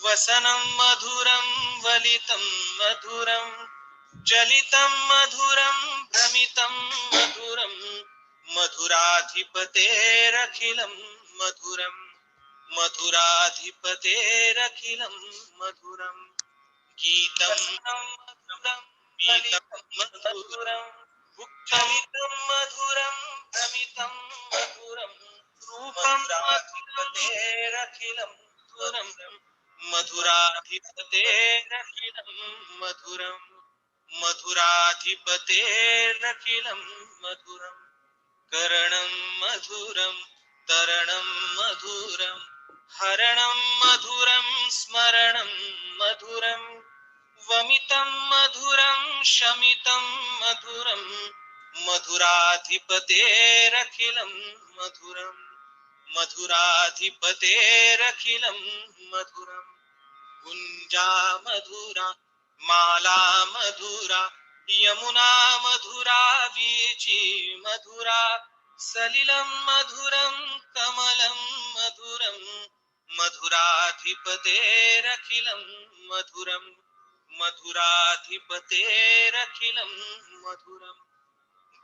वसनं मधुरं वलितं मधुरं चलितं मधुरं भ्रमितं मधुरं मधुराधिपतेरखिलं मधुरं मधुराधिपतेरखिलं मधुरं गीतं मधुरं गीतं मधुरं चलितं मधुरं भ्रमितं मधुरं रूपं मधुराधिपतेरखिलं मधुरं मधुराधिपतेरखिलं मधुरं मधुराधिपतेरखिलं मधुरं करणं मधुरं तरणं मधुरं हरणं मधुरं स्मरणं मधुरं वमितं मधुरं शमितं मधुरं मधुराधिपतेरखिलं मधुरं मधुराधिपतेरखिलं मधुरं गुञ्जा मधुरा माला मधुरा यमुना मधुरा वीची मधुरा सलिलं मधुरं कमलं मधुरं मधुराधिपतेरखिलं मधुरं मधुराधिपतेरखिलं मधुरं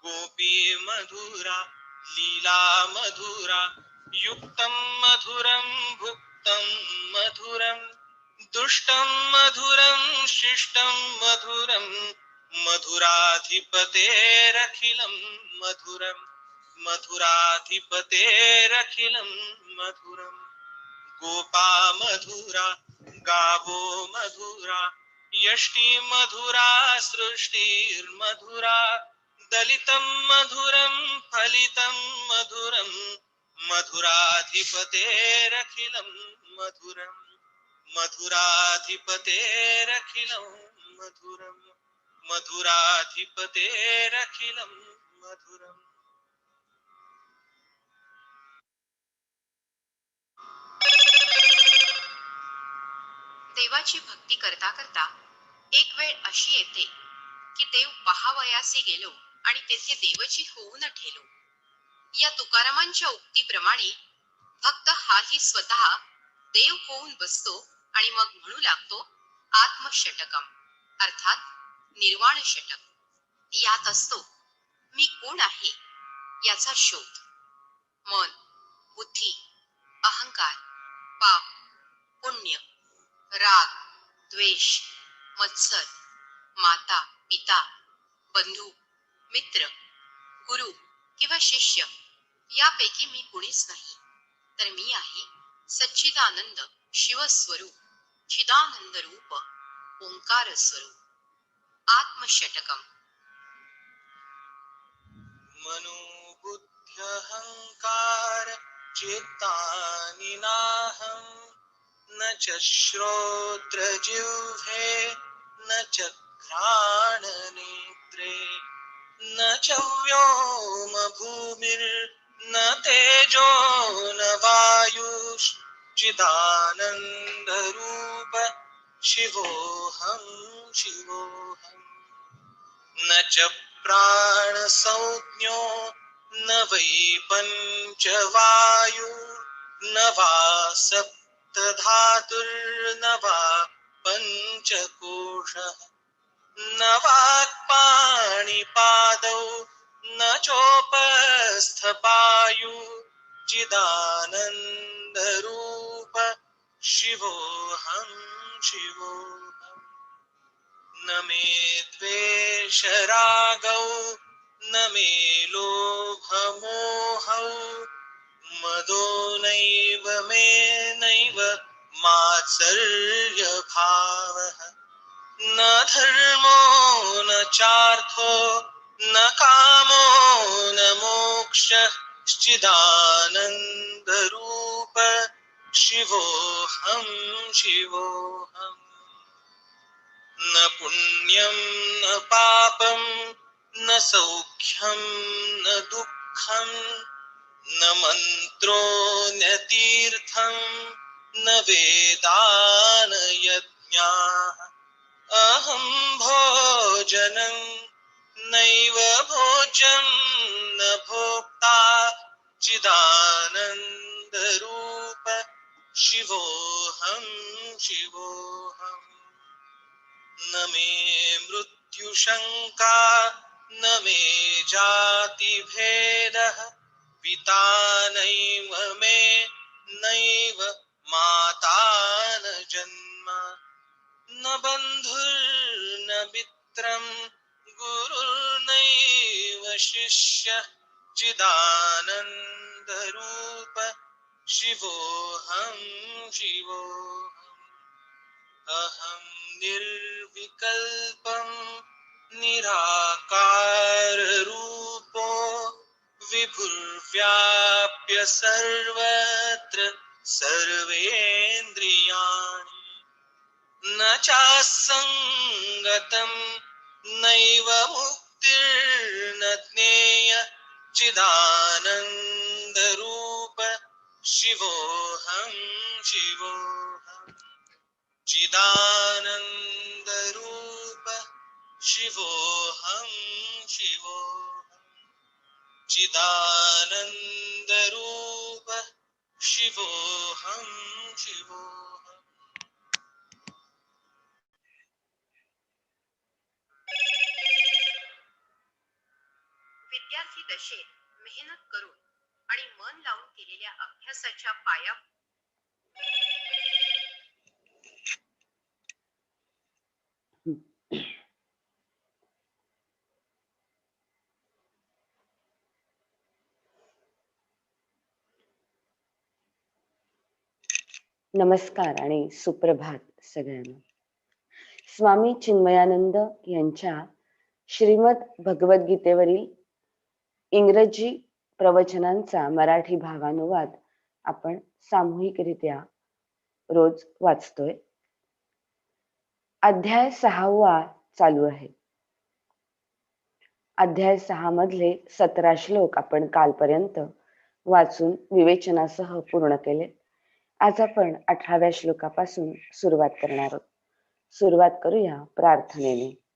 गोपी मधुरा लीला मधुरा युक्तं मधुरं भुक्तं मधुरं दुष्टं मधुरं शिष्टं मधुरं मधुराधिपतेरखिलं मधुरं मधुराधिपतेरखिलं मधुरं गोपा मधुरा गावो मधुरा यष्टि मधुरा सृष्टिर्मधुरा दलितं मधुरं फलितं मधुरं मधुराधिपतेरखिलं मधुरं मधुराधिपतेरखिलं मधुरं मधुराधिपतेरखिलं मधुरम् देवाची भक्ती करता करता एक वेळ अशी येते की देव पहावयासे गेलो आणि तेथे देवची होऊन ठेलो. या तुकारामांच्या उक्तीप्रमाणे भक्त हाही स्वतः देव होऊन बसतो आणि मग म्हणू लागतो आत्मषटकम अर्थात निर्वाण षटक. यात असतो मी कोण आहे याचा शोध. मन, बुद्धी, अहंकार, पाप, पुण्य, राग, द्वेष, मत्सर, माता, पिता, बंधू, मित्र, गुरु किंवा शिष्य यापैकी मी कुणीच नाही, तर मी आहे सच्चिदानंद शिवस्वरूप, चिदानंद रूप, ओंकार स्वरूप. आत्मषटकम. मनोबुद्ध्यहंकार चित्तानि नाहं न च श्रोत्रजिह्वे न च घ्राणनेत्रे न च व्योमभूमिर्न तेजो न वायुश्चिदानन्दरूप शिवोऽहं शिवोऽहम् न च प्राणसंज्ञो न वै पञ्चवायु न वा सप्तधातुर्न वा पञ्चकोशः न वाक्पाणिपादौ न चोपस्थपायु चिदानन्दरूप शिवोऽहं शिवोऽहम् न मे द्वेषरागौ न मे लोभमोहौ मदो नैव मे नैव मात्सर्यभावः न धर्मो न चार्थो न कामो न मोक्षश्चिदानन्दरूप शिवोऽहं शिवोऽहम् न पुण्यं न पापं न सौख्यं न दुःखं न मन्त्रो न तीर्थं न वेदा न यज्ञाः अहं भोजनं नैव भोज्यं न भोक्ता चिदानन्दरूप शिवोऽहं शिवोऽहम् न मे मृत्युशङ्का न मे जातिभेदः पिता नैव मे नैव माता न जन्म न बन्धुर्न मित्रं गुरुर्नैव शिष्यः चिदानन्दरूप शिवोऽहं शिवोऽहम् अहं निर्विकल्पं निराकाररूपो विभुर्व्याप्य सर्वत्र सर्वेन्द्रियाणि न चासङ्गतं नैव मुक्तिर्न ज्ञेय चिदानन्दरूप शिवोऽहं शिवोऽहम् चिदानन्दरूप शिवोऽहं शिवोऽहम् चिदानन्दरूप शिवोऽहं शिवोऽहम् विद्यार्थी दशेत मेहनत करून आणि मन लावून केलेल्या अभ्यासाच्या पाया नमस्कार आणि सुप्रभात सगळ्यांना. स्वामी चिन्मयानंद यांच्या श्रीमद भगवद्गीतेवरील इंग्रजी प्रवचनांचा मराठी भावानुवाद आपण सामूहिकरित्या रोज वाचतोय. अध्याय 6 चालू आहे. अध्याय 6 मधले 17 श्लोक आपण कालपर्यंत वाचून विवेचनासह पूर्ण केले. आज आपण 18व्या श्लोकापासून सुरुवात करणार आहोत. सुरुवात करूया प्रार्थनेने.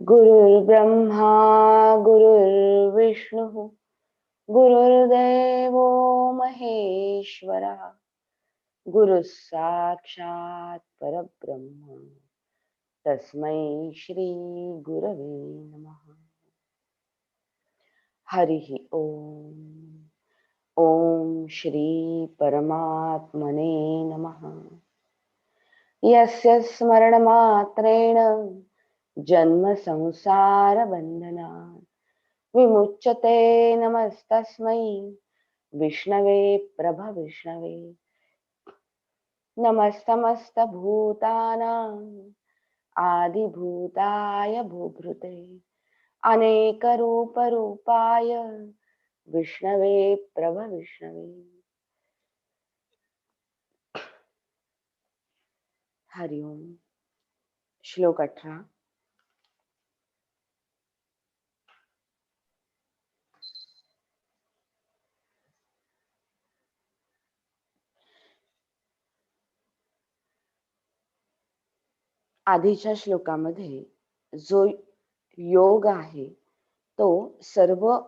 गुरुर्ब्रह्मा गुरुर्विष्णु गुरुर्देवो महेश्वरः गुरुः साक्षात् परब्रह्म तस्मै श्री गुरवे नमः. हरिः ओम. ओम श्री परमात्मने नमः. यस्य स्मरणमात्रेण जन्म संसार बंधनात् विमुच्यते. नमस्तस्मै विष्णवे प्रभविष्णवे. नमस्तमस्त भूतानां आदिभूताय भूभृते अनेक रूप रूपाय विष्णवे प्रभविष्णवे. हरिओम. श्लोक 18. आधीच्या श्लोकामध्ये जो योग आहे तो सर्व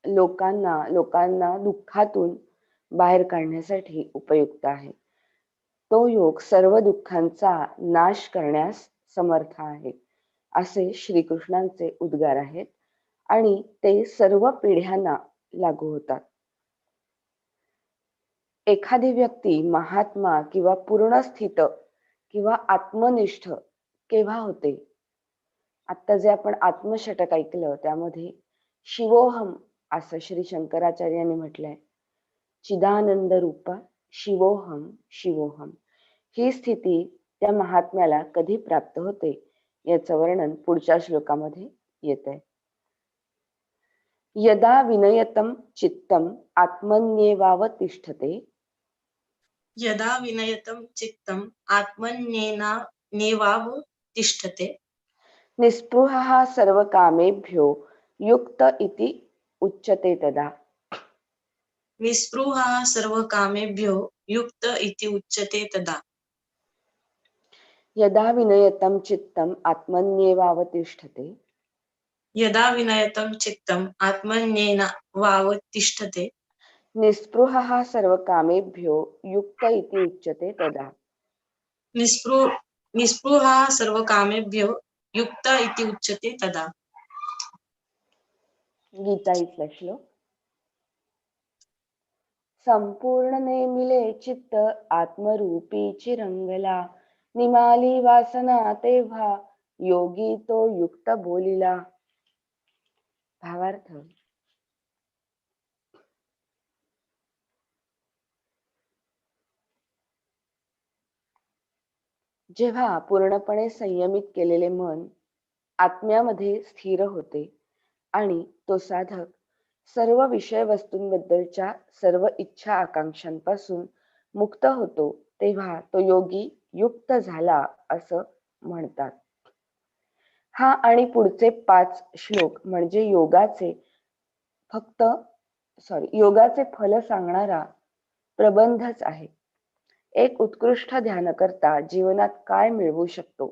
लोकांना दुःखातून बाहेर काढण्यासाठी उपयुक्त आहे. तो योग सर्व दुःखांचा नाश करण्यास समर्थ आहे असे श्रीकृष्णांचे उद्गार आहेत आणि ते सर्व पिढ्यांना लागू होतात. एखादी व्यक्ती महात्मा किंवा पूर्ण स्थित किंवा आत्मनिष्ठ केव्हा होते? आता जे आपण आत्मषटक ऐकलं त्यामध्ये शिवोहम असं श्री शंकराचार्यांनी म्हटलंय. चिदानंद रूप शिवोहम शिवोहम. ही स्थिती त्या महात्म्याला कधी प्राप्त होते याचं वर्णन पुढच्या श्लोकामध्ये येतंय. यदा विनयतम चित्तम आत्मन्येवावतिष्ठते. यदा विनयतं चित्तम् आत्मन्येनावतिष्ठते. निस्पृहः सर्वकामेभ्यो युक्त इति उच्यते तदा. निस्पृहः सर्वकामेभ्यो युक्त इति उच्यते तदा. यदा विनयतं चित्तम् आत्मन्येवावतिष्ठते यदा विनयतं चित्तम् आत्मन्येनावतिष्ठते निस्पृहः सर्वकामेभ्यो युक्त इति उच्यते तदा. निस्पृहः सर्वकामेभ्यो युक्त इति उच्यते तदा. गीता इथला श्लोक. संपूर्ण नेमिले चित्त आत्मरूपी चिरंगला निमाली वासना तेव्हा योगी तो युक्त बोलिला. भावार्थ. जेव्हा पूर्णपणे संयमित केलेले मन आत्म्यामध्ये स्थिर होते आणि तो साधक सर्व विषय वस्तूंबद्दलच्या सर्व इच्छा आकांक्षांपासून मुक्त होतो, तेव्हा तो योगी युक्त झाला असं म्हणतात. हा आणि पुढचे 5 श्लोक म्हणजे योगाचे फल सांगणारा प्रबंधच आहे. एक उत्कृष्ट ध्यानकर्ता जीवनात काय मिळवू शकतो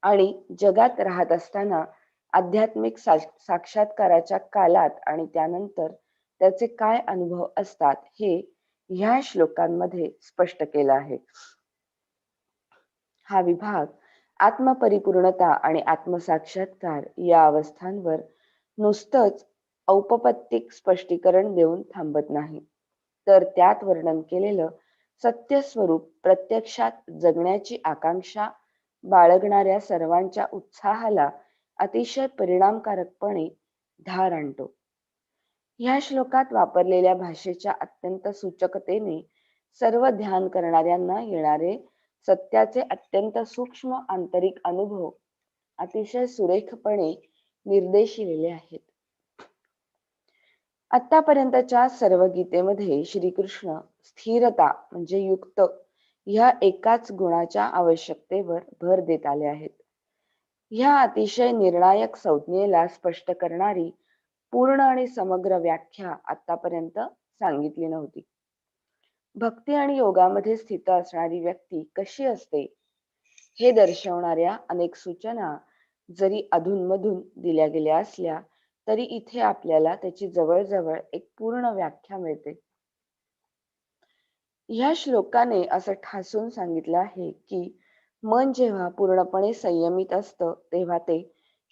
आणि जगात राहत असताना आध्यात्मिक साक्षात्काराच्या कालात आणि त्यानंतर त्याचे काय अनुभव असतात हे ह्या श्लोकांमध्ये स्पष्ट केलं आहे. हा विभाग आत्मपरिपूर्णता आणि आत्मसाक्षात्कार या अवस्थांवर नुसतंच औपपत्तिक स्पष्टीकरण देऊन थांबत नाही, तर त्यात वर्णन केलेलं सत्य स्वरूप प्रत्यक्षात जगण्याची आकांक्षा बाळगणाऱ्या सर्वांच्या उत्साहाला अतिशय परिणामकारकपणे धार आणतो. ह्या श्लोकात वापरलेल्या भाषेच्या अत्यंत सूचकतेने सर्व ध्यान करणाऱ्यांना येणारे सत्याचे अत्यंत सूक्ष्म आंतरिक अनुभव अतिशय सुरेखपणे निर्देशिलेले आहेत. आतापर्यंतच्या सर्व गीतेमध्ये श्रीकृष्ण स्थिरता म्हणजे युक्त ह्या एकाच गुणाच्या आवश्यकतेवर भर देत आले आहेत. ह्या अतिशय निर्णायक संज्ञेला स्पष्ट करणारी पूर्ण आणि समग्र व्याख्या आतापर्यंत सांगितली नव्हती. भक्ती आणि योगामध्ये स्थित असणारी व्यक्ती कशी असते हे दर्शवणाऱ्या अनेक सूचना जरी अधूनमधून दिल्या गेल्या असल्या तरी इथे आपल्याला त्याची जवळजवळ एक पूर्ण व्याख्या मिळते. ह्या श्लोकाने असं ठासून सांगितलं आहे की मन जेव्हा पूर्णपणे संयमित असतं तेव्हा ते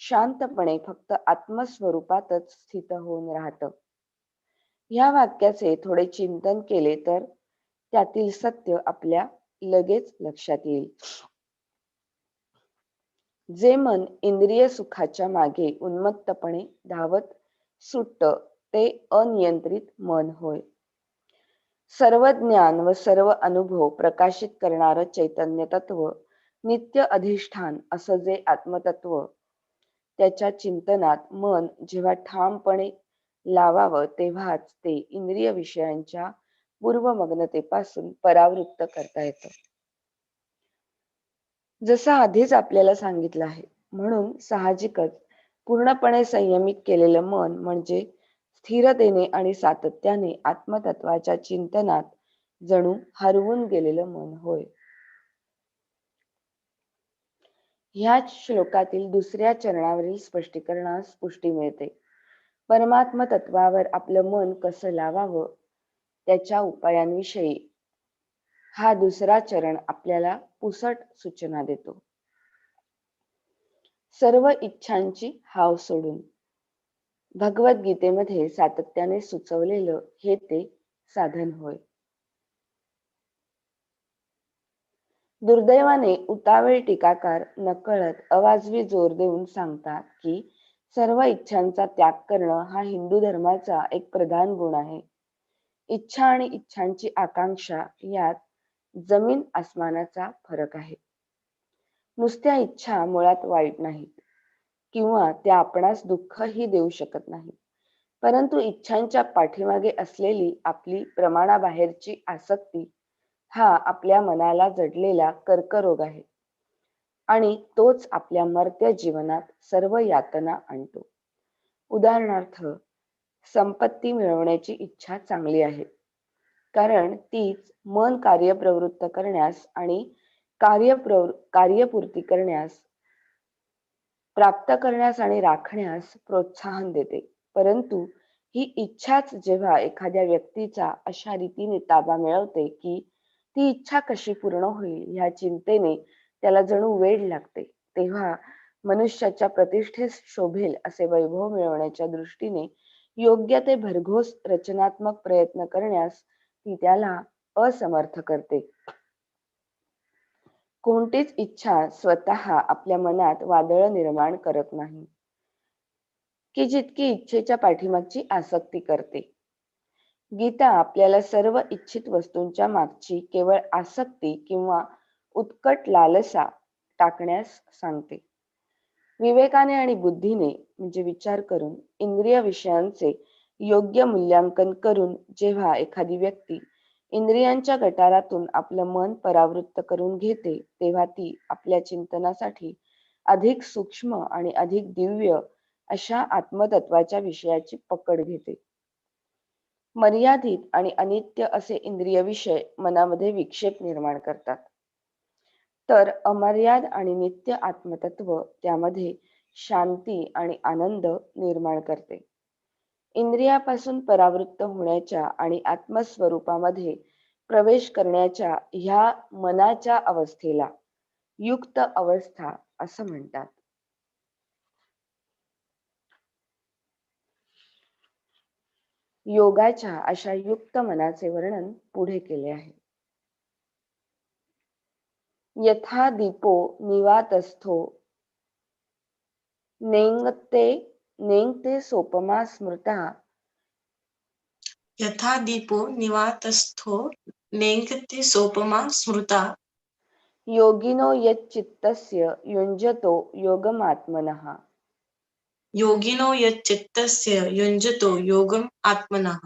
शांतपणे फक्त आत्मस्वरूपातच स्थित होऊन राहतं. ह्या वाक्याचे थोडे चिंतन केले तर त्यातील सत्य आपल्या लगेच लक्षात येईल. जे मन इंद्रिय सुखाच्या मागे उन्मत्तपणे धावत सुटतं ते अनियंत्रित मन होय. सर्व ज्ञान व सर्व अनुभव प्रकाशित करणारं चैतन्य तत्व, नित्य अधिष्ठान असं जे आत्मतत्व, त्याच्या चिंतनात मन जेव्हा ठामपणे लावावं तेव्हाच ते इंद्रिय विषयांच्या पूर्वमग्नतेपासून परावृत्त करता येतं. जसं आधीच आपल्याला सांगितलं आहे, म्हणून साहजिकच पूर्णपणे संयमित केलेलं मन म्हणजे स्थिरतेने आणि सातत्याने आत्मतत्वाच्या चिंतनात जणू हरवून गेलेलं मन होय. ह्याच श्लोकातील दुसऱ्या चरणावरील स्पष्टीकरणास पुष्टी मिळते. परमात्म तत्वावर आपलं मन कसं लावावं त्याच्या उपायांविषयी हा दुसरा चरण आपल्याला पुसट सूचना देतो. सर्व इच्छांची हाव सोडून भगवद्गीतेमध्ये सातत्याने सुचवलेलं हे ते साधन होय. दुर्दैवाने उतावीळ टीकाकार नकळत अवाजवी जोर देऊन सांगतात की सर्व इच्छांचा त्याग करणं हा हिंदू धर्माचा एक प्रधान गुण आहे. इच्छा आणि इच्छांची आकांक्षा यात जमीन आसमानाचा फरक आहे. नुसत्या इच्छा मुळात वाईट नाहीत किंवा त्या आपणास दुःखही देऊ शकत नाहीत, परंतु इच्छांच्या पाठीमागे असलेली आपली प्रमाणाबाहेरची आसक्ती हा आपल्या मनाला जडलेला कर्करोग आहे आणि तोच आपल्या मर्त्य जीवनात सर्व यातना आणतो. उदाहरणार्थ, संपत्ती मिळवण्याची इच्छा चांगली आहे, कारण तीच मन कार्यप्रवृत्त करण्यास आणि कार्यपूर्ती करण्यास, प्राप्त करण्यास आणि राखण्यास प्रोत्साहन देते. परंतु ही इच्छाच जेव्हा एखाद्या व्यक्तीचा अशा रीतीने ताबा मिळवते की ती इच्छा कशी पूर्ण होईल ह्या चिंतेने त्याला जणू वेड लागते, तेव्हा मनुष्याच्या प्रतिष्ठेस शोभेल असे वैभव मिळवण्याच्या दृष्टीने योग्य ते भरघोस रचनात्मक प्रयत्न करण्यास ती त्याला असमर्थ करते. कोणतीच इच्छा स्वतः आपल्या मनात वादळ निर्माण करत नाही, की जितकी इच्छेच्या पाठीमागची आसक्ती करते. गीता आपल्याला सर्व इच्छित वस्तूंच्या मागची केवळ आसक्ती किंवा उत्कट लालसा टाकण्यास सांगते. विवेकाने आणि बुद्धीने म्हणजे विचार करून इंद्रिय विषयांचे योग्य मूल्यांकन करून जेव्हा एखादी व्यक्ती इंद्रियांच्या गटारातून आपलं मन परावृत्त करून घेते, तेव्हा ती आपल्या चिंतनासाठी अधिक सूक्ष्म आणि अधिक दिव्य अशा आत्मतत्वाच्या विषयाची पकड घेते. मर्यादित आणि अनित्य असे इंद्रिय विषय मनामध्ये विक्षेप निर्माण करतात, तर अमर्याद आणि नित्य आत्मतत्व त्यामध्ये शांती आणि आनंद निर्माण करते. इंद्रियापासून परावृत्त होण्याच्या आणि आत्मस्वरूपामध्ये प्रवेश करण्याच्या ह्या मनाच्या अवस्थेला युक्त अवस्था असं म्हणतात. योगाच्या अशा युक्त मनाचे वर्णन पुढे केले आहे. यथा दीपो निवातस्थो नेंगते सोपमा स्मृता यथा दीपो निवातस्थो नेङ्गते सोपमा स्मृता योगिनो यच्चित्तस्य युञ्जतो योगमात्मनः. योगिनो यच्चित्तस्य युञ्जतो योगम् आत्मनः.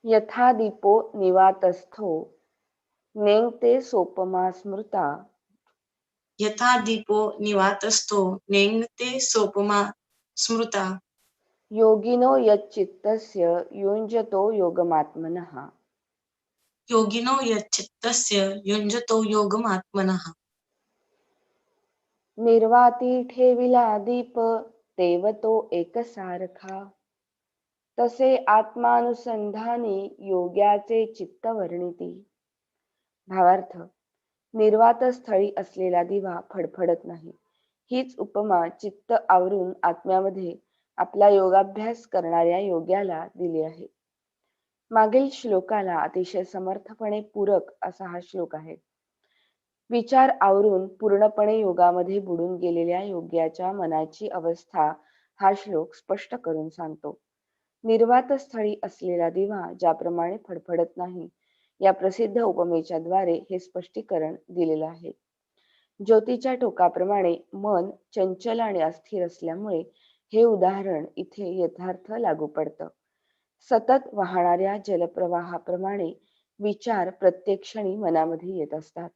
यथा दीपो निवातस्थो नेंगते सोपमा स्मृता यथा दीपो निवातस्थो नेङ्गते सोपमा स्मृता योगिनो यच्चित्तस्य युञ्जतो योगमात्मनः. योगिनो यच्चित्तस्य युञ्जतो योगम् आत्मनः. निर्वाती ठेविला दीप तेवतो एकसारखा, तसे आत्मानुसंधानी योग्याचे चित्त वर्णिती. भावार्थ, निर्वात स्थळी असलेला दिवा फडफडत नाही. हीच उपमा चित्त आवरून आत्म्यामध्ये आपला योगाभ्यास करणाऱ्या योग्याला दिली आहे. मागील श्लोकाला अतिशय समर्थपणे पूरक असा हा श्लोक आहे. विचार आवरून पूर्णपणे योगामध्ये बुडून गेलेल्या योग्याच्या मनाची अवस्था हा श्लोक स्पष्ट करून सांगतो. निर्वात स्थळी असलेला दिवा ज्याप्रमाणे फडफडत नाही, या प्रसिद्ध उपमेच्या द्वारे हे स्पष्टीकरण दिलेलं आहे. ज्योतीच्या टोकाप्रमाणे मन चंचल आणि अस्थिर असल्यामुळे हे उदाहरण इथे यथार्थ लागू पडतं. सतत वाहणाऱ्या जलप्रवाहाप्रमाणे विचार प्रत्येक क्षणी मनामध्ये येत असतात.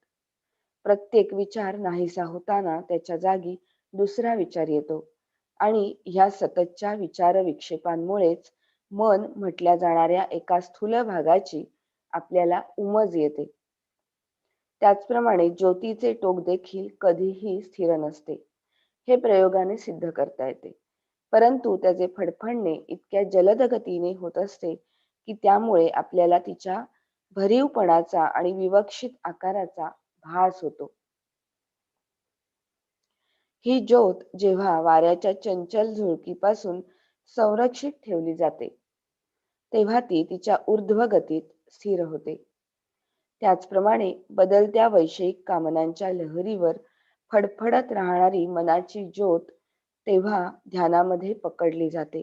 प्रत्येक विचार नाहीसा होताना त्याच्या जागी दुसरा विचार येतो आणि ह्या सततच्या विचार विक्षेपांमुळेच मन म्हटल्या जाणाऱ्या एका स्थूल भागाची आपल्याला उमज येते. त्याचप्रमाणे ज्योतीचे टोक देखील कधीही स्थिर नसते. हे प्रयोगाने सिद्ध करता येते. परंतु त्याचे फडफडणे इतक्या जलद गतीने होत असते की त्यामुळे आपल्याला तिच्या भरीवपणाचा आणि विवक्षित आकाराचा भास होतो. ही ज्योत जेव्हा वाऱ्याच्या चंचल झुळकीपासून संरक्षित ठेवली जाते, तेव्हा ती तिच्या ऊर्ध्व गतीत स्थिर होते. त्याचप्रमाणे बदलत्या वैषयिक कामनांच्या लहरीवर फडफडत राहणारी मनाची ज्योत तेव्हा ध्यानामध्ये पकडली जाते,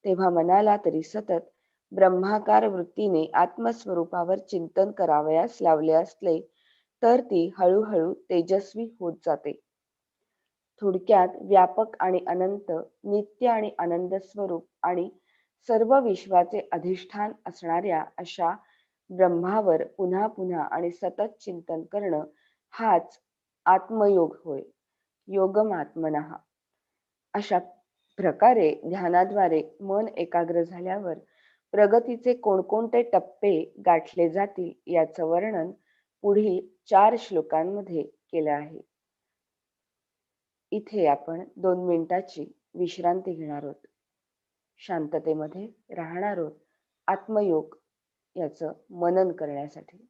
तेव्हा मनाला तरी सतत ब्रह्माकार वृत्तीने आत्मस्वरूपावर चिंतन करावयास लावले असले तर ती हळूहळू तेजस्वी होत जाते. थोडक्यात व्यापक आणि अनंत, नित्य आणि आनंद स्वरूप आणि सर्व विश्वाचे अधिष्ठान असणाऱ्या अशा ब्रह्मावर पुन्हा पुन्हा आणि सतत चिंतन करणं हाच आत्मयोग होय. योगम आत्मनः. अशा प्रकारे ध्यानाद्वारे मन एकाग्र झाल्यावर प्रगतीचे कोणकोणते टप्पे गाठले जातील याचं वर्णन पुढील 4 श्लोकांमध्ये केलं आहे. इथे आपण 2 मिनिटाची विश्रांती घेणार आहोत. शांततेमध्ये राहणार आहोत आत्मयोग याचं मनन करण्यासाठी.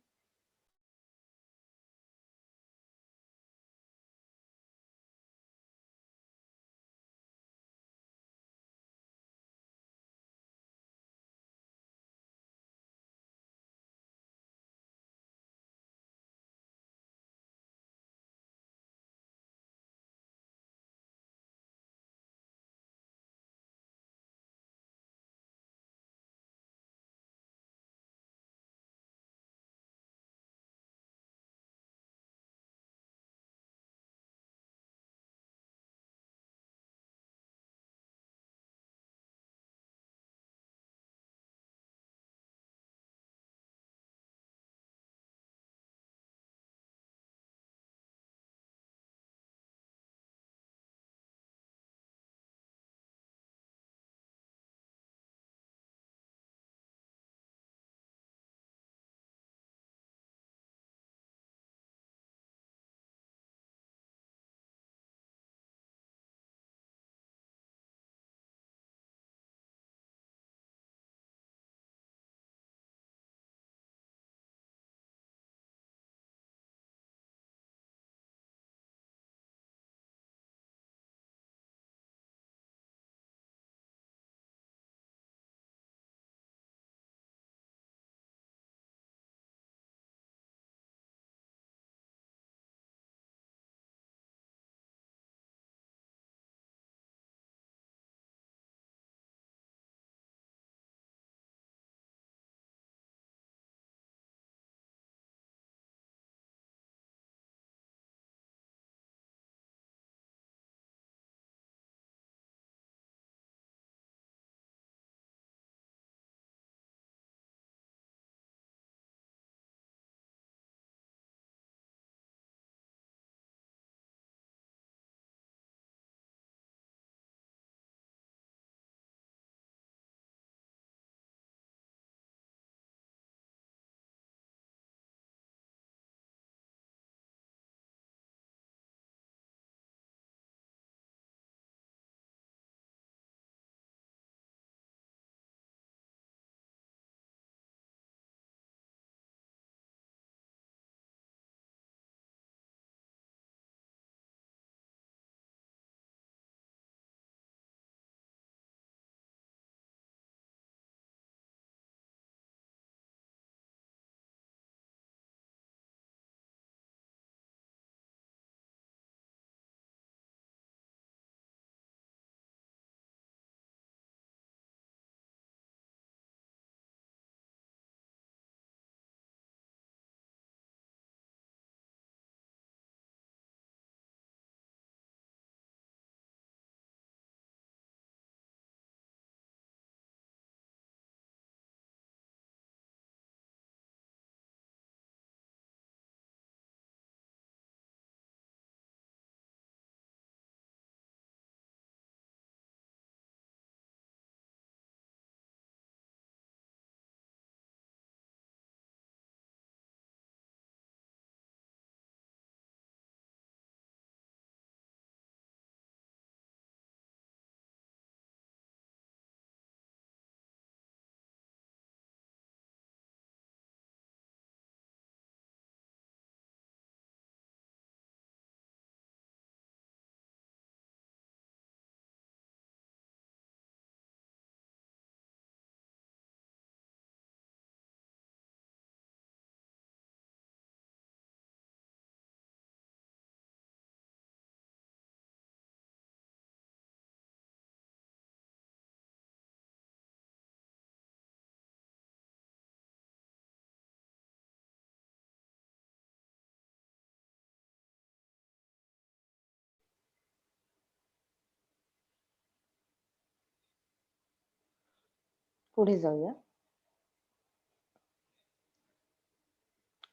पुढे जाऊया.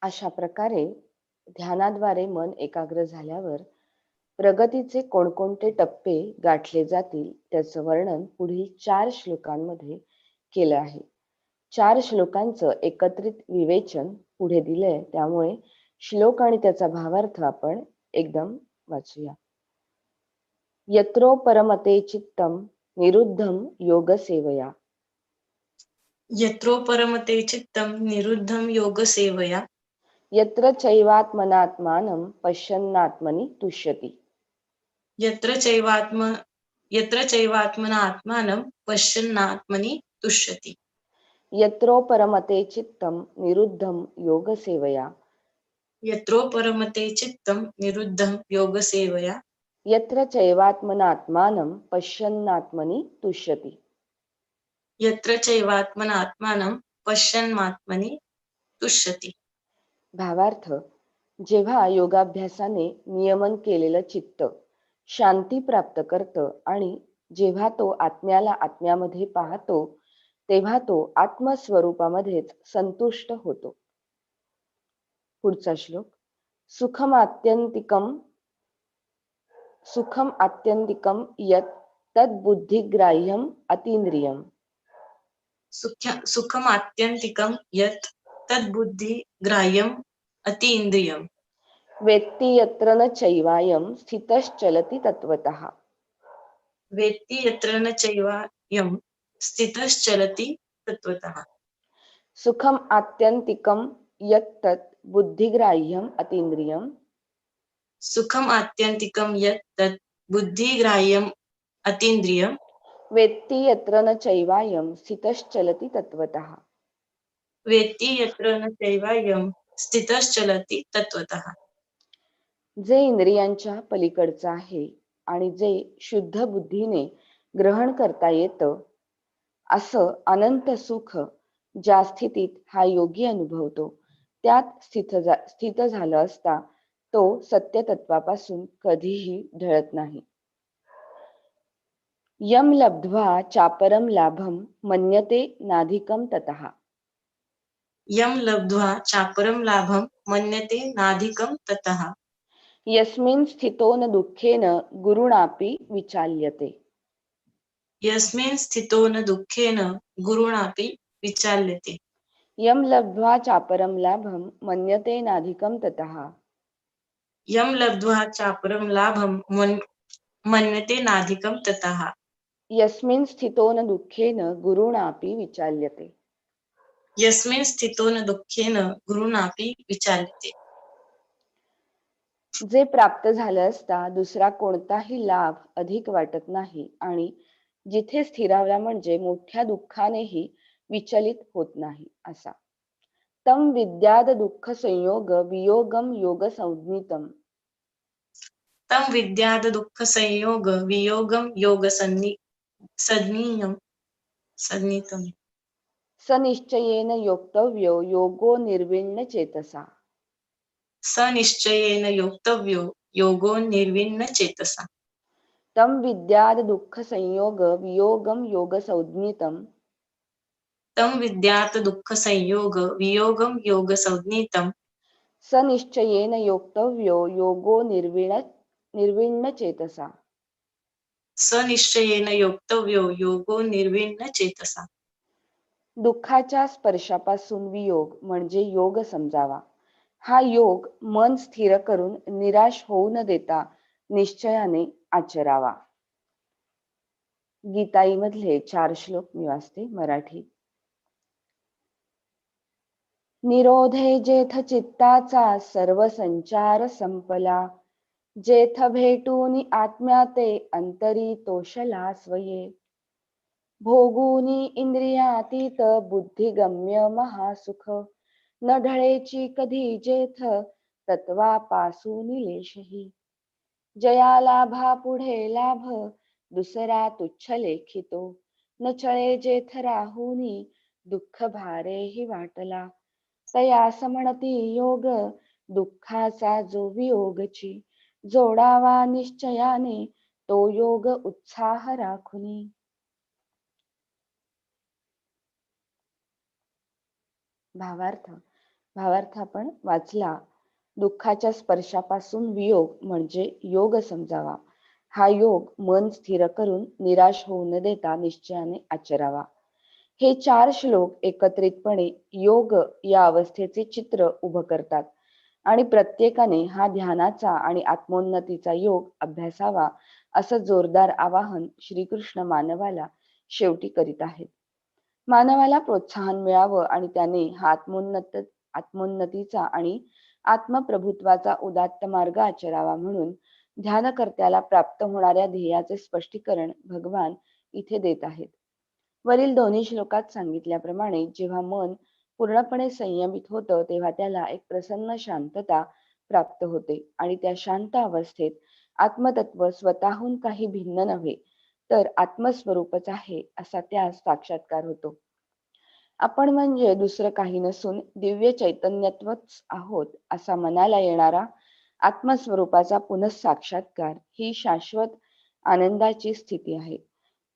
अशा प्रकारे ध्यानाद्वारे मन एकाग्र झाल्यावर प्रगतीचे कोणकोणते टप्पे गाठले जातील त्याचं वर्णन पुढील 4 श्लोकांमध्ये केलं आहे. 4 श्लोकांचं एकत्रित विवेचन पुढे दिलंय, त्यामुळे श्लोक आणि त्याचा भावार्थ आपण एकदम वाचूया. यत्रो परमते चित्तम निरुद्धम योग सेवया. यत्रो परमते चित्तम निरुद्धम योग सेवया. यत्र चैवात्मनात्मानं पश्यन्नात्मनि तुष्यति. यत्र चैवात्मना आत्मानं पश्यन्नात्मनि तुष्यति. यत्रो परमते चित्तम निरुद्धम योग सेवया. यत्रो परमते चित्तम निरुद्धम योग सेवया. यत्र चैवात्मनात्मानं पश्यन्नात्मनि तुष्यति. यत्र चैवात्मना आत्मानं पश्यन्नात्मनि तुष्यति. भावार्थ, जेव्हा योगाभ्यासाने नियमन केलेलं चित्त शांती प्राप्त करतं आणि जेव्हा तो आत्म्याला आत्म्यामध्ये पाहतो तेव्हा तो आत्मस्वरूपामध्येच संतुष्ट होतो. पुढचा श्लोक. सुखम आत्यंतिकम यत् तद्बुद्धिग्राह्यम अतींद्रियम. सुखम आत्यंतिकम यत् तद्बुद्धिग्राह्यम अतीन्द्रियम. वेत्ति यत्र न चैवायं स्थितश्चलति तत्त्वतः. वेत्ति यत्र न चैवायं स्थितश्चलति तत्त्वतः. सुखम आत्यंतिकम यत् तत् बुद्धिग्राह्यम अतीन्द्रियम. सुखम आत्यंतिकम यत् तत् बुद्धिग्राह्यम अतीन्द्रियम. वेत्ति यत्र न चैवायं स्थितश्चलति तत्त्वतः. वेत्ति यत्र न चैवायं स्थितश्चलति तत्त्वतः. जे इंद्रियांच्या पलीकडचं आहे आणि जे शुद्ध बुद्धीने ग्रहण करता येतं असं अनंत सुख ज्या स्थितीत हा योगी अनुभवतो त्यात स्थित झालं असता तो सत्यतत्वापासून कधीही ढळत नाही. यम लब्ध्वा चापरम लाभम मन्यते नाधिकम ततः. यम लब्ध्वा चापरम लाभम मन्यते नाधिकम ततः. यस्मिन् स्थितो न दुःखेन गुरुणापि विचाल्यते. यस्मिन् स्थितो न दुःखेन गुरुणापि विचाल्यते. यम लब्ध्वा चापरम लाभम मन्यते नाधिकम ततः. यम लब्ध्वा चापरम लाभम मन्यते नाधिकम ततः. यस्मिन् स्थितो न दुःखेन गुरुणापि विचाल्यते. यस्मिन् स्थितो न दुःखेन गुरुणापि विचाल्यते. जे प्राप्त झालं असता दुसरा कोणताही लाभ अधिक वाटत नाही आणि जिथे स्थिरावला म्हणजे मोठ्या दुःखानेही विचलित होत नाही असा. तम विद्याद दुःख संयोग वियोगम योग संज्ञितम. तम विद्याद दुःख संयोग वियोगम योग संज्ञितम. स निश्चयेन योक्तव्यो योगो निर्विण्ण चेतसा. स निश्चयेन योक्तव्यो योगो निर्विण्ण चेतसा. तम विद्याद दुःख संयोग वियोगम योग संज्ञितम. तम विद्यात दुःख संयोग वियोगम योग संज्ञितम. स निश्चयेन योक्तव्यो योगो निर्विण्ण चेतसा. स निश्चयेन योक्तव्यो योगो निर्विण्ण चेतसा. दुःखाच्या स्पर्शापासून वियोग म्हणजे योग समजावा. हा योग मन स्थिर करून निराश होऊ न देता निश्चयाने आचरावा. गीताई मधले 4 श्लोक मी वाचते मराठी. निरोधे जेथ चित्ताचा सर्व संचार संपला. जेथ भेटूनी आत्म्याते अंतरी तोषला स्वये. भोगूनी इंद्रियातीत बुद्धिगम्य महासुख. न ढळेची कधी जेथ तत्वापासून लेशही. जया लाभा पुढे लाभ दुसरा तुच्छ लेखितो. न चळे जेथ राहुनी दुःख भारेही वाटला. तयास म्हणती योग दुःखाचा जो वियोगची. जोडावा निश्चयाने तो योग उत्साह राखुनी. भावार्थ आपण वाचला. दुःखाच्या स्पर्शापासून वियोग म्हणजे योग समजावा. हा योग मन स्थिर करून निराश होऊ न देता निश्चयाने आचरावा. हे 4 श्लोक एकत्रितपणे योग या अवस्थेचे चित्र उभं करतात आणि प्रत्येकाने हा ध्यानाचा आणि आत्मोन्नतीचा योग अभ्यासावा असं जोरदार आवाहन श्रीकृष्ण मानवाला शेवटी करीत आहेत. मानवाला प्रोत्साहन मिळावं आणि त्याने हा आत्मोन्नतीचा आणि आत्मप्रभुत्वाचा उदात्त मार्ग आचरावा म्हणून ध्यानकर्त्याला प्राप्त होणाऱ्या ध्येयाचे स्पष्टीकरण भगवान इथे देत आहेत. वरील दोन्ही श्लोकात सांगितल्याप्रमाणे जेव्हा मन पूर्णपणे संयमित होतं तेव्हा त्याला एक प्रसन्न शांतता प्राप्त होते आणि त्या शांत अवस्थेत आत्मतत्व स्वतःहून काही भिन्न नव्हे तर आत्मस्वरूपच आहे असा त्यास साक्षात्कार होतो. आपण म्हणजे दुसरं काही नसून दिव्य चैतन्यत्वच आहोत असा मनाला येणारा आत्मस्वरूपाचा पुनःसाक्षात्कार ही शाश्वत आनंदाची स्थिती आहे.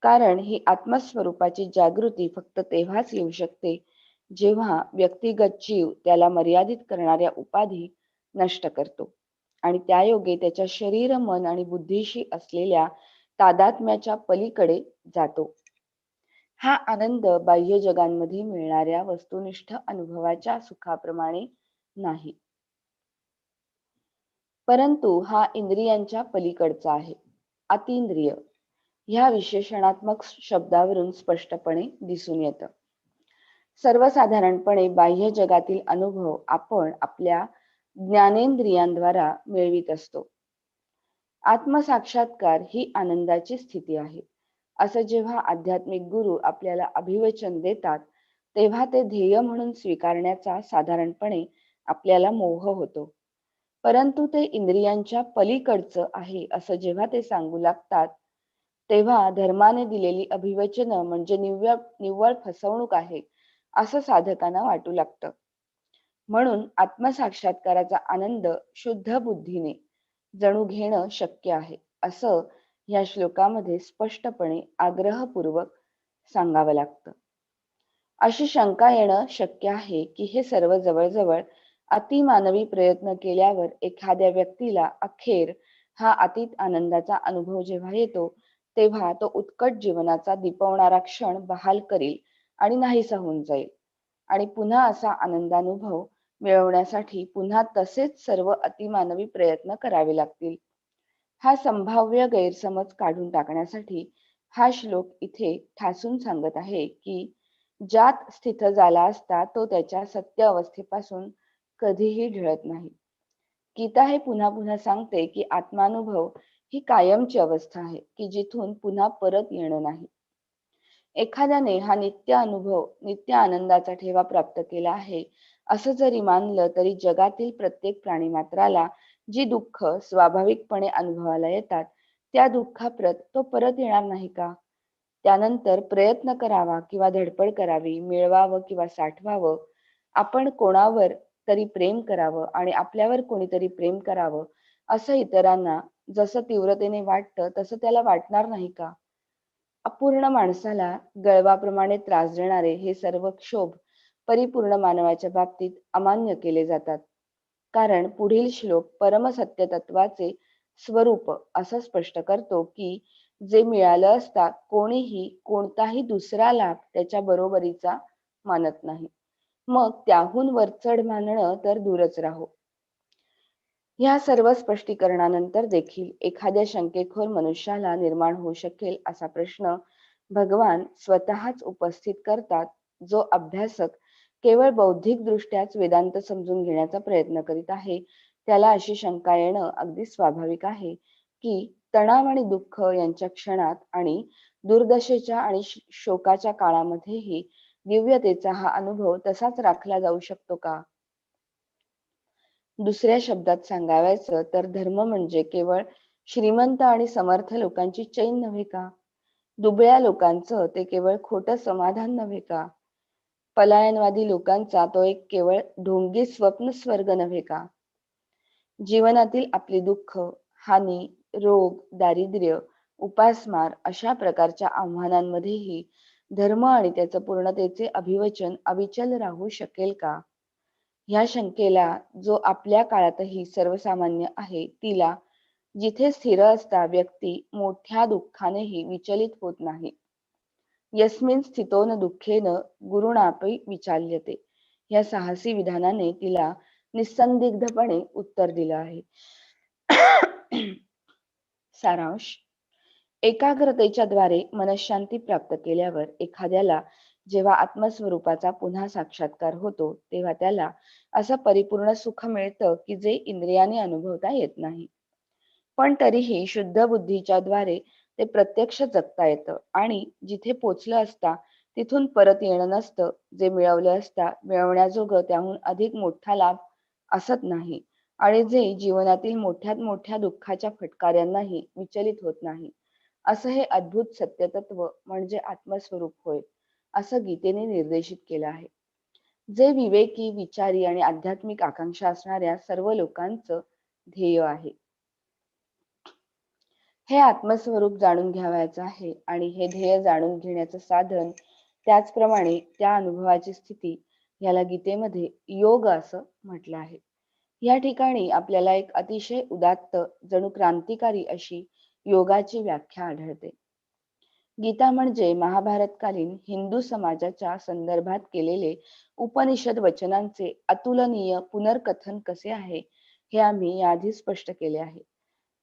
कारण ही आत्मस्वरूपाची जागृती फक्त तेव्हाच येऊ शकते जेव्हा व्यक्तिगत जीव त्याला मर्यादित करणाऱ्या उपाधी नष्ट करतो आणि त्यायोगे त्याच्या शरीर, मन आणि बुद्धीशी असलेल्या तादात्म्याच्या पलीकडे जातो. हा आनंद बाह्य जगांमध्ये मिळणाऱ्या वस्तुनिष्ठ अनुभवाच्या सुखाप्रमाणे नाही, परंतु हा इंद्रियांच्या पलीकडचा आहे. अतींद्रिय ह्या विशेषणात्मक शब्दावरून स्पष्टपणे दिसून येतं. सर्वसाधारणपणे बाह्य जगातील अनुभव आपण आपल्या ज्ञानेंद्रियांद्वारा मिळवित असतो. आत्मसाक्षात्कार ही आनंदाची स्थिती आहे असं जेव्हा आध्यात्मिक गुरु आपल्याला अभिवचन देतात तेव्हा ते ध्येय म्हणून स्वीकारण्याचा साधारणपणे आपल्याला मोह होतो. परंतु ते इंद्रियांच्या पलीकडचं आहे असं जेव्हा ते सांगू लागतात तेव्हा धर्माने दिलेली अभिवचनं म्हणजे निव्वळ फसवणूक आहे असं साधकांना वाटू लागतं. म्हणून आत्मसाक्षात्काराचा आनंद शुद्ध बुद्धीने जणू घेणं शक्य आहे असं या श्लोकामध्ये स्पष्टपणे आग्रहपूर्वक सांगावं लागतं. अशी शंका येणं शक्य आहे की हे सर्व जवळजवळ अतिमानवी प्रयत्न केल्यावर एखाद्या व्यक्तीला अखेर हा अतीत आनंदाचा अनुभव जेव्हा येतो तेव्हा तो उत्कट जीवनाचा दिपवणारा क्षण बहाल करील आणि नाहीसा होऊन जाईल आणि पुन्हा असा आनंदानुभव मिळवण्यासाठी पुन्हा तसेच सर्व अतिमानवी प्रयत्न करावे लागतील. हा संभाव्य गैरसमज काढून टाकण्यासाठी हा श्लोक इथे ठासून सांगत आहे की ज्यात स्थित झाला असता तो त्याच्या सत्य अवस्थेपासून कधीही ढळत नाही. गीता हे पुन्हा पुन्हा सांगते की आत्मानुभव ही कायमची अवस्था आहे की जिथून पुन्हा परत येणं नाही. एखाद्याने हा नित्य अनुभव नित्य आनंदाचा ठेवा प्राप्त केला आहे असं जरी मानलं तरी जगातील प्रत्येक प्राणीमात्राला जी दुःख स्वाभाविकपणे अनुभवाला येतात त्या दुःखाप्रत तो परत येणार नाही का? त्यानंतर प्रयत्न करावा किंवा धडपड करावी, मिळवावं किंवा साठवावं, आपण कोणावर तरी प्रेम करावं आणि आपल्यावर कोणीतरी प्रेम करावं असं इतरांना जसं तीव्रतेने वाटतं तसं त्याला वाटणार नाही का? अपूर्ण माणसाला गळवाप्रमाणे त्रास देणारे हे सर्व क्षोभ परिपूर्ण मानवाच्या बाबतीत अमान्य केले जातात. कारण पुढील श्लोक परमसत्य तत्वाचे स्वरूप असं स्पष्ट करतो की जे मिळालं असता कोणीही कोणताही दुसरा लाभ त्याच्या बरोबरीचा मानत नाही. मग त्याहून वरचढ मानणं तर दूरच राहो. ह्या सर्व स्पष्टीकरणानंतर देखील एखाद्या शंकेखोर मनुष्याला निर्माण होऊ शकेल असा प्रश्न भगवान स्वतःच उपस्थित करतात. जो अभ्यासक केवळ बौद्धिक दृष्ट्याच वेदांत समजून घेण्याचा प्रयत्न करीत आहे त्याला अशी शंका येणं अगदी स्वाभाविक आहे की तणाव आणि दुःख यांच्या क्षणात आणि दुर्दशेच्या आणि शोकाच्या काळामध्येही दिव्यतेचा हा अनुभव तसाच राखला जाऊ शकतो का? दुसऱ्या शब्दात सांगायचं तर धर्म म्हणजे केवळ श्रीमंत आणि समर्थ लोकांची चैन नव्हे का? दुबळ्या लोकांचं ते केवळ खोटं समाधान नव्हे का? पलायनवादी लोकांचा तो एक केवळ ढोंगी स्वप्न स्वर्ग नव्हे का? जीवनातील आपली दुःख, हानी, रोग, दारिद्र्य, उपासमार अशा प्रकारच्या आव्हानांमध्येही धर्म आणि त्याचं पूर्णतेचे अभिवचन अविचल राहू शकेल का? ह्या शंकेला जो आपल्या काळातही सर्वसामान्य आहे, तिला जिथे स्थिर असता व्यक्ती मोठ्या दुःखानेही विचलित होत नाही. यस्मिन स्थितो न दुःखेन गुरुणापि विचाल्यते. या साहसी विधानाने तिला निसंदिग्धपणे उत्तर दिलं आहे. सारांश. एकाग्रतेच्या द्वारे मनःशांती प्राप्त केल्यावर एखाद्याला जेव्हा आत्मस्वरूपाचा पुन्हा साक्षात्कार होतो, तेव्हा त्याला असं परिपूर्ण सुख मिळतं की जे इंद्रियाने अनुभवता येत नाही. पण तरीही शुद्ध बुद्धीच्या द्वारे ते प्रत्यक्ष जगता येतं आणि जिथे पोचलं असता तिथून परत येणं नसतं. जे मिळवलं असता मिळवण्याजोगं त्याहून अधिक मोठा लाभ असत नाही आणि जे जीवनातील मोठ्यात मोठ्या दुःखाच्या फटकाऱ्यांनाही विचलित होत नाही. असं हे अद्भुत सत्यतत्व म्हणजे आत्मस्वरूप होय, असं गीतेने निर्देशित केलं आहे. जे विवेकी, विचारी आणि आध्यात्मिक आकांक्षा असणाऱ्या सर्व लोकांचं ध्येय आहे. हे आत्मस्वरूप जाणून घ्यावयाचं आहे आणि हे ध्येय जाणून घेण्याचं साधन, त्याचप्रमाणे त्या अनुभवाची स्थिती, याला गीतेमध्ये योग असं म्हटलं आहे. या ठिकाणी आपल्याला एक अतिशय उदात्त, जणू क्रांतिकारी अशी योगाची व्याख्या आढळते. गीता म्हणजे महाभारतकालीन हिंदू समाजाच्या संदर्भात केलेले उपनिषद वचनांचे अतुलनीय पुनर्कथन कसे आहे, हे आम्ही याआधी स्पष्ट केले आहे.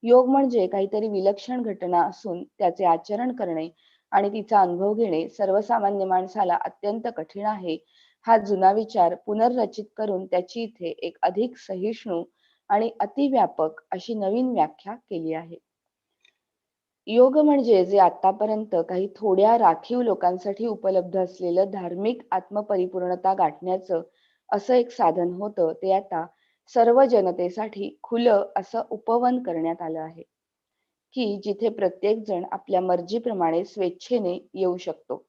योग म्हणजे काहीतरी विलक्षण घटना असून त्याचे आचरण करणे आणि तिचा अनुभव घेणे सर्वसामान्य माणसाला अत्यंत कठीण आहे, हा जुना विचार पुनर्रचित करून त्याची इथे एक अधिक सहिष्णू आणि अतिव्यापक अशी नवीन व्याख्या केली आहे. योग म्हणजे जे आतापर्यंत काही थोड्या राखीव लोकांसाठी उपलब्ध असलेलं धार्मिक आत्मपरिपूर्णता गाठण्याचं असं एक साधन होतं, ते आता सर्व जनतेसाठी खुलं असं उपवन करण्यात आलं आहे, की जिथे प्रत्येक जण आपल्या मर्जीप्रमाणे स्वेच्छेने येऊ शकतो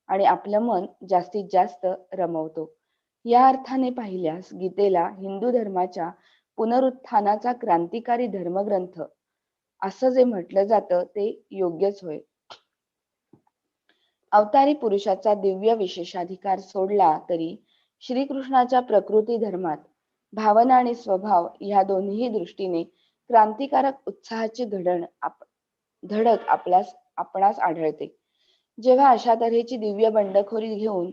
आणि आपलं मन जास्तीत जास्त रमवतो. या अर्थाने पाहिल्यास गीतेला हिंदू धर्माच्या पुनरुत्थानाचा क्रांतिकारी धर्मग्रंथ असं जे म्हटलं जातं ते योग्यच होय. अवतारी पुरुषाचा दिव्य विशेषाधिकार सोडला तरी श्रीकृष्णाच्या प्रकृती धर्मात भावना आणि स्वभाव ह्या दोन्ही दृष्टीने क्रांतिकारक उत्साहाची धडक आपणास आढळते. जेव्हा अशा तऱ्हेची दिव्य बंडखोरी घेऊन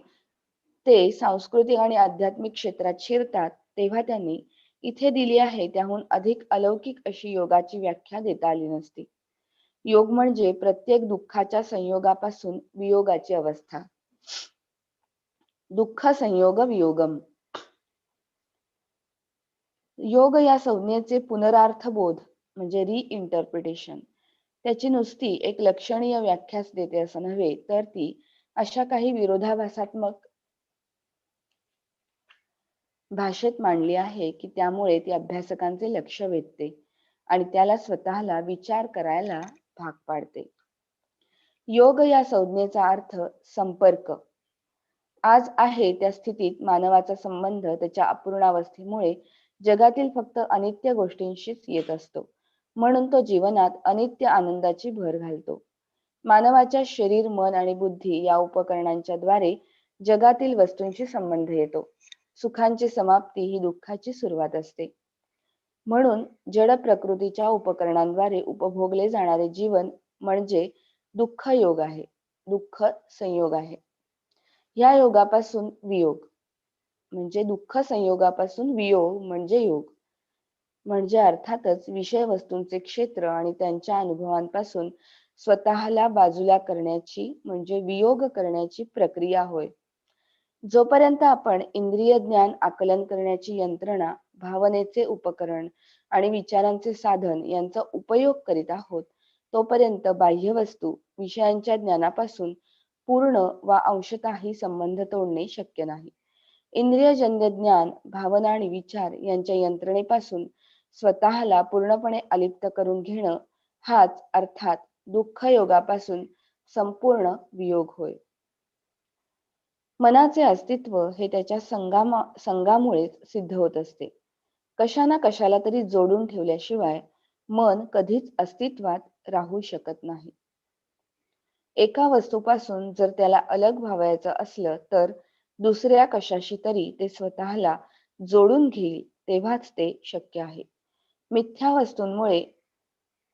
ते सांस्कृतिक आणि आध्यात्मिक क्षेत्रात शिरतात, तेव्हा त्यांनी इथे दिली आहे त्याहून अधिक अलौकिक अशी योगाची व्याख्या देता आली नसती. योग म्हणजे प्रत्येक दुःखाच्या संयोगापासून वियोगाची अवस्था. दुःख संयोग वियोगम. योग या संज्ञेचे पुनरार्थबोध म्हणजे रिइंटरप्रिटेशन, त्याची नुसती एक लक्षणीय व्याख्याच देते असं नव्हे, तर ती अशा काही विरोधाभासात्मक भाषेत मांडली आहे की त्यामुळे ती अभ्यासकांचे लक्ष वेधते आणि त्याला स्वतःला विचार करायला भाग पाडते. योग या संज्ञेचा अर्थ संपर्क. आज आहे त्या स्थितीत मानवाचा संबंध त्याच्या अपूर्णावस्थेमुळे जगातील फक्त अनित्य गोष्टींशीच येत असतो, म्हणून तो जीवनात अनित्य आनंदाची भर घालतो. मानवाच्या शरीर, मन आणि बुद्धी या उपकरणांच्या द्वारे जगातील वस्तूंशी संबंध येतो. सुखांची समाप्ती ही दुःखाची सुरुवात असते. म्हणून जड प्रकृतीच्या उपकरणांद्वारे उपभोगले जाणारे जीवन म्हणजे दुःख योग आहे, दुःख संयोग आहे. या योगापासून वियोग म्हणजे दुःख संयोगापासून वियोग म्हणजे योग, म्हणजे अर्थातच विषय वस्तूंचे क्षेत्र आणि त्यांच्या अनुभवांपासून स्वतःला बाजूला करण्याची म्हणजे वियोग करण्याची प्रक्रिया होय. जोपर्यंत आपण इंद्रिय ज्ञान आकलन करण्याची यंत्रणा, भावनेचे उपकरण आणि विचारांचे साधन यांचा उपयोग करीत आहोत, तोपर्यंत बाह्य वस्तू विषयांच्या ज्ञानापासून पूर्ण वा अंशतःही संबंध तोडणे शक्य नाही. इंद्रियजन्य ज्ञान, भावना आणि विचार यांच्या यंत्रणेपासून स्वतःला पूर्णपणे अलिप्त करून घेणं, हाच अर्थात दुःख योगापासून संपूर्ण वियोग होय. मनाचे अस्तित्व हे त्याच्या संगामुळेच सिद्ध होत असते. कशा ना कशाला तरी जोडून ठेवल्याशिवाय मन कधीच अस्तित्वात राहू शकत नाही. एका वस्तूपासून जर त्याला अलग व्हावयाचं असलं तर दुसऱ्या कशाशी तरी ते स्वतःला जोडून घेईल तेव्हाच ते शक्य आहे. मिथ्या वस्तूंमुळे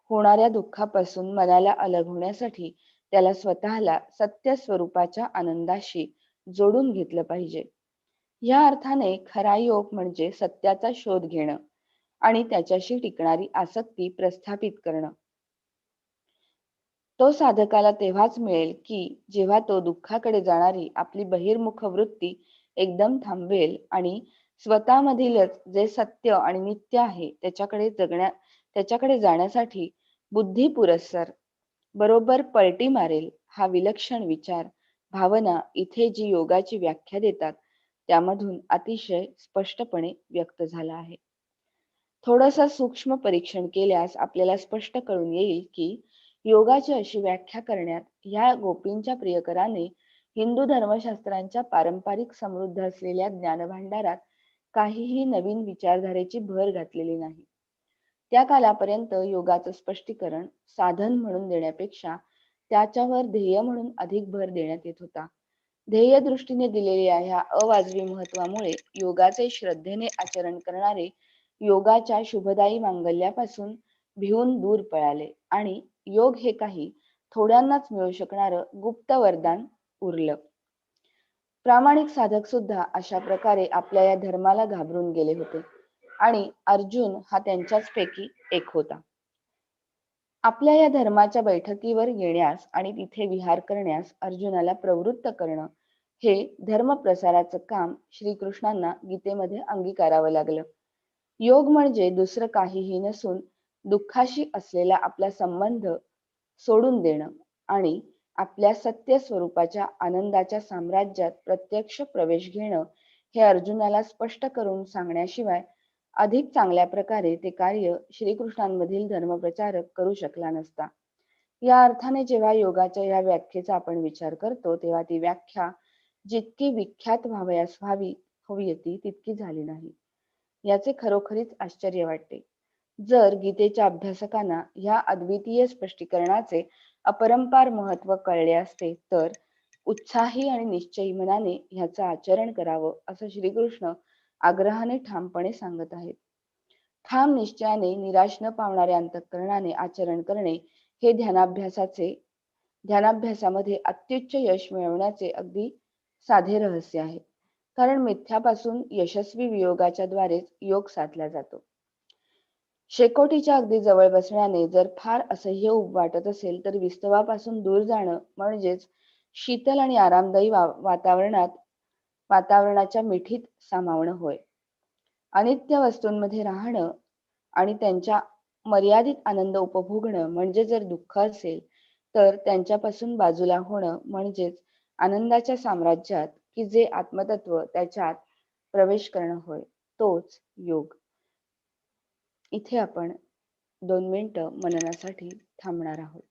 होणाऱ्या दुःखापासून मनाला अलग होण्यासाठी त्याला स्वतःला सत्य स्वरूपाच्या आनंदाशी जोडून घेतलं पाहिजे. या अर्थाने खरा योग म्हणजे सत्याचा शोध घेणं आणि त्याच्याशी टिकणारी आसक्ती प्रस्थापित करणं. तो साधकाला तेव्हाच मिळेल की जेव्हा तो दुःखाकडे जाणारी आपली बहिर्मुख वृत्ती एकदम थांबवेल आणि स्वतःमधीलच जे सत्य आणि नित्य आहे त्याच्याकडे जाण्यासाठी बुद्धी पुरस्सर बरोबर पलटी मारेल. हा विलक्षण विचार भावना इथे जी योगाची व्याख्या देतात त्यामधून अतिशय स्पष्टपणे व्यक्त झाला आहे. थोडंसं सूक्ष्म परीक्षण केल्यास आपल्याला स्पष्ट कळून येईल की योगाची अशी व्याख्या करण्यात ह्या गोपींच्या प्रियकराने हिंदू धर्मशास्त्रांच्या पारंपरिक समृद्ध असलेल्या ज्ञानभांडारात काहीही नवीन विचारधारेची भर घातलेली नाही. त्या कालापर्यंत योगाचं स्पष्टीकरण साधन म्हणून देण्यापेक्षा त्याच्यावर ध्येय म्हणून अधिक भर देण्यात येत होता. ध्येय दृष्टीने दिलेल्या ह्या अवाजवी महत्वामुळे योगाचे श्रद्धेने आचरण करणारे योगाच्या शुभदायी मांगल्यापासून भिवून दूर पळाले आणि योग हे काही थोड्यांनाच मिळू शकणारं गुप्त वरदान उरलं. प्रामाणिक साधक सुद्धा अशा प्रकारे आपल्या या धर्माला घाबरून गेले होते आणि अर्जुन हा त्यांच्याच पैकी एक होता. आपल्या या धर्माच्या बैठकीवर येण्यास आणि तिथे विहार करण्यास अर्जुनाला प्रवृत्त करणं हे धर्म प्रसाराचं काम श्रीकृष्णांना गीतेमध्ये अंगीकारावं लागलं. योग म्हणजे दुसरं काहीही नसून दुःखाशी असलेला आपला संबंध सोडून देणं आणि आपल्या सत्य स्वरूपाच्या आनंदाच्या साम्राज्यात प्रत्यक्ष प्रवेश घेणं हे अर्जुनाला स्पष्ट करून सांगण्याशिवाय अधिक चांगल्या प्रकारे ते कार्य श्रीकृष्णांमधील धर्मप्रचारक करू शकला नसता. या अर्थाने जेव्हा योगाच्या या व्याख्येचा आपण विचार करतो तेव्हा ती व्याख्या जितकी विख्यात व्हावयास हवी होती तितकी झाली नाही. याचे खरोखरीच आश्चर्य वाटते. जर गीतेच्या अभ्यासकांना ह्या अद्वितीय स्पष्टीकरणाचे अपरंपार महत्व कळले असते तर उत्साही आणि निश्चयी मनाने ह्याचं आचरण करावं असं श्रीकृष्ण आग्रहाने ठामपणे सांगत आहेत. ठाम निश्चयाने निराश न पावणाऱ्या अंतःकरणाने आचरण करणे हे ध्यानाभ्यासामध्ये अत्युच्च यश मिळवण्याचे अगदी साधे रहस्य आहे. कारण मिथ्यापासून यशस्वी वियोगाच्या द्वारेच योग साधला जातो. शेकोटीच्या अगदी जवळ बसण्याने जर फार असह्य ऊब वाटत असेल तर विस्तवापासून दूर जाणं म्हणजेच शीतल आणि आरामदायी वातावरणाच्या मिठीत सामावणं होय. अनित्य वस्तूंमध्ये राहणं आणि त्यांच्या मर्यादित आनंद उपभोगणं म्हणजे जर दुःख असेल तर त्यांच्यापासून बाजूला होणं म्हणजेच आनंदाच्या साम्राज्यात की जे आत्मतत्व त्याच्यात प्रवेश करणं होय. तोच योग. इथे आपण 2 मिनिटं मननासाठी थांबणार आहोत.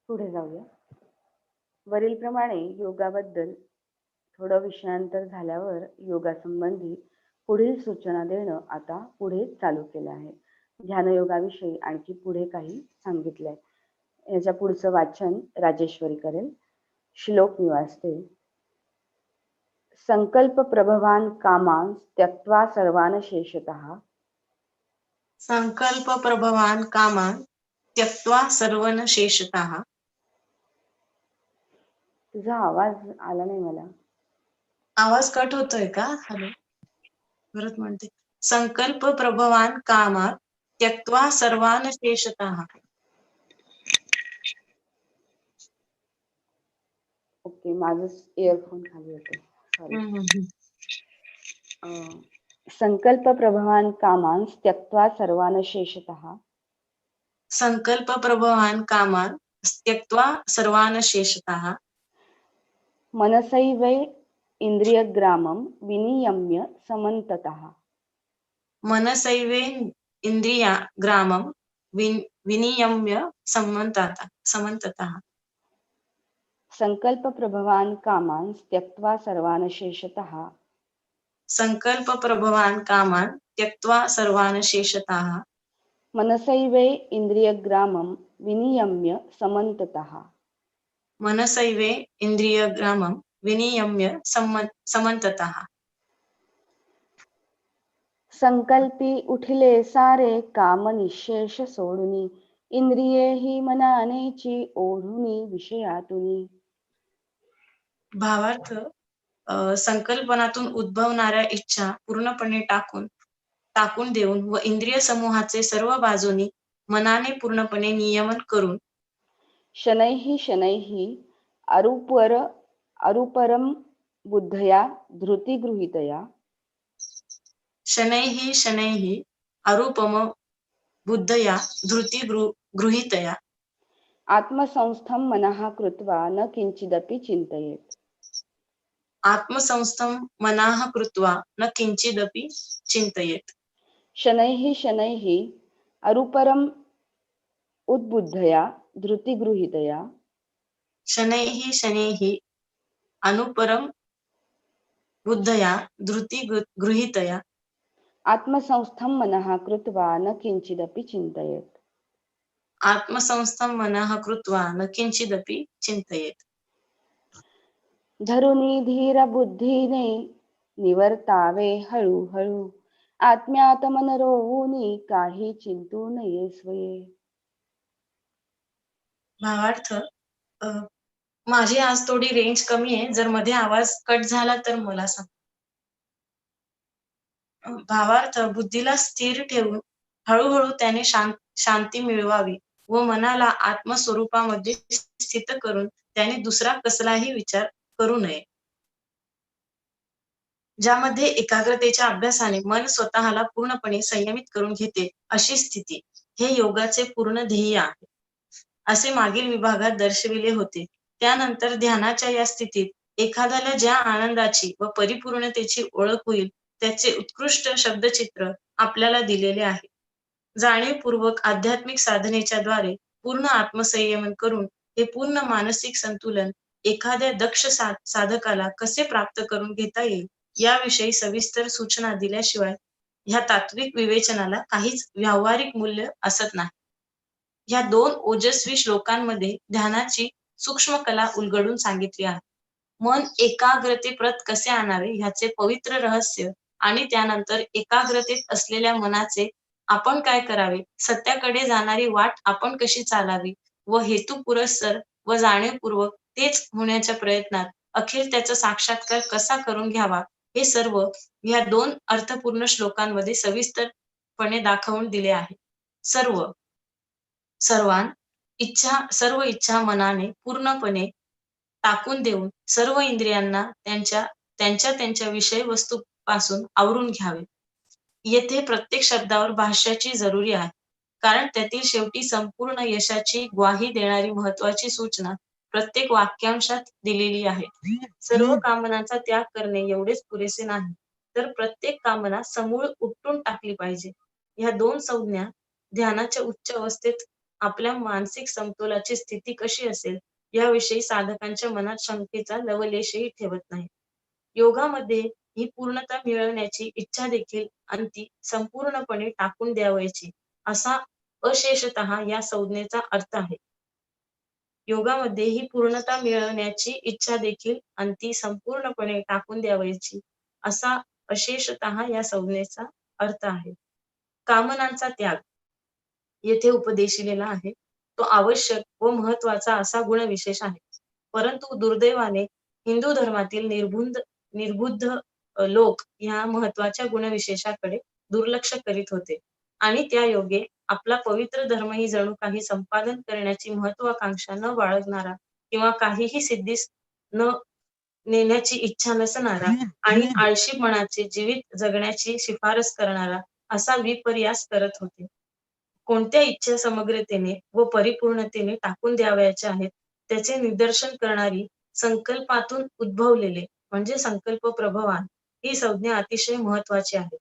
पुढे जाऊया. वरीलप्रमाणे योगाबद्दल थोडं विषयांतर झाल्यावर योगासंबंधी पुढील सूचना देणं आता पुढे चालू केलं आहे. ध्यानयोगाविषयी आणखी पुढे काही सांगितलंय. याच्या पुढचं वाचन राजेश्वरी करेल. श्लोक मी वाचते. संकल्प प्रभवान कामान् त्यक्त्वा सर्वान् शेषतः. संकल्प प्रभवान कामान त्यक्त्वा सर्वन शेषतः. तुझा आवाज आला नाही मला. आवाज कट होतोय का? हॅलो, परत म्हणते. संकल्प प्रभवान कामा त्यक्त्वा सर्वान शेषतः. ओके, माझं इयरफोन खाली होते, सॉरी. संकल्प प्रभवान कामान् त्यक्त्वा सर्वान् शेषतः. संकल्प प्रभवान कामान त्यक्त्वा सर्वान शेषतः. मनसैव इंद्रियग्रामं विनियम्य समन्ततः. मनसैवे इंद्रिया ग्रामं विनियम्य समन्ततः. संकल्प प्रभवान कामान् त्यक्त्वा सर्वान् शेषतः. संकल्प प्रभवान कामान त्यक्त्वा सर्वान शेषतः. मनसैव इंद्रियग्रामं विनियम्य समन्ततः. मनसैवे इंद्रियग्रामं विनियम्य समन्ततः. संकल्पी उठिले सारे काम निशेष सोडुनी, इंद्रिये ही मनानेची ओढुनी विषयातुनी. भावार्थ, संकल्पनातून उद्भवणाऱ्या इच्छा पूर्णपणे टाकून देऊन व इंद्रिय समूहाचे सर्व बाजूनी मनाने पूर्णपणे नियमन करून शनैः शनैः अरूपरम बुद्धया धृतिगृहीतया. शनैः अरूपम बुद्धया धृतिगृहीतया. आत्मसंस्थं मनः कृत्वा न किंचिदपि चिन्तयेत्. आत्मसंस्थं मनः कृत्वा न किंचिदपि चिन्तयेत्. शनैः शनैः अरूपरम उद्बुद्धया धृतिगृहीतया. शनैः अनुपरम बुद्धया धृतिगृहीतया. आत्मसंस्थं मनः कृत्वा न किंचिदपि चिन्तयेत्. आत्मसंस्थं मनः कृत्वा न किंचिदपि चिन्तयेत्. धरुनी धीर बुद्धीने निवर्तावे हळूहळू, आत्म्यात मन रोवूनी काही चिंतू नये स्वये. भावार्थ, माझी आज थोडी रेंज कमी आहे. जर मध्ये आवाज कट झाला तर मला सांग. भावार्थ, बुद्धीला स्थिर ठेवून हळूहळू त्याने शांती मिळवावी व मनाला आत्मस्वरूपामध्ये स्थित करून त्याने दुसरा कसलाही विचार करू नये. ज्यामध्ये एकाग्रतेच्या अभ्यासाने मन स्वतःला पूर्णपणे संयमित करून घेते, अशी स्थिती हे योगाचे पूर्ण ध्येय आहे, असे मागील विभागात दर्शविले होते. त्यानंतर ध्यानाच्या या स्थितीत एखाद्याला ज्या आनंदाची व परिपूर्णतेची ओळख होईल त्याचे उत्कृष्ट शब्दचित्र आपल्याला दिलेले आहे. जाणीवपूर्वक आध्यात्मिक साधनेच्या द्वारे पूर्ण आत्मसंयमन करून हे पूर्ण मानसिक संतुलन एखाद्या दक्ष साधकाला कसे प्राप्त करून घेता येईल याविषयी सविस्तर सूचना दिल्याशिवाय ह्या तात्विक विवेचनाला काहीच व्यावहारिक मूल्य असत नाही. ह्या 2 ओजस्वी श्लोकांमध्ये ध्यानाची सूक्ष्म कला उलगडून सांगितली आहे. मन एकाग्रतेप्रत कसे आणावे ह्याचे पवित्र रहस्य आणि त्यानंतर एकाग्रतेत असलेल्या मनाचे आपण काय करावे, सत्याकडे जाणारी वाट आपण कशी चालावी व हेतुपुरस्सर व जाणीवपूर्वक तेच होण्याच्या प्रयत्नात अखेर त्याचा साक्षात्कार कसा करून घ्यावा, हे सर्व ह्या 2 अर्थपूर्ण श्लोकांमध्ये सविस्तरपणे दाखवून दिले आहे. सर्व इच्छा मनाने पूर्णपणे टाकून देऊन सर्व इंद्रियांना त्यांच्या विषय वस्तूपासून आवरून घ्यावे. येथे प्रत्येक शब्दावर भाष्याची जरुरी आहे, कारण त्यातील शेवटी संपूर्ण यशाची ग्वाही देणारी महत्वाची सूचना प्रत्येक वाक्यांशात दिलेली आहे. सर्व कामनांचा त्याग करणे एवढेच पुरेसे नाही, तर प्रत्येक कामना समूळ उपटून टाकली पाहिजे. ह्या 2 संज्ञा ध्यानाच्या उच्च अवस्थेत आपल्या मानसिक समतोलाची स्थिती कशी असेल याविषयी साधकांच्या मनात शंकेचा लवलेशही ठेवत नाही. योगामध्ये ही पूर्णता मिळवण्याची इच्छा देखील अंती संपूर्णपणे टाकून द्यावयाची असा अशेषतः या संज्ञेचा अर्थ आहे. योगामध्ये ही पूर्णता मिळवण्याची इच्छा देखील अंती संपूर्णपणे टाकून द्यावयाची असा अशेषतः या संज्ञेचा अर्थ आहे. कामनांचा त्याग येथे उपदेशिलेला आहे. तो आवश्यक व महत्वाचा असा गुणविशेष आहे. परंतु दुर्दैवाने हिंदू धर्मातील निर्बुद्ध लोक या महत्वाच्या गुणविशेषाकडे दुर्लक्ष करीत होते आणि त्या योगे आपला पवित्र धर्मही जणू काही संपादन करण्याची महत्वाकांक्षा न बाळगणारा किंवा काहीही सिद्धीस न नेण्याची इच्छा नसणारा आणि आळशीपणाचे जीवित जगण्याची शिफारस करणारा असा विपर्यास करत होते. कोणत्या इच्छा समग्रतेने व परिपूर्णतेने टाकून द्यावयाच्या आहेत त्याचे निदर्शन करणारी संकल्पातून उद्भवलेले म्हणजे संकल्प प्रभवान ही संज्ञा अतिशय महत्वाची आहे.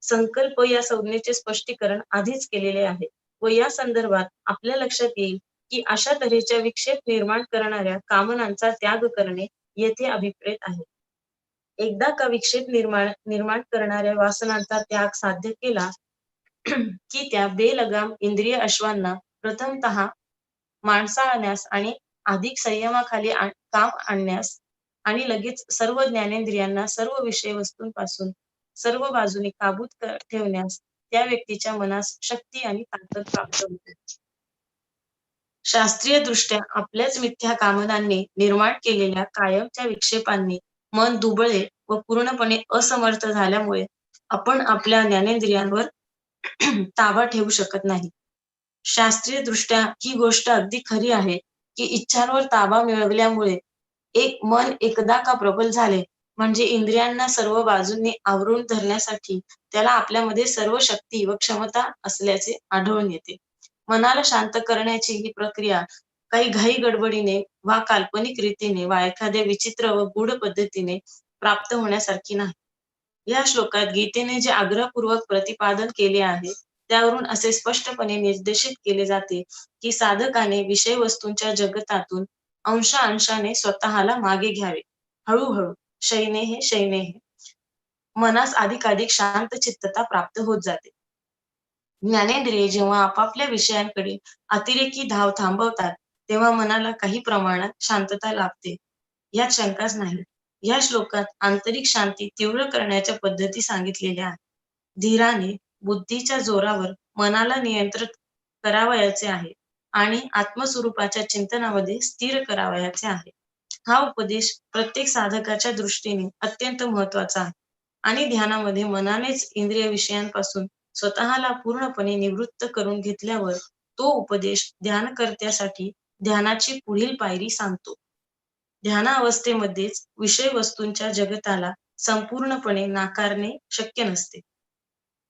संकल्प या संज्ञेचे स्पष्टीकरण आधीच केलेले आहे व या संदर्भात आपल्या लक्षात येईल की अशा तऱ्हेच्या विक्षेप निर्माण करणाऱ्या कामनांचा त्याग करणे येथे अभिप्रेत आहे. एकदा का विक्षेप निर्माण करणाऱ्या वासनांचा त्याग साध्य केला की त्या बेलगाम इंद्रिय अश्वांना प्रथमतः माणसाळण्यास आणि अधिक संयमाखाली काम आणण्यास आणि लगेच सर्व ज्ञानेंद्रियांना सर्व विषय वस्तूंपासून सर्व बाजूने काबूत ठेवण्यास त्या व्यक्तीच्या मनास शक्ती आणि ताकद प्राप्त होते. शास्त्रीय दृष्ट्या आपल्याच मिथ्या कामनांनी निर्माण केलेल्या कायमच्या विक्षेपांनी मन दुबळे व पूर्णपणे असमर्थ झाल्यामुळे आपण आपल्या ज्ञानेंद्रियांवर ताबा ठेवू शकत नाही. शास्त्रीय दृष्ट्या ही गोष्ट अगदी खरी आहे की इच्छांवर ताबा मिळवल्यामुळे एक मन एकदा का प्रबल झाले म्हणजे इंद्रियांना सर्व बाजूंनी आवरून धरण्यासाठी त्याला आपल्यामध्ये सर्व शक्ती व क्षमता असल्याचे आढळून येते. मनाला शांत करण्याची ही प्रक्रिया काही घाई गडबडीने वा काल्पनिक रीतीने वा एखाद्या विचित्र व गूढ पद्धतीने प्राप्त होण्यासारखी नाही. या श्लोकात गीतेने जे आग्रहपूर्वक प्रतिपादन केले आहे त्यावरून असे स्पष्टपणे निर्देशित केले जाते की साधकाने विषय वस्तूंच्या जगतातून अंशाने स्वतःला मागे घ्यावे. हळूहळू शैनेहे मनास अधिकाधिक शांत चित्तता प्राप्त होत जाते. ज्ञानेंद्रिये जेव्हा आपापल्या विषयांकडे अतिरेकी धाव थांबवतात तेव्हा मनाला काही प्रमाणात शांतता लाभते यात शंकाच नाही. या श्लोकात आंतरिक शांती तीव्र करण्याच्या पद्धती सांगितलेल्या आहेत. धीराने बुद्धीच्या जोरावर मनाला नियंत्रित करावयाचे आहे आणि आत्मस्वरूपाच्या चिंतनामध्ये स्थिर करावयाचे आहे. हा उपदेश प्रत्येक साधकाच्या दृष्टीने अत्यंत महत्वाचा आहे आणि ध्यानामध्ये मनानेच इंद्रिय विषयांपासून स्वतःला पूर्णपणे निवृत्त करून घेतल्यावर तो उपदेश ध्यानकर्त्यासाठी ध्यानाची पुढील पायरी सांगतो. ध्यानावस्थेमध्येच विषय वस्तूंच्या जगताला संपूर्णपणे नाकारणे शक्य नसते.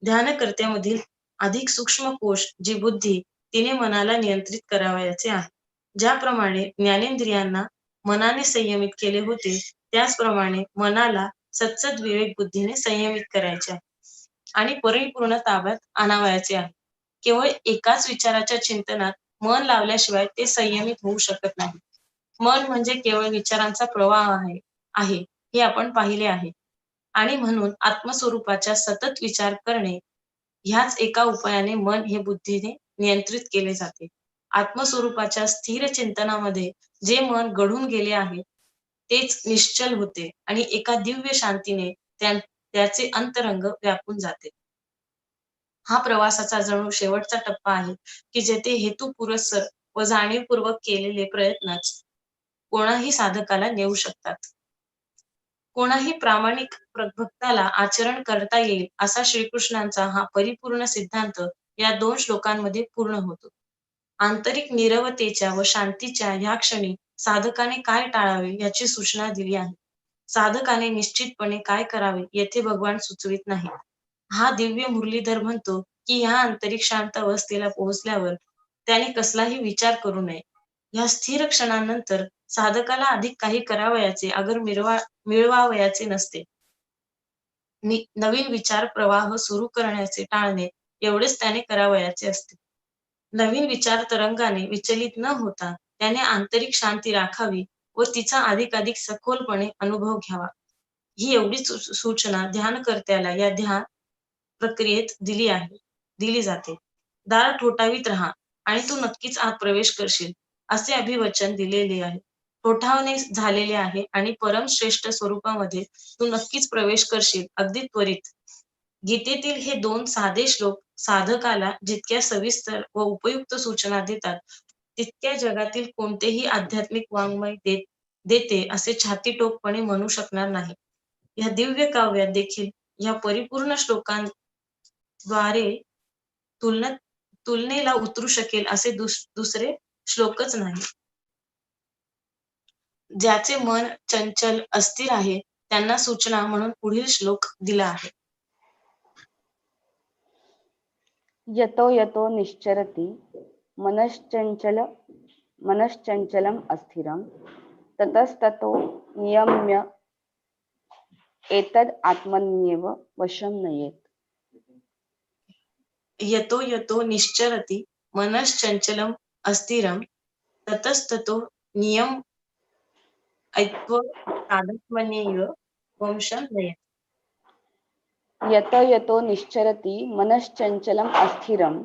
ध्यानकर्त्यामधील अधिक सूक्ष्म कोश जी बुद्धी तिने मनाला नियंत्रित करावयाचे आहे. ज्याप्रमाणे ज्ञानेंद्रियांना मनाने संयमित केले होते त्याचप्रमाणे मनाला सत्सद विवेक बुद्धीने संयमित करायचे आहे आणि परिपूर्ण ताब्यात आणावयाचे आहे. केवळ एकाच विचाराच्या चिंतनात मन लावल्याशिवाय ते संयमित होऊ शकत नाही. मन म्हणजे केवळ विचारांचा प्रवाह आहे हे आपण पाहिले आहे आणि म्हणून आत्मस्वरूपाच्या सतत विचार करणे ह्याच एका उपायाने मन हे बुद्धीने नियंत्रित केले जाते. आत्मस्वरूपाच्या स्थिर चिंतनामध्ये जे मन घडून गेले आहे तेच निश्चल होते आणि एका दिव्य शांतीने त्याचे अंतरंग व्यापून जाते. हा प्रवासाचा जणू शेवटचा टप्पा आहे की जेथे हेतुपुरस्सर व जाणीवपूर्वक केलेले प्रयत्नच कोणाही साधकाला नेऊ शकतात. कोणाही प्रामाणिक भक्ताला आचरण करता येईल असा श्रीकृष्णांचा हा परिपूर्ण सिद्धांत या 2 श्लोकांमध्ये पूर्ण होतो. आंतरिक नीरवतेच्या व शांतीच्या ह्या क्षणी साधकाने काय टाळावे याची सूचना दिली आहे. साधकाने निश्चितपणे काय करावे येथे भगवान सुचवित नाही. हा दिव्य मुरलीधर म्हणतो की ह्या आंतरिक शांत अवस्थेला पोहोचल्यावर त्याने कसलाही विचार करू नये. या स्थिर क्षणानंतर साधकाला अधिक काही करावयाचे अगर मिळवावयाचे नसते. नवीन विचार प्रवाह सुरू करण्याचे टाळणे एवढेच त्याने करावयाचे असते. नवीन विचार तरंगाने विचलित न होता त्याने आंतरिक शांती राखावी व तिचा अधिकाधिक सखोलपणे अनुभव घ्यावा. ही एवढीच सूचना ध्यानकर्त्याला या ध्यान प्रक्रियेत दिली जाते. दार ठोठावीत राहा आणि तू नक्कीच आत प्रवेश करशील असे अभिवचन दिलेले आहे. ठोठावणे झालेले आहे आणि परमश्रेष्ठ स्वरूपामध्ये तू नक्कीच प्रवेश करशील अगदी त्वरित. गीतेतील हे 2 साधे श्लोक साधकाला जितक्या सविस्तर व उपयुक्त सूचना देतात तितक्या जगातील कोणतेही आध्यात्मिक वाङ्मय देते असे छातीटोकपणे म्हणू शकणार नाही. या दिव्य काव्यात देखील या परिपूर्ण श्लोकांद्वारे तुलनेला उतरू शकेल असे दुसरे श्लोकच नाही. ज्याचे मन चंचल अस्थिर आहे त्यांना सूचना म्हणून पुढील श्लोक दिला आहे. यतो यतो निश्चरति मनश्चंचलम अस्थिरं ततस्ततो नियम्य एतद् आत्मन्येव वशं नयेत्. यतो यतो निश्चरति मनश्चंचलम अस्थिरं ततस्ततो नियम्य आत्मन्येव वशं नयेत्. यतो यतो निश्चरति मनश्चंचलम अस्थिरं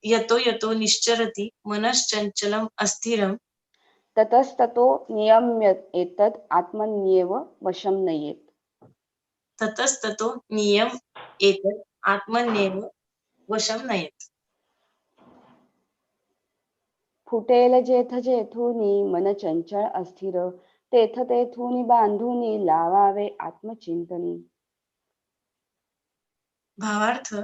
यतो यतो निश्चरति मनश्चंचलम अस्थिरं ततस्ततो नियम्य एतद् आत्मन्येव वशं नयेत्. ततस्ततो नियम एतद् आत्मन्येव वशं नयेत्. फुटेल जेथ जेथुनी मन चंचल अस्थिर तेथ तेथुनी बांधुनी लावावे आत्मचिंतनी. भावार्थ,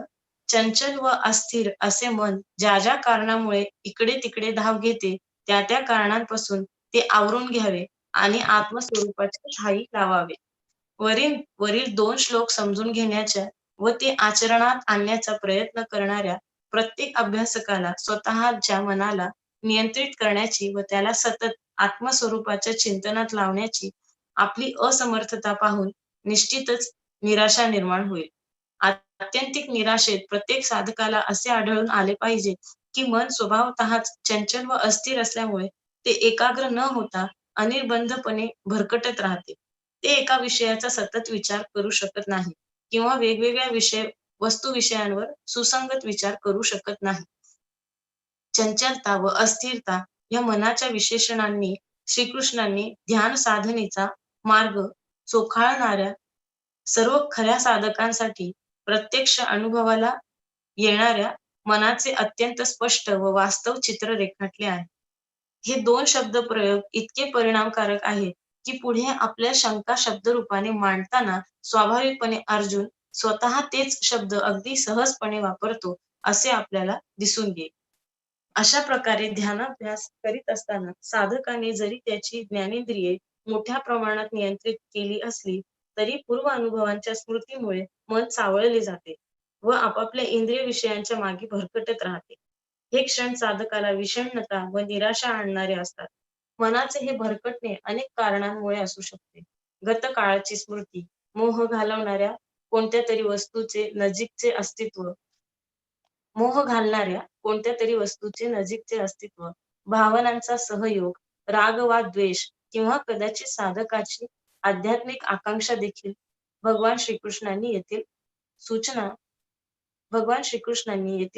चंचल व अस्थिर असे मन ज्या ज्या कारणामुळे इकडे तिकडे धाव घेते त्या त्या कारणांपासून ते आवरून घ्यावे आणि आत्मस्वरूपाच्या ठायी लावावे. वरील 2 श्लोक समजून घेण्याच्या व ते आचरणात आणण्याचा प्रयत्न करणाऱ्या प्रत्येक अभ्यासकाला स्वतःच्या मनाला नियंत्रित करण्याची व त्याला सतत आत्मस्वरूपाच्या चिंतनात लावण्याची आपली असमर्थता पाहून निश्चितच निराशा निर्माण होईल. आत्यंतिक निराशेत प्रत्येक साधकाला असे आढळून आले पाहिजे की मन स्वभावतःच चंचल व अस्थिर असल्यामुळे ते एकाग्र न होता अनिर्बंधपणे भरकटत राहते. ते एका विषयाचा सतत विचार करू शकत नाही किंवा वेगवेगळ्या वस्तू विषयांवर सुसंगत विचार करू शकत नाही. चंचलता व अस्थिरता या मनाच्या विशेषणांनी श्रीकृष्णांनी ध्यान साधनेचा मार्ग चोखाळणाऱ्या सर्व खऱ्या साधकांसाठी प्रत्यक्ष अनुभवाला येणाऱ्या मनाचे अत्यंत स्पष्ट व वास्तव चित्र रेखाटले आहे. हे 2 शब्द प्रयोग इतके परिणामकारक आहेत की पुढे आपल्या शंका शब्दरूपाने मांडताना स्वाभाविकपणे अर्जुन स्वतः तेच शब्द अगदी सहजपणे वापरतो असे आपल्याला दिसून येईल. अशा प्रकारे ध्यानाभ्यास करीत असताना साधकाने जरी त्याची ज्ञानेंद्रिये मोठ्या प्रमाणात नियंत्रित केली असली तरी पूर्व अनुभवांच्या स्मृतीमुळे मन चावळले जाते व आपापल्या इंद्रिय विषयांच्या मागे भरकटत राहते. हे क्षण साधकाला विषण्णता व निराशा आणणारे असतात. मनाचे हे भरकटणे अनेक कारणांमुळे असू शकते. गतकाळाची स्मृती, मोह घालवणाऱ्या कोणत्या तरी वस्तूचे नजीकचे अस्तित्व, भावनांचा सहयोग, राग वा द्वेष किंवा कदाचित साधकाची आध्यात्मिक आकांक्षा देखील भगवान श्रीकृष्णांनी येथील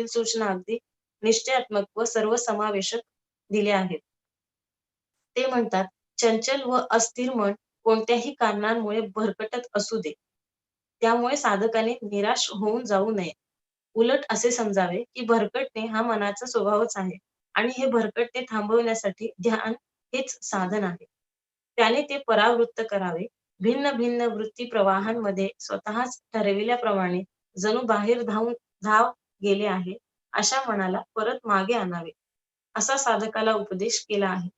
सूचना अगदी निश्चयात्मक व सर्वसमावेशक दिल्या आहेत. ते म्हणतात, चंचल व अस्थिर मन कोणत्याही कारणांमुळे भरकटत असू दे, त्यामुळे साधकाने निराश होऊन जाऊ नये. उलट असे समजावे की भरकटणे हा मनाचा स्वभावच आहे आणि हे भरकटणे थांबवण्यासाठी ध्यान हेच साधन आहे. त्याने ते परावृत्त करावे. भिन्न भिन्न वृत्ती प्रवाहांमध्ये स्वतःच ठरविल्याप्रमाणे जणू बाहेर धाव गेले आहे अशा मनाला परत मागे आणावे असा साधकाला उपदेश केला आहे.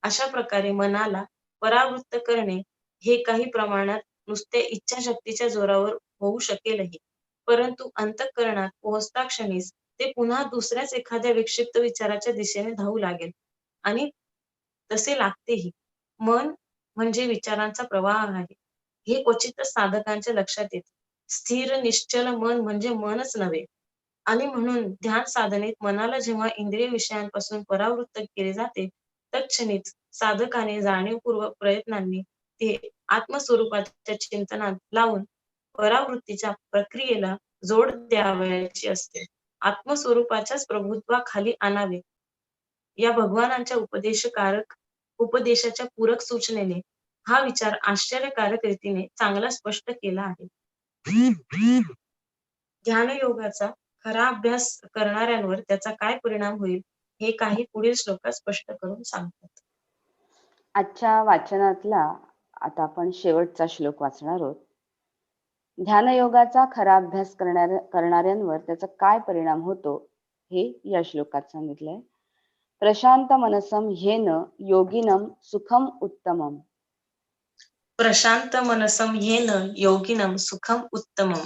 अशा प्रकारे मनाला परावृत्त करणे हे काही प्रमाणात नुसते इच्छाशक्तीच्या जोरावर होऊ शकेलही, परंतु अंतःकरणात पोहोचता क्षणीच ते पुन्हा दुसऱ्याच एखाद्या विक्षिप्त विचाराच्या दिशेने धावू लागेल आणि तसे लागतेही. मन म्हणजे विचारांचा प्रवाह आहे हे क्वचितच साधकांच्या लक्षात येते. स्थिर निश्चल मन म्हणजे मनच नव्हे, आणि म्हणून ध्यान साधनेत मनाला जेव्हा इंद्रिय विषयांपासून परावृत्त केले जाते, तत्क्षणीच साधकाने जाणीवपूर्वक प्रयत्नांनी ते आत्मस्वरूपाच्या चिंतनात लावून परावृत्तीच्या प्रक्रियेला जोड द्यावयाची असते. आत्मस्वरूपाच्याच प्रभुत्वाखाली आणावे या भगवानांच्या उपदेशाच्या पूरक सूचनेने हा विचार आश्चर्यकारक रीतीने चांगला स्पष्ट केला आहे. ध्यानयोगाचा खरा अभ्यास करणाऱ्यांवर त्याचा काय परिणाम होईल हे काही पुढील श्लोकात स्पष्ट करून सांगतात. आजच्या वाचनातला आता आपण शेवटचा श्लोक वाचणार आहोत. ध्यानयोगाचा खरा अभ्यास करणाऱ्यांवर त्याचा काय परिणाम होतो हे या श्लोकात सांगितलंय. प्रशांत मनसम ह्येन योगिनम सुखम उत्तमम. प्रशांत मनसम येन योगिनम सुखम उत्तमम.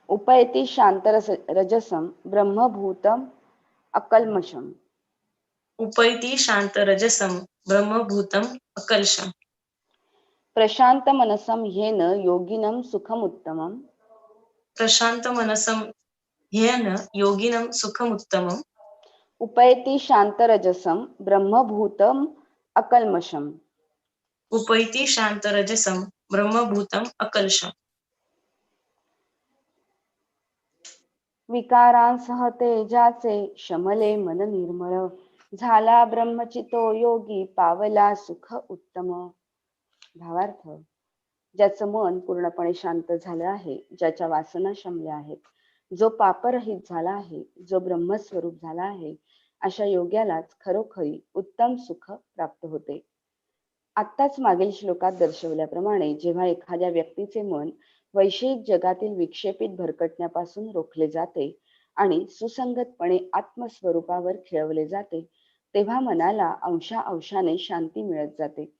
उपैति शांत रजसम ब्रह्मभूतम अकल्मषम. उपैति शांत रजसम ब्रह्मभूतम अकल्षम. प्रशांत मनसम ह्येन योगिनम सुखम उत्तमम. प्रशांत मनसम ह्येन योगिनम सुखम उत्तमम. उपैति शांत रजसम ब्रह्मभूतम अकल्मषम. उपैति शांत रजसम ब्रह्मभूतम अकल्षम. विकारांसह तेजाचे शमले मन निर्मळ. झाला ब्रह्मचितो योगी पावला सुख उत्तम. भावार्थ, ज्याचं मन पूर्णपणे शांत झालं आहे, ज्याच्या वासना शमल्या आहेत, जो पापरहित झाला आहे, जो ब्रह्मस्वरूप झाला आहे, अशा योग्यालाच खरोखरी उत्तम सुख प्राप्त होते. आत्ताच मागील श्लोकात दर्शवल्याप्रमाणे जेव्हा एखाद्या व्यक्तीचे मन वैषयिक जगातील विक्षेपित भरकटण्यापासून रोखले जाते आणि सुसंगतपणे आत्मस्वरूपावर खेळवले जाते, तेव्हा मनाला अंशाने शांती मिळत जाते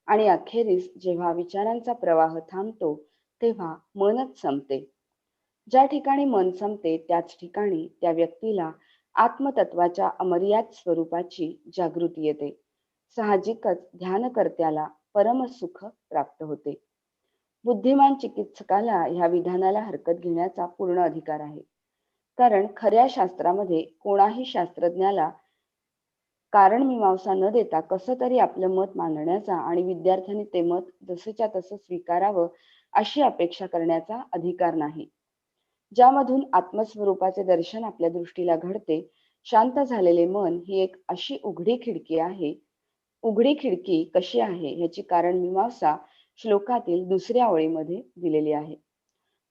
आणि अखेरीस जेव्हा विचारांचा प्रवाह थांबतो तेव्हा मनच संपते. ज्या ठिकाणी मन संपते त्याच ठिकाणी त्या व्यक्तीला आत्मतत्वाच्या अमर्याद स्वरूपाची जागृती येते. साहजिकच ध्यानकर्त्याला परमसुख प्राप्त होते. बुद्धिमान चिकित्सकाला ह्या विधानाला हरकत घेण्याचा पूर्ण अधिकार आहे, कारण खऱ्या शास्त्रामध्ये कोणाही शास्त्रज्ञाला कारण मीमांसा न देता कसं तरी आपलं मत मांडण्याचा आणि विद्यार्थ्यांनी ते मत जसेच्या तसं स्वीकारावं अशी अपेक्षा करण्याचा अधिकार नाही. ज्यामधून आत्मस्वरूपाचे दर्शन आपल्या दृष्टीला घडते, शांत झालेले मन ही एक अशी उघडी खिडकी आहे. उघडी खिडकी कशी आहे ह्याची कारण मीमांसा श्लोकातील दुसऱ्या ओळीमध्ये दिलेली आहे.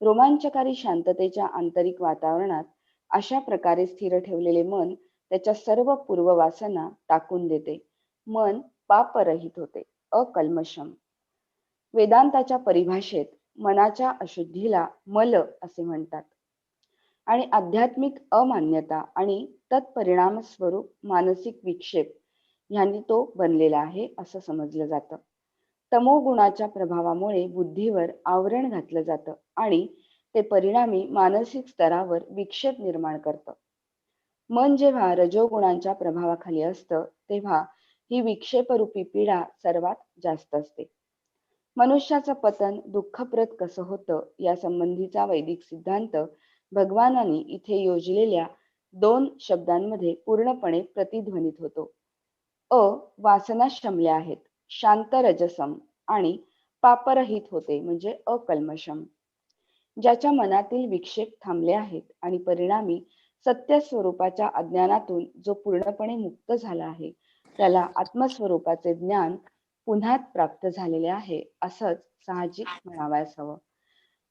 रोमांचकारी शांततेच्या आंतरिक वातावरणात अशा प्रकारे स्थिर ठेवलेले मन त्याच्या सर्व पूर्ववासना टाकून देते. मन पापरहित होते, अकल्मषम. वेदांताच्या परिभाषेत मनाच्या अशुद्धीला मल असे म्हणतात आणि आध्यात्मिक अमान्यता आणि तत्परिणाम स्वरूप मानसिक विक्षेप ह्यांनी तो बनलेला आहे असं समजलं जातं. तमोगुणाच्या प्रभावामुळे बुद्धीवर आवरण घातलं जातं आणि ते परिणामी मानसिक स्तरावर विक्षेप निर्माण करतं. मन जेव्हा रजोगुणांच्या प्रभावाखाली असतं तेव्हा ही विक्षेपरूपी पीडा सर्वात जास्त असते. मनुष्याचं पतन दुःखप्रद कसं होतं या संबंधीचा वैदिक सिद्धांत भगवानांनी इथे योजलेल्या 2 शब्दांमध्ये पूर्णपणे प्रतिध्वनित होतो. वासना शमल्या आहेत, शांत रजसम, आणि पापरहित होते म्हणजे अकल्मषम. ज्याच्या मनातील विक्षेप थांबले आहेत आणि परिणामी सत्य स्वरूपाच्या अज्ञानातून जो पूर्णपणे मुक्त झाला आहे, त्याला आत्मस्वरूपाचे ज्ञान पुन्हा प्राप्त झालेले आहे असंच साहजिक म्हणावयास हवं.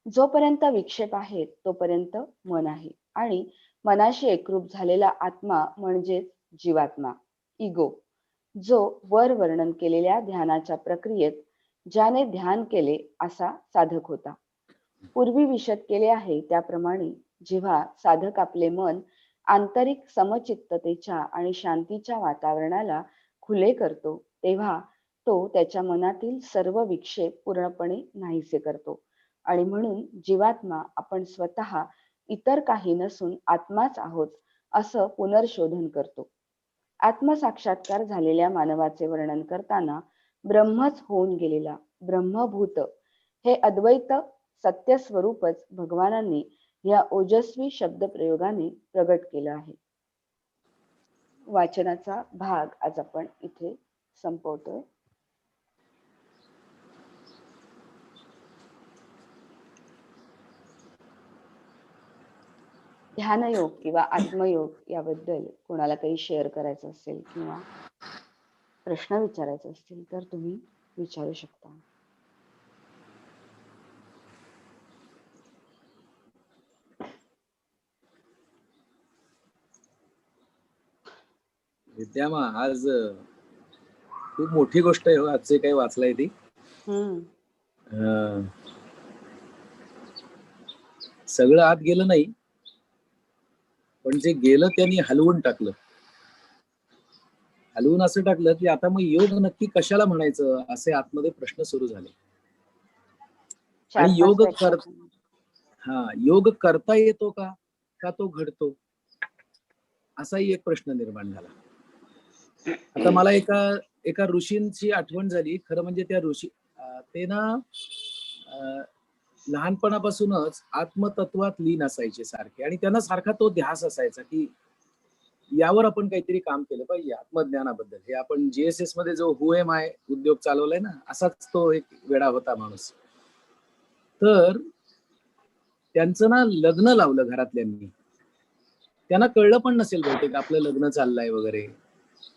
जोपर्यंत विक्षेप आहेत तोपर्यंत मन आहे आणि मनाशी एकरूप झालेला आत्मा म्हणजेच जीवात्मा, इगो, जो वर वर्णन केलेल्या ध्यानाच्या प्रक्रियेत ज्याने ध्यान केले असा साधक होता. पूर्वी विशद केले आहे त्याप्रमाणे जेव्हा साधक आपले मन आंतरिक समचित्ततेच्या आणि शांतीच्या वातावरणाला खुले करतो तेव्हा तो त्याच्या मनातील सर्व विक्षेप पूर्णपणे नाहीसे करतो आणि म्हणून जीवात्मा आपण स्वतः इतर काही नसून आत्माच आहोत असं पुनर्शोधन करतो. आत्मसाक्षात्कार झालेल्या मानवाचे वर्णन करताना ब्रह्मच होऊन गेलेला ब्रह्मभूत हे अद्वैत सत्य स्वरूपच भगवानांनी या ओजस्वी शब्दप्रयोगाने प्रगट केलं आहे. वाचनाचा भाग आज आपण इथे संपवतोय. ध्यानयोग किंवा आत्मयोग याबद्दल कोणाला काही शेअर करायचं असेल किंवा प्रश्न विचारायचे असतील तर तुम्ही विचारू शकता. विद्यामा, आज खूप मोठी गोष्ट आहे हो. आजचे काही वाचलाय ती सगळं आत गेलं नाही, पण जे गेलं त्यांनी हलवून टाकलं. हलवून असं टाकलं की आता मग योग नक्की कशाला म्हणायचं असे आतमध्ये प्रश्न सुरू झाले. आणि योग करता येतो का तो घडतो, असाही एक प्रश्न निर्माण झाला. आता मला एका ऋषींची आठवण झाली. खरं म्हणजे त्या ऋषी ते ना लहानपणापासूनच आत्मतत्वात लीन असायचे सारखे, आणि त्यांना सारखा तो ध्यास असायचा की यावर आपण काहीतरी काम केलं पाहिजे, आत्मज्ञानाबद्दल. हे आपण GSS मध्ये जो हु एम आय उद्योग चालवलाय ना, असाच तो एक वेडा होता माणूस. तर त्यांचं ना लग्न लावलं घरातल्यांनी. त्यांना कळलं पण नसेल बहुतेक आपलं लग्न चाललंय वगैरे.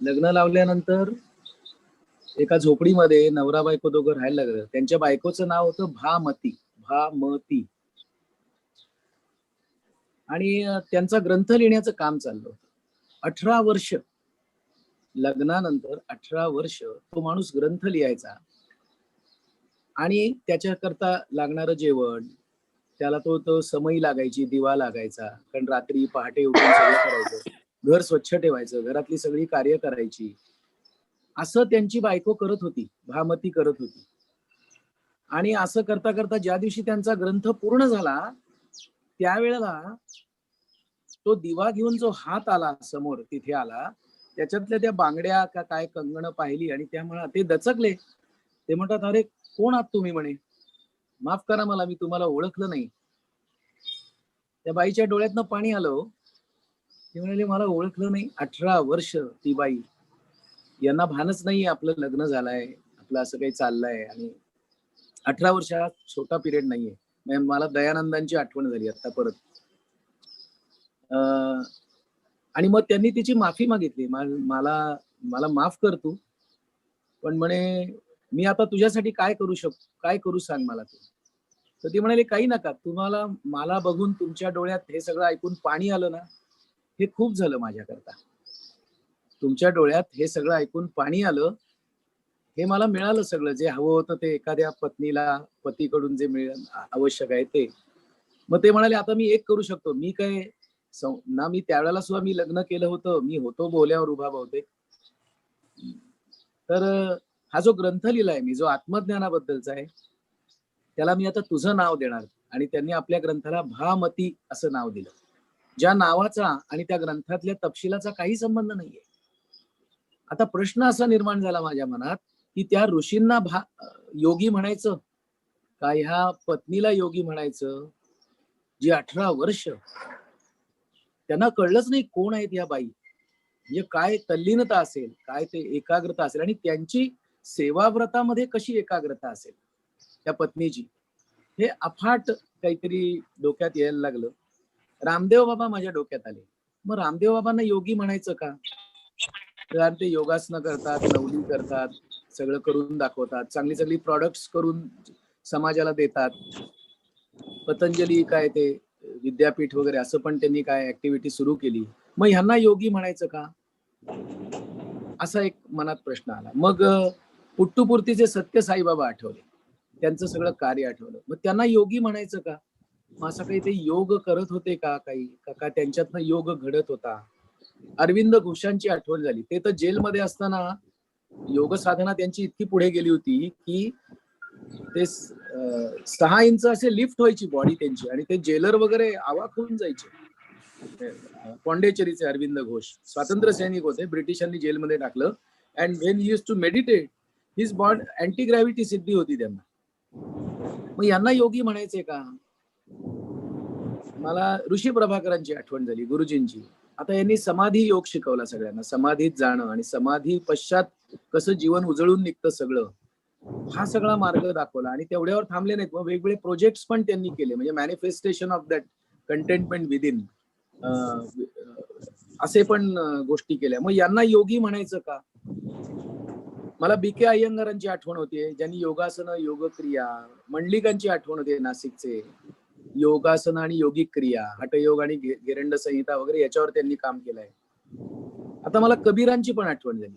लग्न लावल्यानंतर एका झोपडीमध्ये नवरा बायको दोघं राहायला लागलं. त्यांच्या बायकोचं नाव होतं भामती. आणि त्यांचा ग्रंथ लिहिण्याचं काम चाललं होतं. 18 वर्ष लग्नानंतर 18 वर्ष तो माणूस ग्रंथ लिहायचा, आणि त्याच्याकरता लागणारं जेवण, त्याला तो समई लागायची, दिवा लागायचा, कारण रात्री पहाटे उठून सगळं करायचं, घर स्वच्छ ठेवायचं, घरातली सगळी कार्य करायची. असं त्यांची बायको करत होती, भामती करत होती. आणि असं करता करता ज्या दिवशी त्यांचा ग्रंथ पूर्ण झाला, त्यावेळेला तो दिवा घेऊन जो हात आला समोर, तिथे आला, त्याच्यातल्या त्या बांगड्या का काय कंगणं पाहिली, आणि त्यामुळे ते दचकले. ते म्हणतात, अरे कोण आहात तुम्ही? म्हणे, माफ करा मला, मी तुम्हाला ओळखलं नाही. त्या बाईच्या डोळ्यातनं पाणी आलं. ते म्हणाले, मला ओळखलं नाही. 18 वर्ष ती बाई, यांना भानच नाही आपलं लग्न झालंय, आपलं असं काही चाललंय. आणि 18 वर्ष हा छोटा पिरियड नाहीये. मला दयानंदांची आठवण झाली आता परत. आणि मग त्यांनी तिची माफी मागितली. मला माफ कर तू, पण म्हणे मी आता तुझ्यासाठी काय करू सांग मला तू. तर ती म्हणाली, काही नका, तुम्हाला मला बघून तुमच्या डोळ्यात हे सगळं ऐकून पाणी आलं ना, हे खूप झालं माझ्याकरता. तुमच्या डोळ्यात हे सगळं ऐकून पाणी आलं, हे मला मिळालं सगळं जे हवं होतं ते एखाद्या पत्नीला पतीकडून जे आवश्यक आहे ते. मग ते म्हणाले, आता मी एक करू शकतो. मी काय ना, मी त्यावेळेला सुद्धा मी लग्न केलं होतं, मी होतो बोल्यावर उभा बहुतेक. तर हा जो ग्रंथ लिहिलाय मी, जो आत्मज्ञानाबद्दलचा आहे, त्याला मी आता तुझं नाव देणार. आणि त्यांनी आपल्या ग्रंथाला भामती असं नाव दिलं, ज्या नावाचा आणि त्या ग्रंथातल्या तपशिलाचा काही संबंध नाहीये. आता प्रश्न असा निर्माण झाला माझ्या मनात की त्या ऋषींना योगी म्हणायचं का ह्या पत्नीला योगी म्हणायचं, जी 18 वर्ष त्यांना कळलंच नाही कोण आहेत या बाई, म्हणजे काय तल्लीनता असेल, काय ते एकाग्रता असेल, आणि त्यांची सेवाव्रतामध्ये कशी एकाग्रता असेल त्या पत्नीची, हे अफाट काहीतरी डोक्यात यायला लागलं. रामदेव बाबा माझ्या डोक्यात आले. मग रामदेव बाबांना योगी म्हणायचं का? कारण ते योगासनं करतात, नवली करतात, सगळं करून दाखवतात, चांगली चांगली प्रॉडक्ट्स करून समाजाला देतात. पतंजली काय ते विद्यापीठ वगैरे असं पण त्यांनी काय ऍक्टिव्हिटी सुरू केली. मग ह्यांना योगी म्हणायचं का, असा एक मनात प्रश्न आला. मग पुट्टुपुर्तीचे सत्य साईबाबा आठवले, त्यांचं सगळं कार्य आठवलं. मग त्यांना योगी म्हणायचं का? मग असं काही ते योग करत होते का, काही का त्यांच्यातनं योग घडत होता? अरविंद घोषांची आठवण झाली. ते तर जेलमध्ये असताना योग साधना त्यांची इतकी पुढे गेली होती की ते 6 इंच असे लिफ्ट व्हायची बॉडी त्यांची, आणि ते जेलर वगैरे अवाक होऊन जायचे. पॉंडेचेरीचे अरविंद घोष स्वातंत्र्य सैनिक होते, ब्रिटिशांनी जेलमध्ये टाकलं. And when he used to meditate, his body anti gravity सिद्धी होती त्यांना. मग यांना योगी म्हणायचे का? मला ऋषी प्रभाकरांची आठवण झाली, गुरुजींची. आता यांनी समाधी योग शिकवला सगळ्यांना, समाधीत जाणं आणि समाधी पश्चात कसं जीवन उजळून निघतं सगळं, हा सगळा मार्ग दाखवला. आणि तेवढ्यावर थांबले नाहीत, मग वेगवेगळे प्रोजेक्ट्स पण त्यांनी केले, म्हणजे manifestation of that contentment within, असे पण गोष्टी केल्या. मग यांना योगी म्हणायचं का? मला BK अय्यंगारांची आठवण होते, ज्यांनी योगासनं, योगक्रिया, मंडलिकांची आठवण होते, नाशिकचे योगासन आणि योगिक क्रिया, हठयोग आणि गिरंड संहिता वगैरे याच्यावर त्यांनी काम केलंय. आता मला कबीरांची पण आठवण झाली.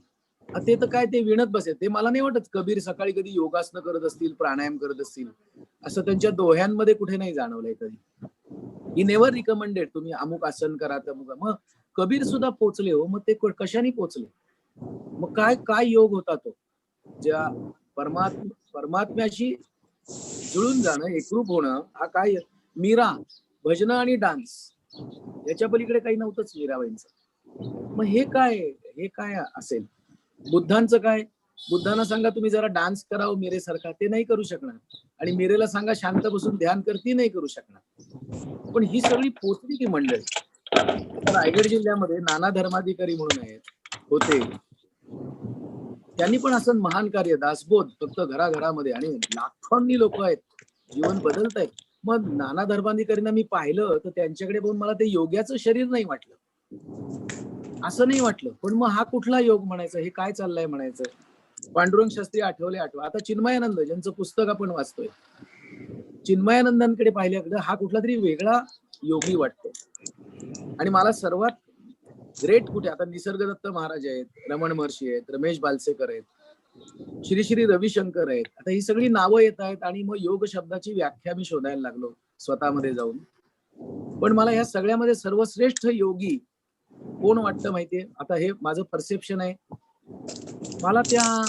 ते तर काय, ते विणत बसे, ते मला नाही वाटत कबीर सकाळी कधी योगासनं करत असतील, प्राणायाम करत असतील, असं त्यांच्या दोह्यांमध्ये कुठे नाही जाणवलंय कधी. ही नेव्हर रिकमेंडेड तुम्ही अमुक आसन करा तमुक. मग कबीर सुद्धा पोचले हो, मग ते कशाने पोचले? मग काय काय योग होता तो, ज्या परमात्म्याशी जुळून जाणं, एकरूप होणं, हा काय? मीरा, भजन आणि डान्स, याच्या पलीकडे काही नव्हतंच मीराबाईंचं. मग हे काय असेल? बुद्धांचं काय? बुद्धांना सांगा तुम्ही जरा डान्स करावं मीरेसारखा, ते नाही करू शकणार. आणि मीरेला सांगा शांत बसून ध्यान कर, ती नाही करू शकणार. पण ही सगळी पोचली की मंडळी. रायगड जिल्ह्यामध्ये नाना धर्माधिकारी म्हणून होते, त्यांनी पण असं महान कार्य, दासबोध फक्त घराघरामध्ये, आणि लाखोंनी लोक आहेत, जीवन बदलत आहेत. मग नाना धर्माधिकारींना मी पाहिलं तर त्यांच्याकडे बघून मला ते योग्याचं शरीर नाही वाटलं, असं नाही वाटलं. पण मग हा कुठला योग म्हणायचा? हे काय चाललंय म्हणायचं? पांडुरंग शास्त्री आठवा. आता चिन्मयानंद, ज्यांचं पुस्तक आपण वाचतोय, चिन्मयानंदांकडे पाहिल्याकडे हा कुठला तरी वेगळा योगी वाटतो. आणि मला सर्वात ग्रेट कुठे, आता निसर्गदत्त महाराज आहेत, रमण महर्षी आहेत, रमेश बालसेकर आहेत, श्री श्री रविशंकर आहेत. आता ही सगळी नावं येत आहेत, आणि मग योग शब्दाची व्याख्या मी शोधायला लागलो स्वतःमध्ये जाऊन. पण मला ह्या सगळ्यामध्ये सर्वश्रेष्ठ योगी कोण वाटतं माहितीये? आता हे माझं परसेप्शन आहे. मला त्या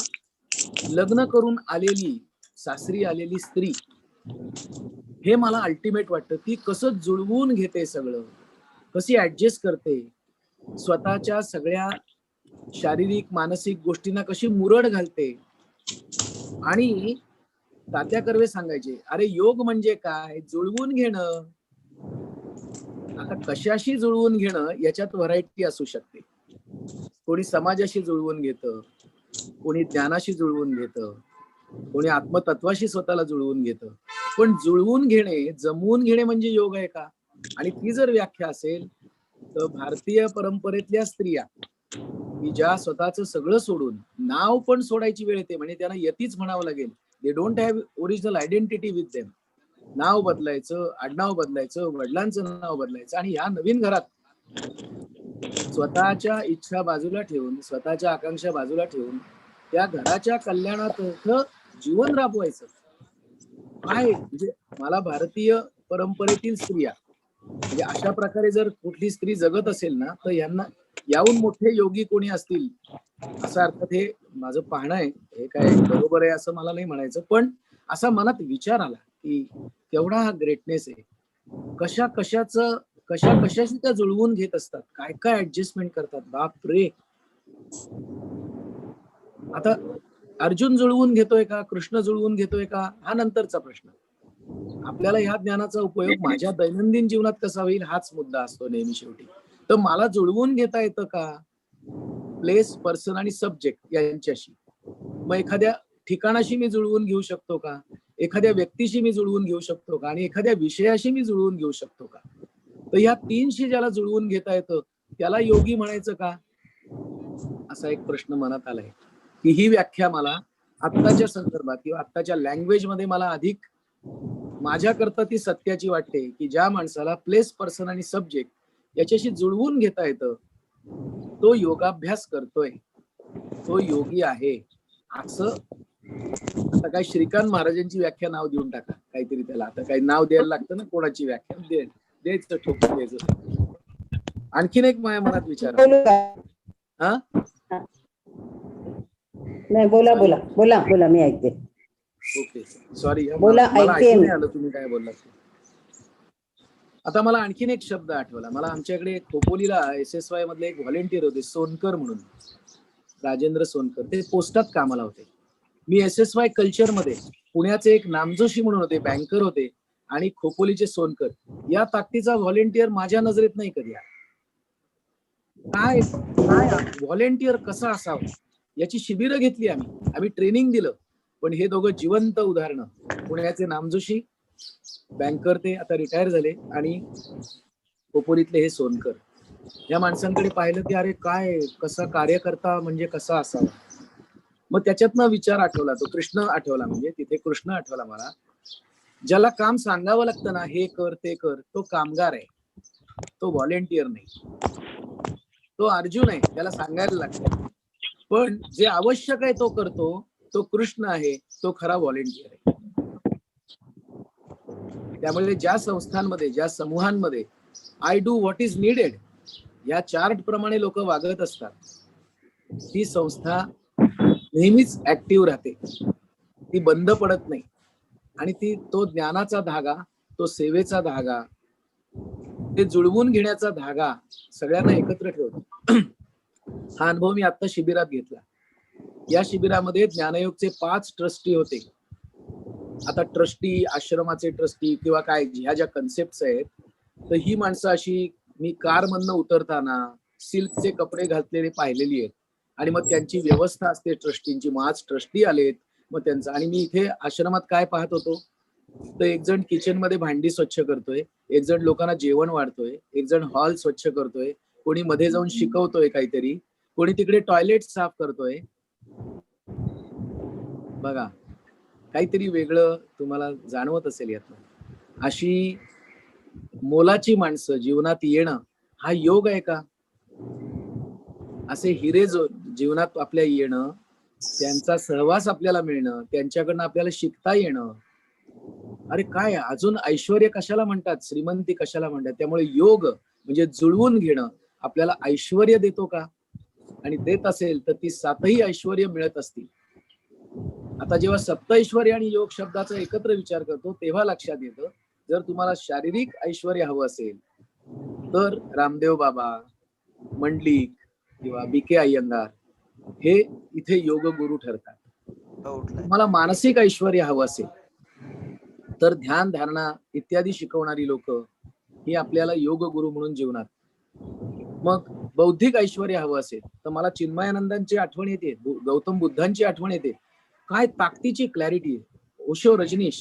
लग्न करून आलेली, सासरी आलेली स्त्री, हे मला अल्टिमेट वाटतं. ती कसं जुळवून घेते सगळं, कशी ऍडजस्ट करते, स्वतःच्या सगळ्या शारीरिक मानसिक गोष्टींना कशी मुरड घालते. आणि तात्या कर्वे सांगायचे, अरे योग म्हणजे काय? जुळवून घेणं. आता कशाशी जुळवून घेणं याच्यात व्हरायटी असू शकते. कोणी समाजाशी जुळवून घेतं, कोणी ज्ञानाशी जुळवून घेतं, कोणी आत्मतत्वाशी स्वतःला जुळवून घेतं. पण जुळवून घेणे, जमवून घेणे म्हणजे योग आहे का? आणि ती जर व्याख्या असेल तर भारतीय परंपरेतल्या स्त्रिया की ज्या स्वतःचं सगळं सोडून, नाव पण सोडायची वेळ येते, म्हणजे त्यांना यतीच म्हणावं लागेल. They don't have original identity with them. नाव बदलायचं, आडनाव बदलायचं, वडिलांचं नाव बदलायचं, आणि या नवीन घरात स्वतःच्या इच्छा बाजूला ठेवून, स्वतःच्या आकांक्षा बाजूला ठेवून त्या घराच्या कल्याणार्थ जीवन राबवायचं. काय म्हणजे मला भारतीय परंपरेतील स्त्रिया, म्हणजे अशा प्रकारे जर कुठली स्त्री जगत असेल ना, तर यांना याहून मोठे योगी कोणी असतील असं अर्थात हे माझं पाहणं आहे. हे काय बरोबर आहे असं मला नाही म्हणायचं, पण असा मनात विचार आला की केवढा हा ग्रेटनेस आहे. कशाशी त्या जुळवून घेत असतात, काय काय ऍडजस्टमेंट करतात, बाप रे. आता अर्जुन जुळवून घेतोय का, कृष्ण जुळवून घेतोय का, हा नंतरचा प्रश्न. आपल्याला ह्या ज्ञानाचा उपयोग माझ्या दैनंदिन जीवनात कसा होईल हाच मुद्दा असतो नेहमी शेवटी. तर मला जुळवून घेता येतं का प्लेस, पर्सन आणि सब्जेक्ट यांच्याशी? मग एखाद्या ठिकाणाशी मी जुळवून घेऊ शकतो का, एखाद्या व्यक्तीशी मी जुळवून घेऊ शकतो का, आणि एखाद्या विषयाशी मी जुळवून घेऊ शकतो का? तर ह्या तीनशी ज्याला जुळवून घेता येतं त्याला योगी म्हणायचं का, असा एक प्रश्न मनात आलाय. की ही व्याख्या मला आत्ताच्या संदर्भात किंवा आत्ताच्या लँग्वेज मध्ये मला अधिक माझ्याकरता ती सत्याची वाटते, की ज्या माणसाला प्लेस, पर्सन आणि सब्जेक्ट याच्याशी जुळवून घेता येतं तो योगाभ्यास करतोय, तो योगी आहे. असं आता काय श्रीकांत महाराजांची व्याख्या नाव देऊन टाका काहीतरी, त्याला आता काही नाव द्यायला लागतं ना, कोणाची व्याख्या द्यायचं, ठोकून द्यायचं. आणखीन एक माझ्या मनात विचार. हा नाही, बोला मी ऐकते. ओके, सॉरी, बोला, मला ऐकते ऐकू मी. नाही आलं तुम्ही काय बोललात. आता मला आणखीन एक शब्द आठवला. मला आमच्याकडे खोपोलीला SSY मधले एक व्हॉलेंटियर होते, सोनकर म्हणून, राजेंद्र सोनकर. ते पोस्टात कामाला होते. मी SSY कल्चर मध्ये पुण्याचे एक नामजोशी म्हणून होते, बँकर होते. आणि खोपोलीचे सोनकर या ताकदीचा व्हॉलेंटियर माझ्या नजरेत नाही कधी आला. काय काय व्हॉलेंटियर कसा असावा याची शिबिरं घेतली आम्ही ट्रेनिंग दिलं. पण हे दोघं जिवंत उदाहरणं, पुण्याचे नामजोशी बँकर, ते आता रिटायर झाले, आणि खोपोलीतले हे सोनकर, या माणसांकडे पाहिलं की अरे काय, कसा कार्यकर्ता म्हणजे कसा असावा. मग त्याच्यातनं विचार आठवला, तो कृष्ण आठवला, म्हणजे तिथे कृष्ण आठवला मला. ज्याला काम सांगावं लागतं ना, हे कर ते कर, तो कामगार आहे, तो व्हॉलेंटियर नाही. तो अर्जुन आहे, त्याला सांगायला लागतं. पण जे आवश्यक आहे तो करतो, तो कृष्ण आहे, तो खरा व्हॉलेंटियर आहे. त्यामुळे ज्या संस्थांमध्ये, ज्या समूहांमध्ये I do what is needed या चार्ट प्रमाणे लोक वागत असतात, ती संस्था नेहमीच ऍक्टिव्ह राहते, ती बंद पडत नाही. आणि तो ज्ञानाचा धागा, तो सेवेचा धागा, ते जुळवून घेण्याचा धागा सगळ्यांना एकत्र ठेवतो. हा अनुभव मी आता शिबिरात घेतला. या शिबिरामध्ये ज्ञानयोगचे 5 ट्रस्टी होते. आता ट्रस्टी, आश्रमाचे ट्रस्टी किंवा काय ह्या ज्या कन्सेप्ट आहेत, तर ही माणसं अशी मी कार मधनं उतरताना सिल्कचे कपडे घातलेले पाहिलेली आहेत, आणि मग त्यांची व्यवस्था असते ट्रस्टींची. मग आज ट्रस्टी आलेत, मग त्यांचं. आणि मी इथे आश्रमात काय पाहत होतो, तर एक जण किचन मध्ये भांडी स्वच्छ करतोय, एक जण लोकांना जेवण वाढतोय, एक जण हॉल स्वच्छ करतोय, कोणी मध्ये जाऊन शिकवतोय काहीतरी, कोणी तिकडे टॉयलेट साफ करतोय. बघा, काहीतरी वेगळं तुम्हाला जाणवत असेल यातनं. अशी मोलाची माणसं जीवनात येणं हा योग आहे का? असे हिरे जीवनात आपल्या येणं, त्यांचा सहवास आपल्याला मिळणं, त्यांच्याकडनं आपल्याला शिकता येणं, अरे काय, अजून ऐश्वर्य कशाला म्हणतात, श्रीमंती कशाला म्हणतात. त्यामुळे योग म्हणजे जुळवून घेणं आपल्याला ऐश्वर्य देतो का? आणि देत असेल तर ती 7ही ऐश्वर्य मिळत असतील. आता जेव्हा सप्त ऐश्वर्य आणि योग शब्दाचा एकत्र विचार करतो, तेव्हा लक्षात येतं, जर तुम्हाला शारीरिक ऐश्वर्य हवं असेल तर रामदेव बाबा, मंडलिक किंवा BK अय्यंगार हे इथे योग गुरु ठरतात. तुम्हाला मानसिक ऐश्वर्य हवं असेल तर ध्यान, धारणा इत्यादी शिकवणारी लोक ही आपल्याला योग गुरु म्हणून जीवनात. मग बौद्धिक ऐश्वर्य हवं असेल तर मला चिन्मयानंदांची आठवण येते, गौतम बुद्धांची आठवण येते. काय ताकदीची क्लॅरिटी, ओशो रजनीश,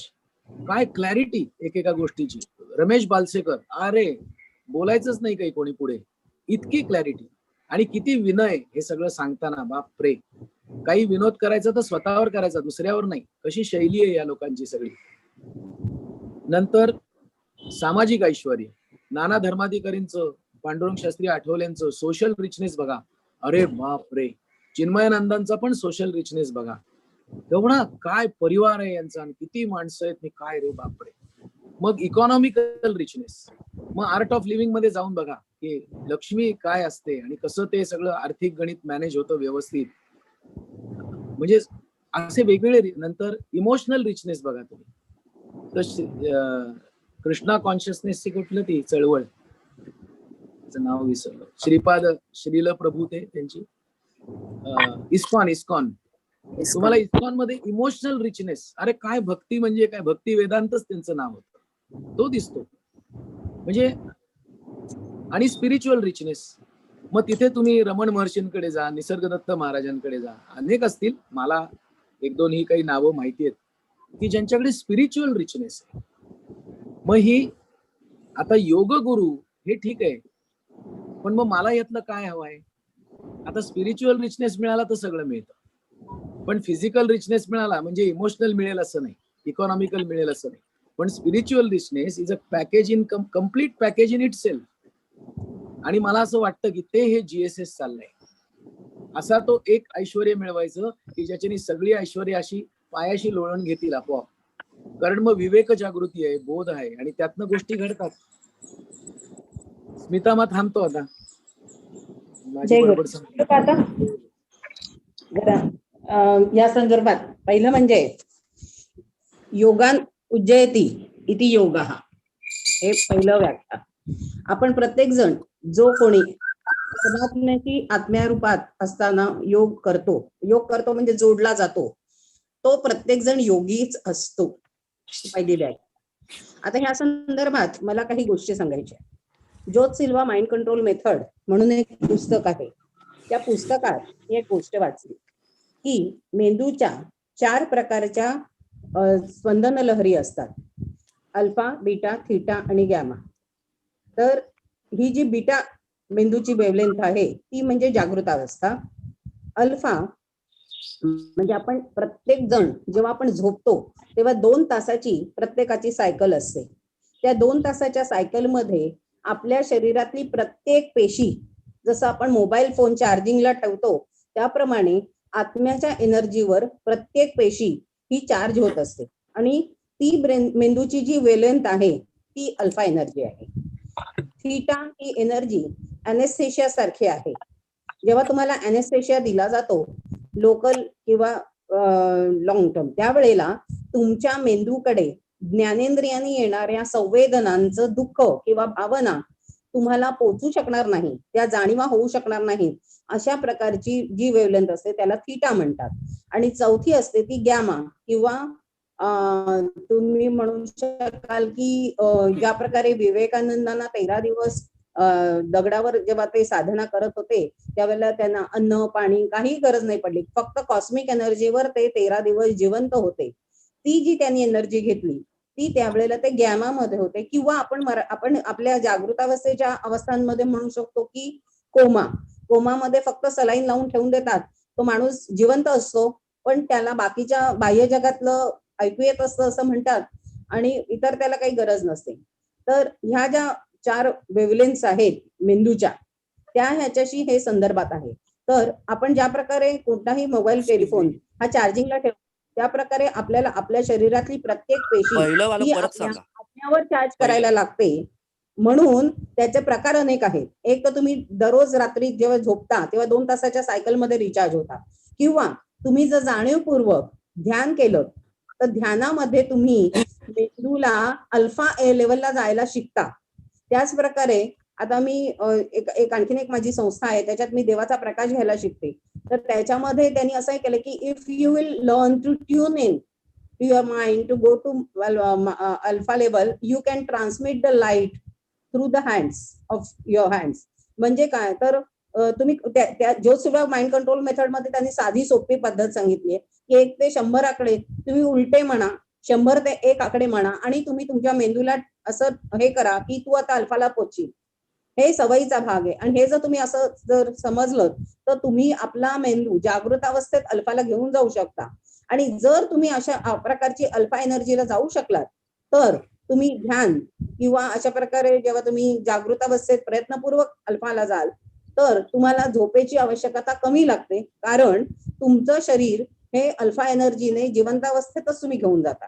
काय क्लॅरिटी एकेका गोष्टीची. रमेश बालसेकर, अरे बोलायचंच नाही काही कोणी पुढे, इतकी क्लॅरिटी. आणि किती विनय हे सगळं सांगताना, बाप रे. काही विनोद करायचा तर स्वतःवर करायचा, दुसऱ्यावर नाही. कशी शैली आहे या लोकांची सगळी. नंतर सामाजिक ऐश्वर्य, नाना धर्माधिकारींचं, पांडुरंग शास्त्री आठवलेंचं सोशल रिचनेस बघा. अरे बाप रे. चिन्मयानंदांचा पण सोशल रिचनेस बघा, एवढा काय परिवार आहे यांचा, आणि किती माणसं आहेत, काय रे बापरे. मग इकॉनॉमिकल रिचनेस, मग आर्ट ऑफ लिव्हिंग मध्ये जाऊन बघा की लक्ष्मी काय असते आणि कसं ते सगळं आर्थिक गणित मॅनेज होतं व्यवस्थित. म्हणजे असे वेगवेगळे. नंतर इमोशनल रिचनेस बघा तुम्ही, तर कृष्णा कॉन्शियसनेसची कुठलं ती चळवळ, नाव विसरलं, श्रीपाद श्रील प्रभू ते त्यांची इस्कॉन. तुम्हाला इस्कॉन मध्ये इमोशनल रिचनेस, अरे काय भक्ती म्हणजे काय, भक्ती वेदांतच त्यांचं नाव होतं, तो दिसतो. म्हणजे आणि स्पिरिच्युअल रिचनेस, मग तिथे तुम्ही रमण महर्षींकडे जा, निसर्गदत्त महाराजांकडे जा, अनेक असतील, मला 1-2 ही काही नावं माहिती आहेत की ज्यांच्याकडे स्पिरिच्युअल रिचनेस आहे. मग ही आता योग गुरु हे ठीक आहे, पण मग मला यातलं काय हवं आहे? आता स्पिरिच्युअल रिचनेस मिळाला तर सगळं मिळतं, पण फिजिकल रिचनेस मिळाला म्हणजे इमोशनल मिळेल असं नाही, इकॉनॉमिकल मिळेल असं नाही. पण spiritual richness is a package in complete package in it self. आणि मला असं वाटतं की ते हे GSS चाललंय. असा तो एक ऐश्वर्य मिळवायचं की ज्याच्याने सगळी ऐश्वर्य अशी पायाशी लोळून घेतील आपोआप. कारण मग विवेक जागृती आहे, बोध आहे, आणि त्यातनं गोष्टी घडतात. स्मिता, मग थांबतो आता. माझी बरोबर या संदर्भात पहिलं म्हणजे योगान उज्जयती इति योगः, हे पहिलं व्याख्या. आपण प्रत्येक जण जो कोणी परमात्म्याची आत्म्या रूपात असताना योग करतो म्हणजे जोडला जातो, तो प्रत्येक जण योगीच असतो. पहिली व्याख्या. आता ह्या संदर्भात मला काही गोष्टी सांगायच्या. जोत सिल्वा माइंड कंट्रोल मेथड म्हणून एक पुस्तक आहे. त्या पुस्तकात मी एक गोष्ट वाचली की मेंदूच्या 4 प्रकारच्या स्पंदन लहरी असतात, अल्फा, बीटा, थीटा आणि गॅमा. तर ही जी बीटा मेंदूची वेव्हलेंथ आहे ती म्हणजे जागृत अवस्था. अल्फा म्हणजे आपण प्रत्येक जण जेव्हा आपण झोपतो तेव्हा 2 तासाची प्रत्येकाची सायकल असते. त्या 2 तासाच्या सायकल मध्ये आपल्या शरीरातली प्रत्येक पेशी, जसं आपण मोबाईल फोन चार्जिंगला ठेवतो त्याप्रमाणे आत्म्याच्या एनर्जीवर प्रत्येक पेशी ही चार्ज होत असते आणि ती मेंदूची जी वेव्हलेंथ आहे ती अल्फा एनर्जी आहे. थीटा ही एनर्जी अनेस्थेशिया सारखी आहे. जेव्हा तुम्हाला अनेस्थेशिया दिला जातो लोकल किंवा लॉंग टर्म, त्यावेळेला तुमच्या मेंदूकडे ज्ञानेंद्रियांनी येणाऱ्या संवेदनांचं दुःख किंवा भावना तुम्हाला पोचू शकणार नाही, त्या जाणीवा होऊ शकणार नाही. अशा प्रकारची जी वेव्हलेंथ असते त्याला थीटा म्हणतात. आणि चौथी असते ती गॅमा किंवा तुम्ही म्हणू शकाल की ज्या प्रकारे विवेकानंदांना 13 दिवस दगडावर जेव्हा ते साधना करत होते त्यावेळेला त्यांना अन्न पाणी काही गरज नाही पडली, फक्त कॉस्मिक एनर्जीवर ते 13 दिवस जिवंत होते. ती जी त्यांनी एनर्जी घेतली ती त्यावेळेला ते गॅमा मध्ये होते. किंवा आपण आपल्या जागृत अवस्थेच्या अवस्थांमध्ये म्हणू शकतो की कोमामध्ये फक्त सलाईन लावून ठेवून देतात, तो माणूस जिवंत असतो पण त्याला बाकीच्या बाह्य जगातलं ऐकू येत असतं असं म्हणतात आणि इतर त्याला काही गरज नसते. तर ह्या ज्या 4 वेव्हलेन्स आहेत मेंदूच्या त्या ह्याच्याशी हे संदर्भात आहे. तर आपण ज्या प्रकारे कोणताही मोबाईल टेलिफोन हा चार्जिंगला ठेवतो त्या प्रकारे आपल्याला आपल्या शरीरातली प्रत्येक पेशी ही आत्म्यावर चार्ज करायला लागते. म्हणून त्याचे प्रकार अनेक आहेत. एक तर तुम्ही दररोज रात्री जेव्हा झोपता तेव्हा 2 तासाच्या सायकल मध्ये रिचार्ज होता, किंवा तुम्ही जर जाणीवपूर्वक ध्यान केलं तर ध्यानामध्ये तुम्ही मेंदूला अल्फा लेवलला जायला शिकता. त्याच प्रकारे आता मी एक आणखीन एक माझी संस्था आहे त्याच्यात मी देवाचा प्रकाश घ्यायला शिकते. तर त्याच्यामध्ये त्यांनी असं केलं की if you will learn to tune in to your mind to go to alpha level you can transmit the light through the hands of your hands. म्हणजे काय तर तुम्ही त्या ज्योतिर्वा माइंड कंट्रोल मेथड मध्ये त्यांनी साधी सोपी पद्धत सांगितली की 1 ते 100 आकडे तुम्ही उलटे म्हणा, 100 ते 1 आकडे म्हणा आणि तुम्ही तुमच्या मेंदूला असं हे करा की तू आता अल्फाला पोचशील. हे सवयीचा भाग आहे. आणि हे जर तुम्ही असं जर समजलं तर तुम्ही आपला मेंदू जागृत अवस्थेत अल्फाला घेऊन जाऊ शकता. आणि जर तुम्ही अशा प्रकारची अल्फा एनर्जीला जाऊ शकलात तर तुम्ही ध्यान किंवा अशा प्रकारे जेव्हा तुम्ही जागृत अवस्थेत प्रयत्नपूर्वक अल्फाला जाल तर तुम्हाला झोपेची आवश्यकता कमी लागते, कारण तुमचं शरीर हे अल्फा एनर्जीने जिवंत अवस्थेतच तुम्ही घेऊन जाता.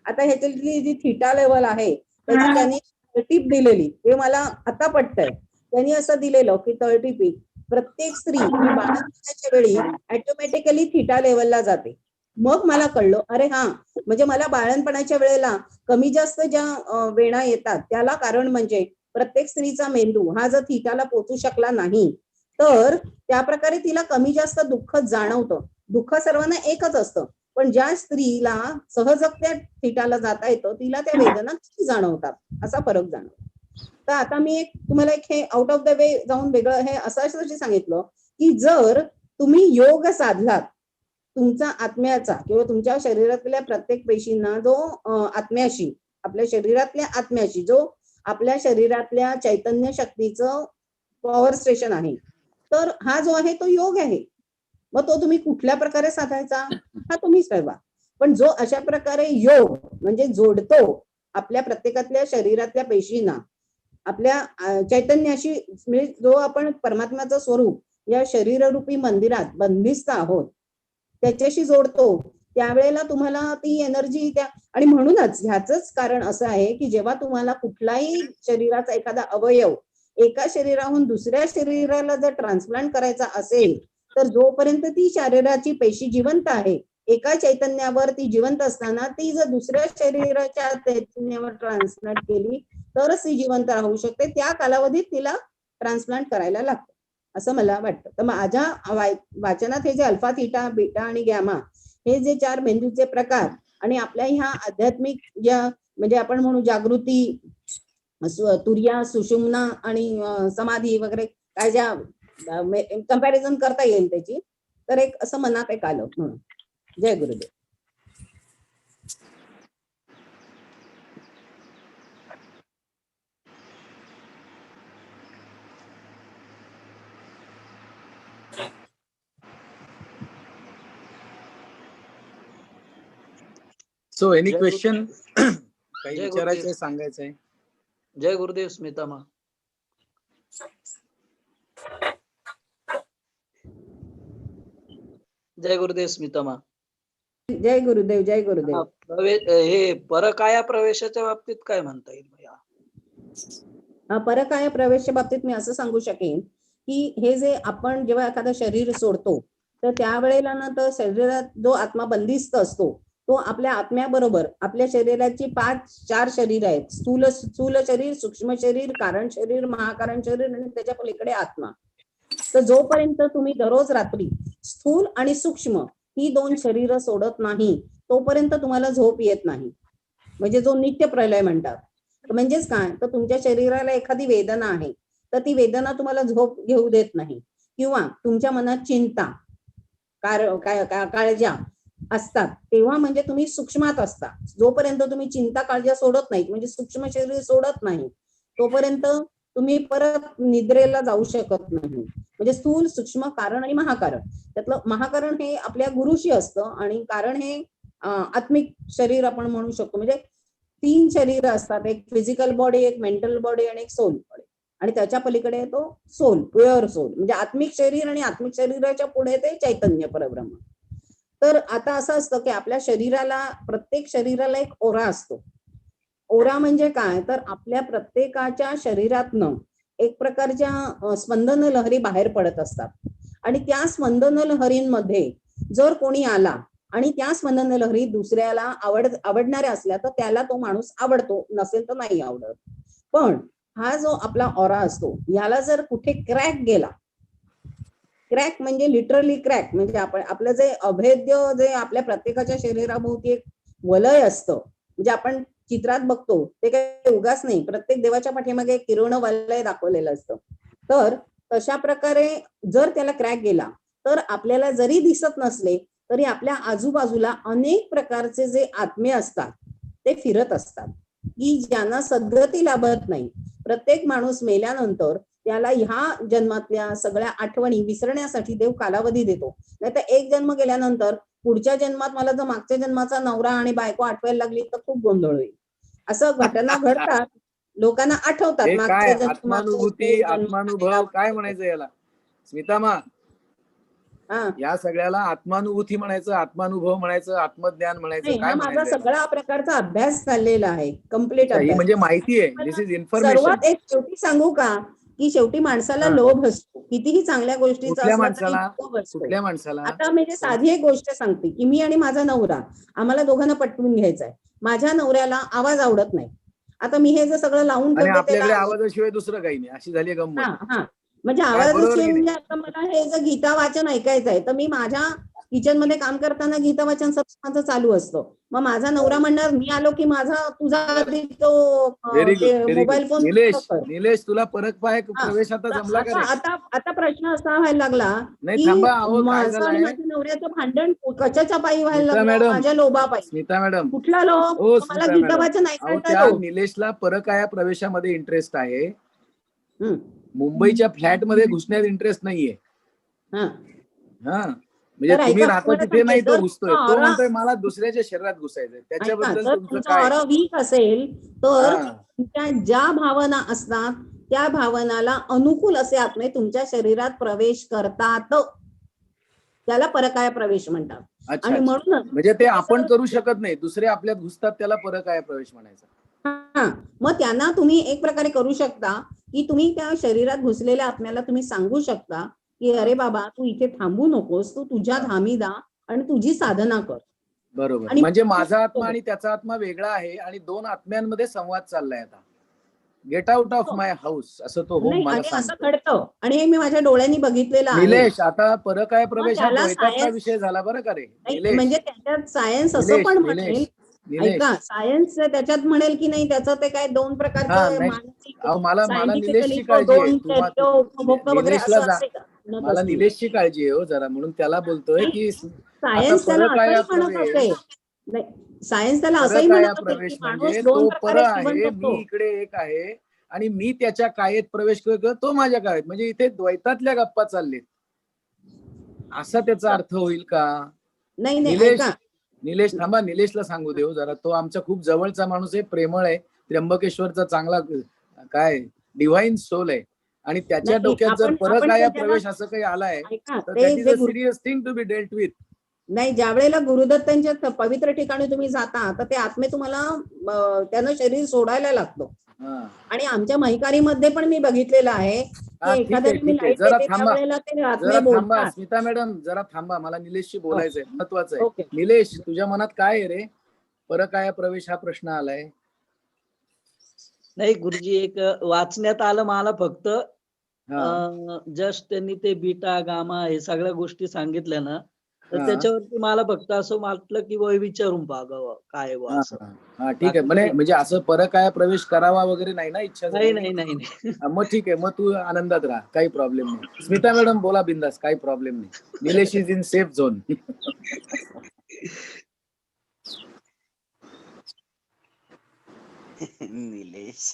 आता ह्याच्यातली जी थीटा लेवल आहे त्याची त्यांनी टीप दिलेली ते मला आता पटतंय. त्यांनी असं दिलेलं की 30 पीक प्रत्येक स्त्री बाळंतपणाच्या वेळी ऑटोमॅटिकली थीटा लेवलला जाते. मग मला कळलं अरे हा, म्हणजे मला बाळंतपणाच्या वेळेला कमी जास्त ज्या वेळा येतात त्याला कारण म्हणजे प्रत्येक स्त्रीचा मेंदू हा जर थीटाला पोचू शकला नाही तर त्या प्रकारे तिला कमी जास्त दुःख जाणवतं. दुःख सर्वांना एकच असतं, पण ज्या स्त्रीला सहजगत्या थीटाला जाता येतं तिला त्या वेदना किती जाणवतात असा फरक जाणवतो. तर आता मी तुम्हाला एक हे आउट ऑफ द वे जाऊन वेगळं हे असं सांगितलं की जर तुम्ही योग साधलात तुमचा आत्म्याचा किंवा तुमच्या शरीरातल्या प्रत्येक पेशींना जो आत्म्याशी आपल्या शरीरातल्या आत्म्याशी जो आपल्या शरीरातल्या चैतन्य शक्तीचं पॉवर स्टेशन आहे, तर हा जो आहे तो योग आहे. मग तो तुम्ही कुठल्या प्रकारे साधायचा हा तुम्हीच ठरवा. पण जो अशा प्रकारे योग म्हणजे जोडतो आपल्या प्रत्येकातल्या शरीरातल्या पेशींना आपल्या चैतन्याशी, म्हणजे जो आपण परमात्म्याचं स्वरूप या शरीररूपी मंदिरात बंदिस्त आहोत त्याच्याशी जोडतो, त्यावेळेला तुम्हाला ती एनर्जी त्या. आणि म्हणूनच ह्याच कारण असं आहे की जेव्हा तुम्हाला कुठलाही शरीराचा एखादा अवयव एका शरीराहून दुसऱ्या शरीराला जर ट्रान्सप्लांट करायचा असेल तर जोपर्यंत ती शरीराची पेशी जिवंत आहे एका चैतन्यावर ती जिवंत असताना ती जर दुसऱ्या शरीराच्या चैतन्यावर ट्रान्सप्लांट केली तरच ती जिवंत राहू शकते. त्या कालावधीत तिला ट्रान्सप्लांट करायला लागतं असं मला वाटतं. तर माझ्या वाचनात हे जे अल्फा, थीटा, बीटा आणि गॅमा हे जे 4 मेंदूचे प्रकार आणि आपल्या ह्या आध्यात्मिक ज्या म्हणजे आपण म्हणू जागृती, तुर्या, सुषुम्ना आणि समाधी वगैरे काय ज्या कंपॅरिझन करता येईल त्याची, तर एक असं मनात एक आलं म्हणून. जय गुरुदेव. सो एनी जय क्वेश्चन? काही जय विचारायचंय, गुरुदेव. सांगायचंय? जय गुरुदेव स्मिता मा. जय गुरुदेव स्मिता मा. जय गुरुदेव. जय गुरुदेव. हे परकाया प्रवेशाच्या बाबतीत काय म्हणता येईल? परकाय प्रवेशच्या बाबतीत मी असं सांगू शकेन की हे जे आपण जेव्हा एखादं शरीर सोडतो तर त्यावेळेला ना तर शरीरात जो आत्मा बंदिस्त असतो तो आपल्या आत्म्याबरोबर आपल्या शरीराची 4 शरीर आहेत. स्थूल शरीर, सूक्ष्म शरीर, कारण शरीर, महाकारण शरीर आणि त्याच्या पलीकडे आत्मा. तर जोपर्यंत तुम्ही दररोज रात्री स्थूल आणि सूक्ष्म ही 2 शरीर सोडत नाही तोपर्यंत तुम्हाला झोप येत नाही. म्हणजे जो नित्य प्रलय म्हणतात. म्हणजेच काय, तर तुमच्या शरीराला एखादी वेदना आहे तर ती वेदना तुम्हाला झोप घेऊ देत नाही, किंवा तुमच्या मनात चिंता, काळज्या असतात तेव्हा म्हणजे तुम्ही सूक्ष्मात असता. जोपर्यंत तुम्ही चिंता काळज्या सोडत नाहीत, म्हणजे सूक्ष्म शरीर सोडत नाही, तोपर्यंत तुम्ही परत निद्रेला जाऊ शकत नाही. म्हणजे स्थूल, सूक्ष्म, कारण आणि महाकारण. त्यातलं महाकारण हे आपल्या गुरुशी असतं आणि कारण हे आत्मिक शरीर आपण म्हणू शकतो. म्हणजे 3 शरीर असतात, एक फिजिकल बॉडी, एक मेंटल बॉडी आणि एक सोल बॉडी. आणि त्याच्या पलीकडे तो सोल, प्युअर सोल, म्हणजे आत्मिक शरीर, आणि आत्मिक शरीराच्या पुढे ते चैतन्य परब्रह्म. तर आता असं असतं की आपल्या शरीराला, प्रत्येक शरीराला एक ओरा असतो. ओरा म्हणजे काय, तर आपल्या प्रत्येकाच्या शरीरातनं एक प्रकारच्या स्पंदन लहरी बाहेर पडत असतात आणि त्या स्पंदन लहरींमध्ये जर कोणी आला आणि त्या स्पंदन लहरी दुसऱ्याला आवडणाऱ्या असल्या तर त्याला तो माणूस आवडतो, नसेल तर नाही आवडत. पण हा जो आपला ऑरा असतो याला जर कुठे क्रॅक गेला, क्रॅक म्हणजे लिटरली क्रॅक, म्हणजे आपण आपलं जे अभेद्य, जे आपल्या प्रत्येकाच्या शरीराभोवती एक वलय असतं, म्हणजे आपण चित्रात बघतो ते काही उगाच नाही, प्रत्येक देवाच्या पाठीमागे एक किरण वलय दाखवलेलं असतं. तर तशा प्रकारे जर त्याला क्रॅक गेला तर आपल्याला जरी दिसत नसले तरी आपल्या आजूबाजूला अनेक प्रकारचे जे आत्मे असतात ते फिरत असतात, की ज्यांना सद्गती लाभत नाही. प्रत्येक माणूस मेल्यानंतर त्याला ह्या जन्मातल्या सगळ्या आठवणी विसरण्यासाठी देव कालावधी देतो. नाही तर एक जन्म गेल्यानंतर पुढच्या जन्मात मला जर मागच्या जन्माचा नवरा आणि बायको आठवायला लागली तर खूप गोंधळ होईल. असं घटना घडतात, लोकांना आठवतात हे मागच्या काय जन्माचं आत्मानुभूती, जन्म आत्मानुभव काय म्हणायचं याला स्मितामा? हा, या सगळ्याला आत्मानुभूती म्हणायचं, आत्मानुभव म्हणायचं, आत्मज्ञान म्हणायचं, नाही, काय हा माझा म्हणायचं? सगळा प्रकारचा अभ्यास चाललेला आहे, कम्प्लीट ही अभ्यास. म्हणजे माहिती आहे, दिस इज इन्फॉर्मेशन. सर्वात एक शेवटी सांगू का, की शेवटी माणसाला लोभ असतो, कितीही चांगल्या गोष्टीचा कुठल्या असला तरी माणसाला? लोभ असतो. कुठल्या माणसाला? आता म्हणजे साधी एक गोष्ट सांगते की मी आणि माझा नवरा, आम्हाला दोघांना पटवून घ्यायचा आहे. माझ्या नवऱ्याला आवाज आवडत नाही. आता मी हे जे सगळं लावून आणि ठेवते आपल्याकडे त्याला आवाजाशिवाय दुसरं काही नाही, अशी झाली गंमत. हा म्हणजे काय आवाजाची बरोबर की म्हणजे नाही? आता मला हे जर गीता वाचन ऐकायचं आहे तर मी माझ्या किचन मध्ये काम करताना गीता वाचन माझं चालू असतं. मग माझा नवरा म्हणणार मी आलो की माझा तुझा आधी तो very good, very good. Mobile phone. Nilesh तुला परत पाय प्रवेश आता जमला का रे? आता प्रश्न असा व्हायला लागला नाही की थांबा, अहो काय माझं आणि झालंय माझ्या नवऱ्याचं भांडण कशाच्या पायी व्हायला स्मिता लागलं, मॅडम, माझ्या लोभापायी. स्मिता मॅडम, कुठला लोभ? हो मला स्मिता गीता मॅडम, वाचन अहो ऐकायचा त्या लोभ. निलेशला परकाया प्रवेशामध्ये इंटरेस्ट आहे, हम्म, मुंबईच्या फ्लॅट मध्ये घुसण्यात इंटरेस्ट नाहीये. हा. हा म्हणजे तर तुम्ही ऐका, राहता तुम्हाला तिथे नाही, सांगते, तो जर घुसतोय, तुमचा तो ऑरा म्हणतोय मला दुसऱ्याच्या शरीरात घुसायचंय, ऐका, त्याच्याबद्दल जर तुमचं तुमचा काय? ऑरा वीक असेल तर हा. तुमच्या ज्या भावना असतात त्या भावनाला अनुकूल असे आत्मे तुमच्या शरीरात प्रवेश करतात, त्याला परकाया प्रवेश म्हणतात. अच्छा आणि अच्छा, म्हणूनच म्हणजे ते आपण करू शकत नाही, दुसरे आपल्यात घुसतात, त्याला परकाया प्रवेश म्हणायचा. हा, मग त्यांना तुम्ही एक प्रकारे करू शकता की तुम्ही त्या शरीरात घुसलेल्या आत्म्याला तुम्ही सांगू शकता की अरे बाबा तू इथे थांबू नकोस, तू तुझ्या धामी जा आणि तुझी साधना कर. बरोबर, आणि म्हणजे माझा आत्मा आणि त्याचा आत्मा वेगळा आहे आणि 2 आत्म्यांमध्ये संवाद चाललाय आता. गेट आउट ऑफ हो. माय हाऊस असं तो होम नाही मला आणि असं सांगतो. घडतं आणि हे मी माझ्या डोळ्यांनी बघितलेलं आहे. निलेश, आता परकाय प्रवेश हा त्याला द्वैतातला सायन्स विषय झाला बरं का रे. नाही निलेश, म्हणजे त्याच्यात सायन्स असं निलेश, पण निलेश, म्हणेल, निलेश. ऐका, सायन्स त्याच्यात म्हणेल की नाही त्याचं ते काय दोन हा प्रकारचं नाही, मानसिक अहो मला सायंटिफिकली निलेशची काळजी आहे. दोन उपभोग वगैरे निलेशला असं असेल म्हणत मला असतील. निलेशची काळजी आहे हो जरा, म्हणून त्याला बोलतोय की आता सायन्स त्याला परकाया असंही म्हणत प्रवेश, असेल, नाही सायन्स त्याला असंही परकाया म्हणत असेल की प्रवेश माणूस म्हणजे दोन तो पर प्रकारे जिवंत आहे, मी असतो. इकडे एक आहे आणि मी त्याच्या कायेत प्रवेश करतो, तो माझ्या कायेत, म्हणजे इथे द्वैतातल्या गप्पा चाललेत, असा त्याचा अर्थ होईल का? नाही नाही निलेश, ऐका, निलेश थांबा, निलेशला सांगू देऊ जरा, तो आमचा खूप जवळचा माणूस आहे, प्रेमळ आहे, त्र्यंबकेश्वरचा चांगला काय डिव्हाइन सोल आहे, आणि त्याच्या नाही डोक्यात जर आपण परकाया ते ज्याला प्रवेश असं काही आलाय ऐका, तर ते दॅट इज जे a serious thing to be dealt with. नाही ज्या वेळेला गुरुदत्तांच्या पवित्र ठिकाणी तुम्ही जाता तर ते आत्मे तुम्हाला त्यानं शरीर सोडायला लागतो. आणि आमच्या महिकारीमध्ये पण मी बघितलेलं आहे की एखाद्याने मी ठीक आहे, लाईट जरा देते थांबा, त्यावेळेला ते आत्मे जरा थांबा बोलतात. स्मिता मॅडम, जरा थांबा, मला निलेशशी बोलायचंय, महत्वाचं आहे. ओके. निलेश, तुझ्या मनात काय आहे रे? परकाया प्रवेश हा प्रश्न आलाय. नाही गुरुजी, एक वाचण्यात आलं मला फक्त, हा जस्ट त्यांनी ते बीटा गामा हे सगळ्या गोष्टी सांगितल्या ना, तर हा. त्याच्यावरती मला फक्त असं वाटलं की वय विचारून बघावं काय हा असं. हा ठीक आहे, म्हणजे असं परकाया प्रवेश करावा वगैरे नाही ना इच्छा नाही झाली? नाही नाही. मग ठीक आहे, मग तू आनंदात राहा, काही प्रॉब्लेम नाही. स्मिता मॅडम बोला बिंदास, काही प्रॉब्लेम नाही. Nilesh is in safe zone. Nilesh,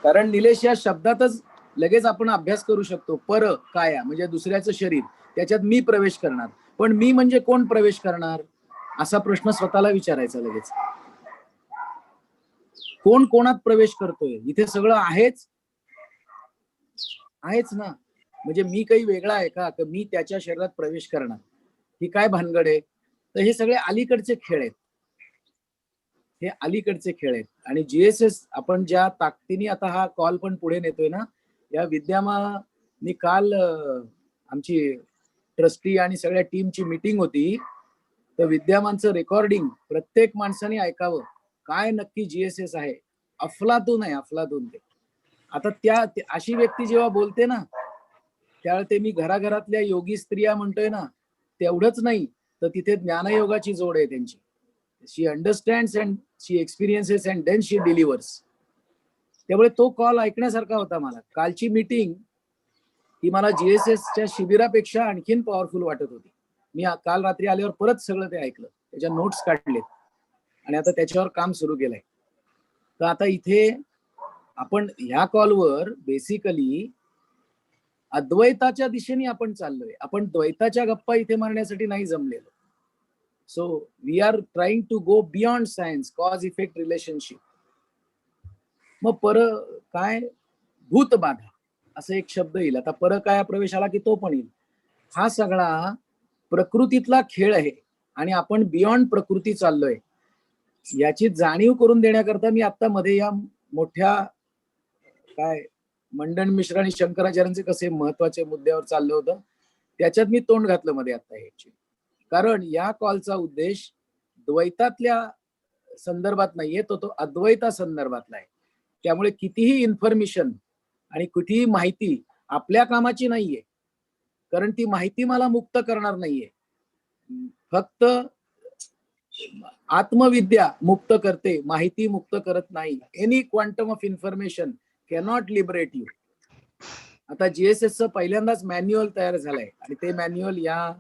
कारण निलेश या शब्दातच लगेच आपण अभ्यास करू शकतो. पर काया म्हणजे दुसऱ्याचं शरीर, त्याच्यात मी प्रवेश करणार, पण मी म्हणजे कोण प्रवेश करणार, असा प्रश्न स्वतःला विचारायचा लगेच. कोण कोणात प्रवेश करतोय? इथे सगळं आहेच ना, म्हणजे मी काही वेगळा आहे का मी त्याच्या शरीरात प्रवेश करणार, ही काय भानगड आहे? तर हे सगळे अलीकडचे खेळ आहेत, हे अलीकडचे खेळ आहेत. आणि जीएसएस आपण ज्या ताकदीने आता हा कॉल पण पुढे नेतोय ना, या विद्यमानी काल आमची ट्रस्टी आणि सगळ्या टीमची मीटिंग होती, तर विद्यमानचं रेकॉर्डिंग प्रत्येक माणसाने ऐकावं, काय नक्की जीएसएस आहे. अफलातून आहे, अफलातून. ते आता अशी व्यक्ती जेव्हा बोलते ना, त्यावेळेस ते मी घराघरातल्या योगी स्त्रिया म्हणतोय ना, तेवढंच नाही तर तिथे ज्ञानयोगाची जोड आहे त्यांची. She understands and she experiences and then she delivers. त्यामुळे तो कॉल ऐकण्यासारखा होता. मला कालची मीटिंग ही मला जीएसएसच्या शिबिरापेक्षा आणखीन पॉवरफुल वाटत होती. मी काल रात्री आल्यावर परत सगळं ते ऐकलं, त्याच्या नोट्स काढलेत आणि आता त्याच्यावर काम सुरू केलंय. तर आता इथे आपण ह्या कॉलवर बेसिकली अद्वैताच्या दिशेने आपण चाललोय, आपण द्वैताच्या गप्पा इथे मारण्यासाठी नाही जमलेलो. So we are trying to go beyond science, cause effect relationship. मग काय भूतबाधा असं एक शब्द येईल. आता परकाया प्रवेश आला की तो पण येईल. हा सगळा प्रकृतीतला खेळ आहे आणि आपण बियॉन्ड प्रकृती चाललोय, याची जाणीव करून देण्याकरता मी आता मध्ये या मोठ्या काय मंडन मिश्र आणि शंकराचार्यांचे कसे महत्वाचे मुद्द्यावर चाललं होतं, त्याच्यात मी तोंड घातलं मध्ये आता ह्याची. कारण या कॉलचा उद्देश द्वैतातल्या संदर्भात नाहीये, तो अद्वैता संदर्भातला आहे. त्यामुळे कितीही इन्फॉर्मेशन आणि कुठेही माहिती आपल्या कामाची नाहीये, कारण ती माहिती मला मुक्त करणार नाहीये. फक्त आत्मविद्या मुक्त करते, माहिती मुक्त करत नाही. Any quantum of information cannot liberate you. आता जीएसएसचं पहिल्यांदाच मॅन्युअल तयार झालंय आणि ते मॅन्युअल या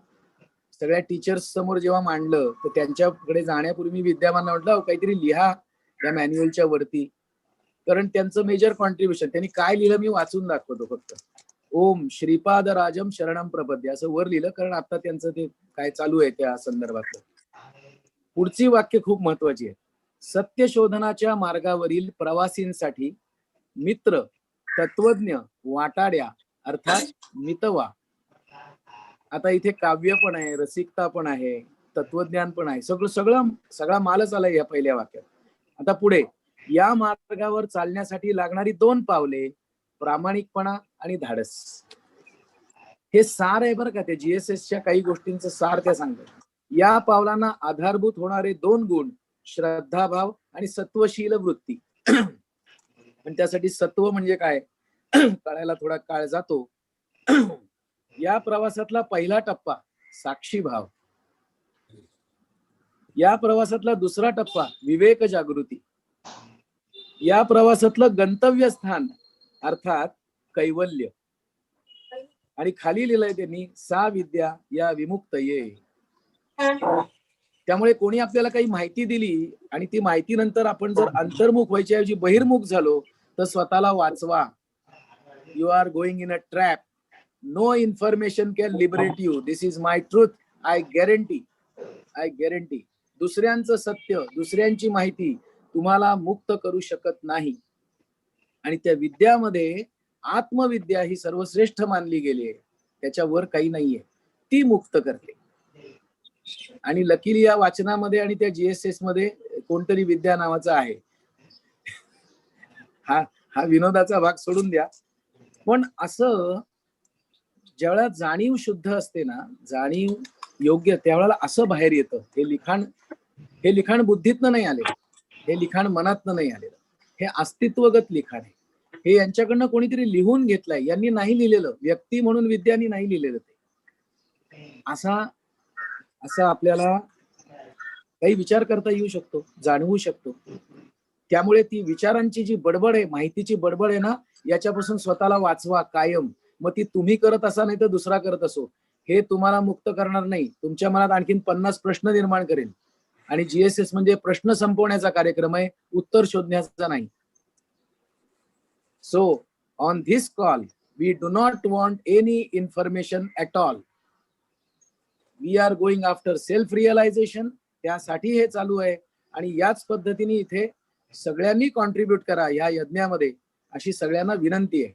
सगळ्या टीचर्स समोर जेव्हा मांडलं, तर त्यांच्याकडे जाण्यापूर्वी मी विद्यमांना म्हटलं काहीतरी लिहा या मॅन्युअलच्या वरती, कारण त्यांचं मेजर कॉन्ट्रीब्युशन. त्यांनी काय लिहिलं मी वाचून दाखवतो फक्त. ओम श्रीपाद राजम शरणम प्रपद्य असं वर लिहिलं, कारण आता त्यांचं ते काय चालू आहे त्या संदर्भातलं. पुढची वाक्य खूप महत्वाची आहे. सत्य शोधनाच्या मार्गावरील प्रवासींसाठी मित्र, तत्वज्ञ, वाटाड्या अर्थात मितवा. आता इथे काव्य पण आहे, रसिकता पण आहे, तत्वज्ञान पण आहे, सगळा मालच आलाय या पहिल्या वाक्यात. आता पुढे, या मार्गावर चालण्यासाठी लागणारी 2 पावले, प्रामाणिकपणा आणि धाडस. हे सार आहे बरं का, ते जीएसएसच्या काही गोष्टींचं सार त्या सांगतात. या पावलांना आधारभूत होणारे 2 गुण, श्रद्धाभाव आणि सत्वशील वृत्ती. आणि त्यासाठी सत्व म्हणजे काय कळायला थोडा काळ जातो. या प्रवासातला पहिला टप्पा साक्षी भाव, या प्रवासातला दुसरा टप्पा विवेक जागृती, या प्रवासातलं गंतव्यस्थान अर्थात कैवल्य. आणि खाली लिहिलंय त्यांनी सा विद्या या विमुक्तये. त्यामुळे कोणी आपल्याला काही माहिती दिली आणि ती माहिती नंतर आपण जर अंतर्मुख व्हायच्या ऐवजी बहिर्मुख झालो तर स्वतःला वाचवा. You are going in a trap. No information can liberate you. This is my truth. I guarantee. दुसऱ्यांचं सत्य, दुसऱ्यांची माहिती तुम्हाला मुक्त करू शकत नाही. आणि त्या विद्यामध्ये आत्मविद्या ही सर्वश्रेष्ठ मानली गेली आहे. त्याच्यावर काही नाहीये. ती मुक्त करते. आणि लकीली या वाचनामध्ये आणि त्या GSS मध्ये कोणतरी विद्या नावाचा आहे. हा विनोदाचा भाग सोडून द्या. पण असं ज्यावेळेला जाणीव शुद्ध असते ना, जाणीव योग्य, त्यावेळेला असं बाहेर येतं. हे लिखाण बुद्धीतनं नाही आले, हे लिखाण मनातनं नाही आलेलं, हे अस्तित्वगत लिखाण आहे. हे यांच्याकडनं कोणीतरी लिहून घेतलंय. यांनी नाही लिहिलेलं, व्यक्ती म्हणून विद्यानी नाही लिहिलेलं ते. असा आपल्याला काही विचार करता येऊ शकतो, जाणवू शकतो. त्यामुळे ती विचारांची जी बडबड आहे, माहितीची बडबड आहे ना, याच्यापासून स्वतःला वाचवा कायम. मग ती तुम्ही करत असा नाही तर दुसरा करत असो, हे तुम्हाला मुक्त करणार नाही. तुमच्या मनात आणखीन 50 प्रश्न निर्माण करेल. आणि GSS म्हणजे प्रश्न संपवण्याचा कार्यक्रम आहे, उत्तर शोधण्याचा नाही. So on this call, we do not want any information at all. We are going after self-realization. त्यासाठी हे चालू आहे. आणि याच पद्धतीने इथे सगळ्यांनी कॉन्ट्रीब्युट करा या यज्ञामध्ये, अशी सगळ्यांना विनंती आहे.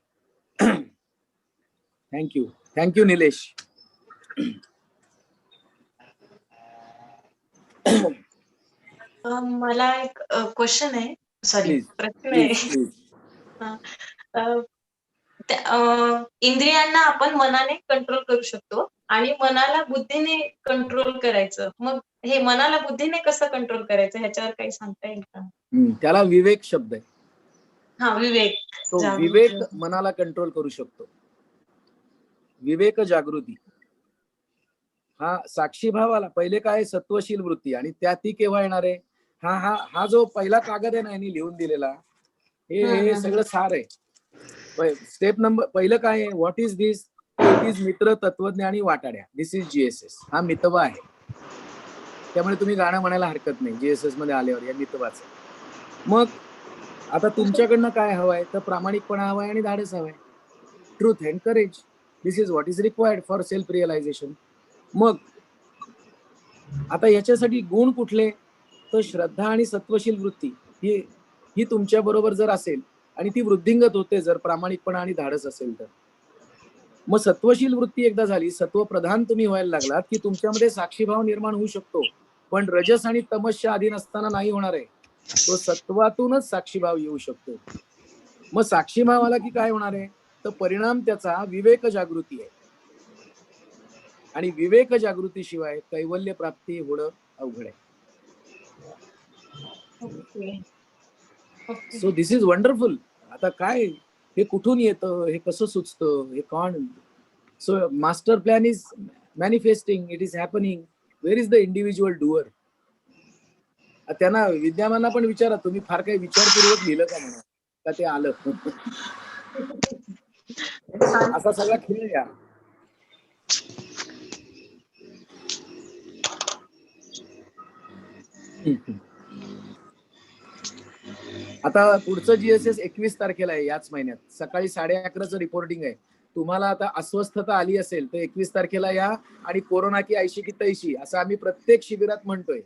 थँक्यू निलेश. मला एक क्वेश्चन आहे, सॉरी प्रश्न आहे. इंद्रियांना आपण मनाने कंट्रोल करू शकतो आणि मनाला बुद्धीने कंट्रोल करायचं. मग हे मनाला बुद्धीने कसं कंट्रोल करायचं ह्याच्यावर काही सांगता येईल का? त्याला विवेक शब्द आहे. हा, विवेक. तो विवेक मनाला कंट्रोल करू शकतो. विवेक जागृती हा साक्षी भावाला पहिले काय सत्वशील वृत्ती, आणि त्या ती केव्हा येणार आहे? हा जो पहिला कागद आहे ना यांनी लिहून दिलेला, हे सगळं सार आहे. स्टेप नंबर पहिलं काय आहे? What is this? It is मित्र, तत्वज्ञानी, वाटाड्या. दिस इज GSS. हा मितवा आहे. त्यामुळे तुम्ही गाणं म्हणायला हरकत नाही GSS मध्ये आल्यावर या मितवाचं. मग आता तुमच्याकडनं काय हवंय? तर प्रामाणिकपणा हवाय आणि धाडस हवाय. Truth and courage. This is what is required for self realisation. मग आता याच्यासाठी गुण कुठले? तर श्रद्धा आणि सत्वशील वृत्ती ही तुमच्या बरोबर जर असेल आणि ती वृद्धिंगत होते जर प्रामाणिकपणा आणि धाडस असेल तर. मग सत्वशील वृत्ती एकदा झाली, सत्व प्रधान तुम्ही व्हायला लागलात की तुमच्यामध्ये साक्षीभाव निर्माण होऊ शकतो. पण रजस आणि तमसच्या अधीन असताना नाही होणार आहे. तो सत्वातूनच साक्षीभाव येऊ शकतो. मग साक्षीभाव आला की काय होणार आहे? तर परिणाम त्याचा विवेक जागृती आहे. आणि विवेक जागृतीशिवाय कैवल्य प्राप्ती होणं अवघड आहे. So this is wonderful. आता काय हे कुठून येतं, हे कसं सुचतं, हे कोण? So master plan is manifesting, it is happening. Where is the individual doer? त्यांना विद्यामाना पण विचारा, तुम्ही फार काही विचारपूर्वक लिहिलं का म्हणा, का ते आलं? असा सगळा खेळ या. आता पुढचं GSS 21 तारखेला आहे याच महिन्यात. सकाळी 11:30चं रिपोर्टिंग आहे. तुम्हाला आता अस्वस्थता आली असेल तर 21 तारखेला या. आणि कोरोना की ऐशी की तैशी असं आम्ही प्रत्येक शिबिरात म्हणतोय.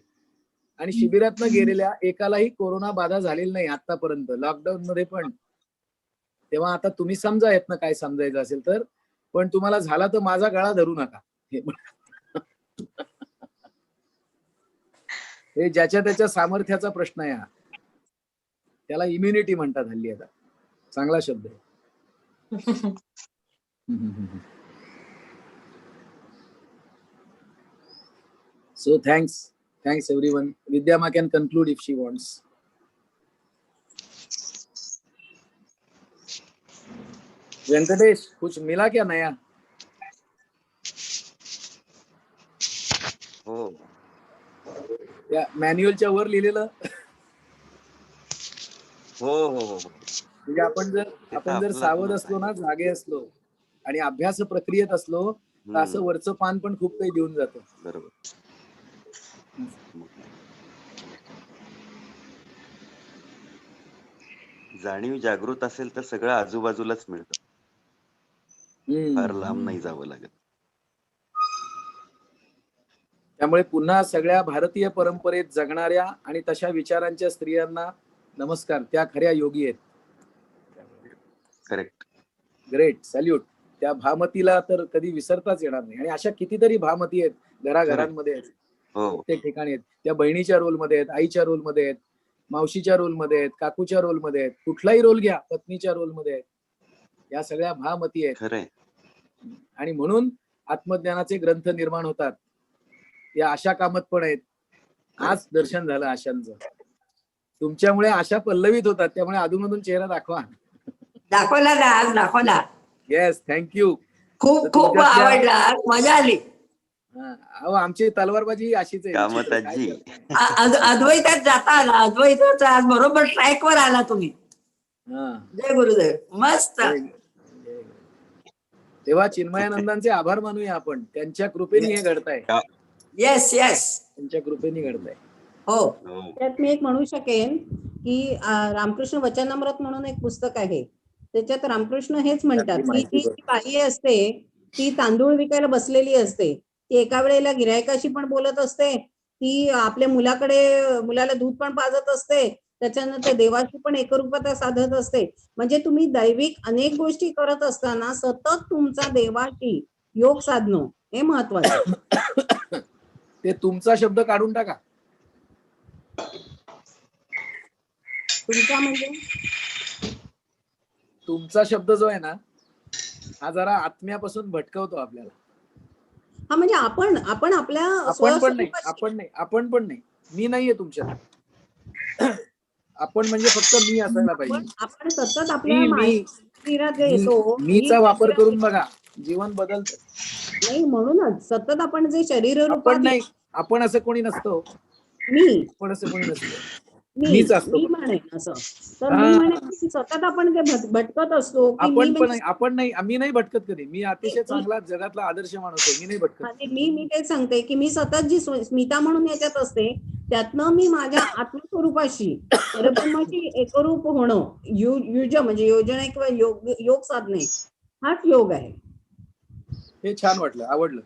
आणि शिबिरातनं गेलेल्या एकालाही कोरोना बाधा झालेली नाही आतापर्यंत, लॉकडाऊन मध्ये पण. तेव्हा आता तुम्ही समजा येत ना काय समजायचं असेल तर. पण तुम्हाला झाला तर माझा गळा धरू नका. हे ज्याच्या त्याच्या सामर्थ्याचा प्रश्न आहे. त्याला इम्युनिटी म्हणतात हल्ली. आता चांगला शब्द आहे. So thanks everyone. विद्या मा can conclude if she wants. Venkatesh कुछ मिला क्या नया? हो. त्या मॅन्युअलच्या वर लिहिलेलं. हो हो हो हो. म्हणजे आपण जर आपल्याला सावध पुन्हा असलो ना, जागे असलो आणि अभ्यास प्रक्रियेत असलो तर असं वरचं पान पण खूप काही देऊन जातं. बरोबर. जाणीव जागृत असेल तर सगळं आजूबाजूलाच मिळतं. फार लांब नाही जावं लागत. त्यामुळे पुन्हा सगळ्या भारतीय परंपरेत जगणाऱ्या आणि तशा विचारांच्या स्त्रियांना नमस्कार. त्या खऱ्या योगी आहेत. करेक्ट. Great, salute. त्या भामतीला तर कधी विसरताच येणार नाही. आणि अशा कितीतरी भामती आहेत घराघरांमध्ये आहेत, प्रत्येक ठिकाणी आहेत. त्या बहिणीच्या रोलमध्ये आहेत, आईच्या रोलमध्ये आहेत, मावशीच्या रोलमध्ये आहेत, काकूच्या रोलमध्ये आहेत, कुठलाही रोल घ्या, पत्नीच्या रोलमध्ये आहेत. या सगळ्या भामती आहेत. खरंय. आणि म्हणून आत्मज्ञानाचे ग्रंथ निर्माण होतात. या आशा कामत पण आहेत. आज दर्शन झालं आशांचं. तुमच्यामुळे आशा पल्लवित होतात. त्यामुळे अधूनमधून चेहरा दाखवा. दाखवला ना, आज दाखवला. Yes, thank you. खूप खूप आवडला, मजा आली. अहो, आमची तलवारबाजी अशीच आहे. कामताजी. अद्वैतात जाता आला, अद्वैताचा आज बरोबर ट्रॅक वर आला तुम्ही. जय गुरुदेव. मस्त. तेव्हा चिन्मयानंदांचे आभार मानूया आपण. त्यांच्या कृपेने हे घडतंय. येस येस, त्यांच्या कृपेने घडतंय. हो. त्यात मी एक म्हणू शकेन की रामकृष्ण वचनामृत म्हणून एक पुस्तक आहे. त्याच्यात रामकृष्ण हेच म्हणतात की जी बाई असते ती तांदूळ विकायला बसलेली असते. ती एका वेळेला गिरायकाशी पण बोलत असते, ती आपल्या मुलाला दूध पण पाजत असते, त्याच्यानंतर देवाशी पण एकरूपता साधत असते. म्हणजे तुम्ही दैविक अनेक गोष्टी करत असताना सतत तुमचा देवाशी योग साधणं हे महत्वाचं. ते तुमचा शब्द काढून टाका. तुमचा म्हणजे तुमचा शब्द जो आहे ना, हा जरा आत्म्यापासून भटकवतो आपल्याला. हा म्हणजे आपण आपल्या आपण पण नाही. मी नाहीये तुमच्यात. आपण म्हणजे फक्त मी असायला पाहिजे. आपण सतत आपल्या शरीरात येतो. मीचा वापर करून बघा, जीवन बदलतं. नाही, म्हणूनच सतत आपण जे शरीर आपण नाही, आपण असं कोणी नसतो. आपण असं कोणी नसतो. मीच असतो. मी म्हणेन असं. तर मी म्हणेन की सतत आपण ते भटकत असतो. आपण नाही, मी नाही भटकत कधी. मी अतिशय चांगला जगातला आदर्श माणूस आहे. मी नाही भटकत. मी तेच सांगते की मी सतत जी स्मिता म्हणून याच्यात असते, त्यातनं मी माझ्या आत्मस्वरूपाशी परब्रह्माशी एकरूप होणं, म्हणजे योजना किंवा योग साधणे, हाच योग आहे. हे छान वाटलं, आवडलं.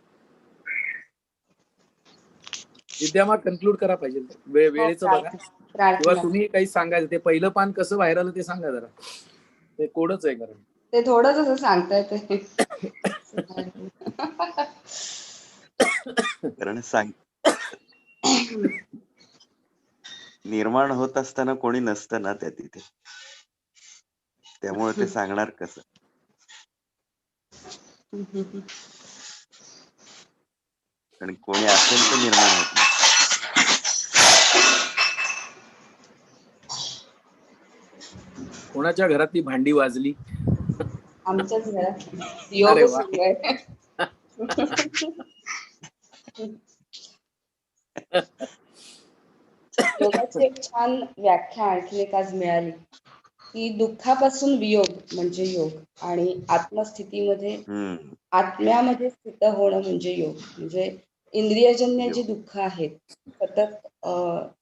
विद्यामा कन्क्लूड करा पाहिजे. वेळेचं बघा. किंवा तुम्ही काही सांगायचं. ते पहिलं पान कसं बाहेर आलं ते सांगा जरा. ते कोडच आहे कारण. ते थोडंच असं सांगता येते. कारण निर्माण होत असताना कोणी नसतं ना त्या तिथे, त्यामुळे ते सांगणार कसं. आणि कोणी असेल तर निर्माण होत नाही. कोणाच्या घरातली भांडी वाजली? आमच्याच घरात योग सुरू आहे. योगाची एक छान व्याख्या आणखी एक आज मिळाली की दुःखापासून वियोग म्हणजे योग आणि आत्मस्थितीमध्ये आत्म्यामध्ये स्थित होणं म्हणजे योग. म्हणजे इंद्रियजन्य जी दुःख आहेत, सतत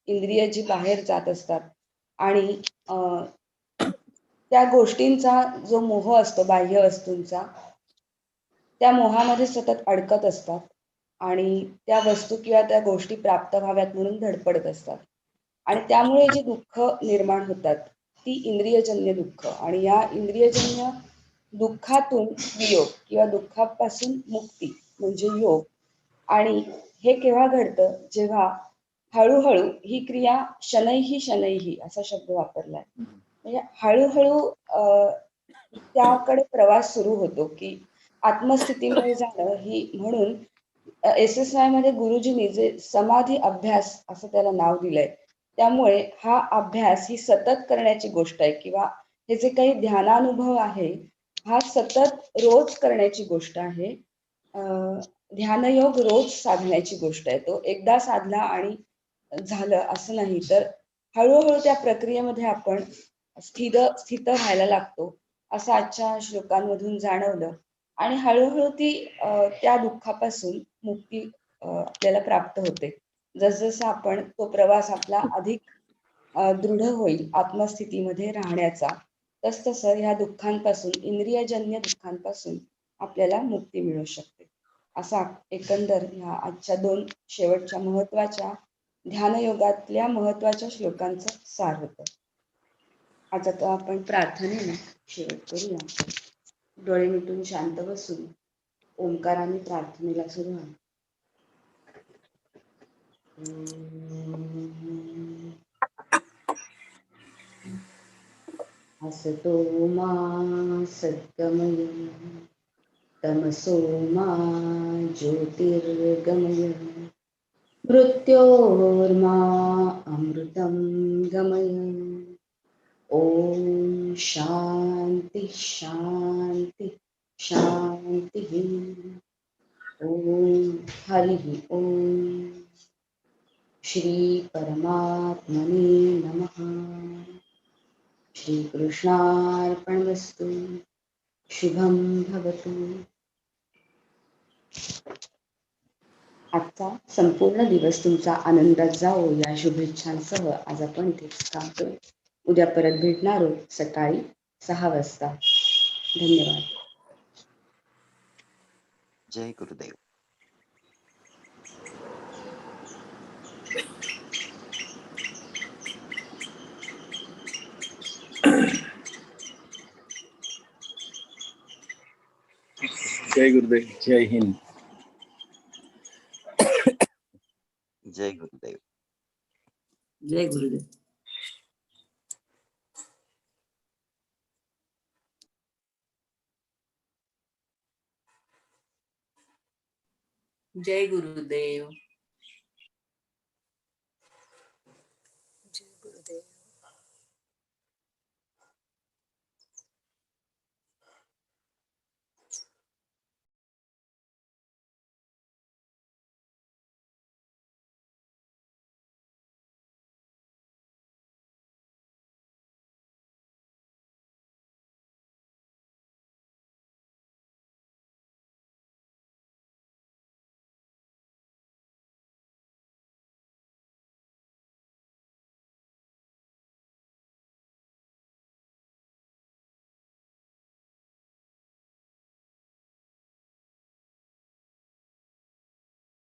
इंद्रिय जी बाहेर जात असतात आणि त्या गोष्टींचा जो मोह असतो बाह्य वस्तूंचा, त्या मोहामध्ये सतत अडकत असतात आणि त्या वस्तू किंवा त्या गोष्टी प्राप्त व्हाव्यात म्हणून धडपडत असतात. आणि त्यामुळे जी दुःख निर्माण होतात ती इंद्रियजन्य दुःख. आणि या इंद्रियजन्य दुःखातून वियोग किंवा दुःखापासून मुक्ती म्हणजे योग. आणि हे केव्हा घडतं, जेव्हा हळूहळू ही क्रिया शनैही असा शब्द वापरलाय. म्हणजे हळूहळू त्याकडे प्रवास सुरू होतो की आत्मस्थितीमध्ये जाणं ही. म्हणून SSY मध्ये गुरुजींनी जे समाधी अभ्यास असं त्याला नाव दिलंय, त्यामुळे हा अभ्यास ही सतत करण्याची गोष्ट आहे किंवा हे जे काही ध्यानानुभव आहे हा सतत रोज करण्याची गोष्ट आहे. ध्यानयोग रोज साधण्याची गोष्ट आहे. तो एकदा साधला आणि झालं असं नाही, तर हळूहळू त्या प्रक्रियेमध्ये आपण स्थित व्हायला लागतो असं आजच्या श्लोकांमधून जाणवलं. आणि हळूहळू ती त्या दुःखापासून मुक्ती आपल्याला प्राप्त होते. जसजसं आपण तो प्रवास आपला अधिक दृढ होईल आत्मस्थितीमध्ये राहण्याचा, तसतसं ह्या दुःखांपासून, इंद्रियजन्य दुःखांपासून आपल्याला मुक्ती मिळू शकते. असा एकंदर ह्या आजच्या 2 शेवटच्या महत्वाच्या ध्यानयोगातल्या महत्वाच्या श्लोकांचा सार होतं. आता तो आपण प्रार्थनेने शेवट करूया. डोळे मिटून शांत बसून ओंकाराने प्रार्थनेला सुरुवात. असतो मा सद्गमय तमसो मा ज्योतिर्गमय मृत्योर्मा अमृतं गमय. ओम शांती शांती शांती. ओम हरि ओम. श्री परमात्मने नमः. श्री कृष्णार्पणमस्तु. शुभम भवतु. आजचा संपूर्ण दिवस तुमचा आनंदात जावो या शुभेच्छांसह आज आपण इथेच थांबतोय. उद्या परत भेटणार आहोत सकाळी 6 वाजता. धन्यवाद. जय गुरुदेव. जय गुरुदेव. जय हिंद. जय गुरुदेव. जय गुरुदेव. जय गुरुदेव.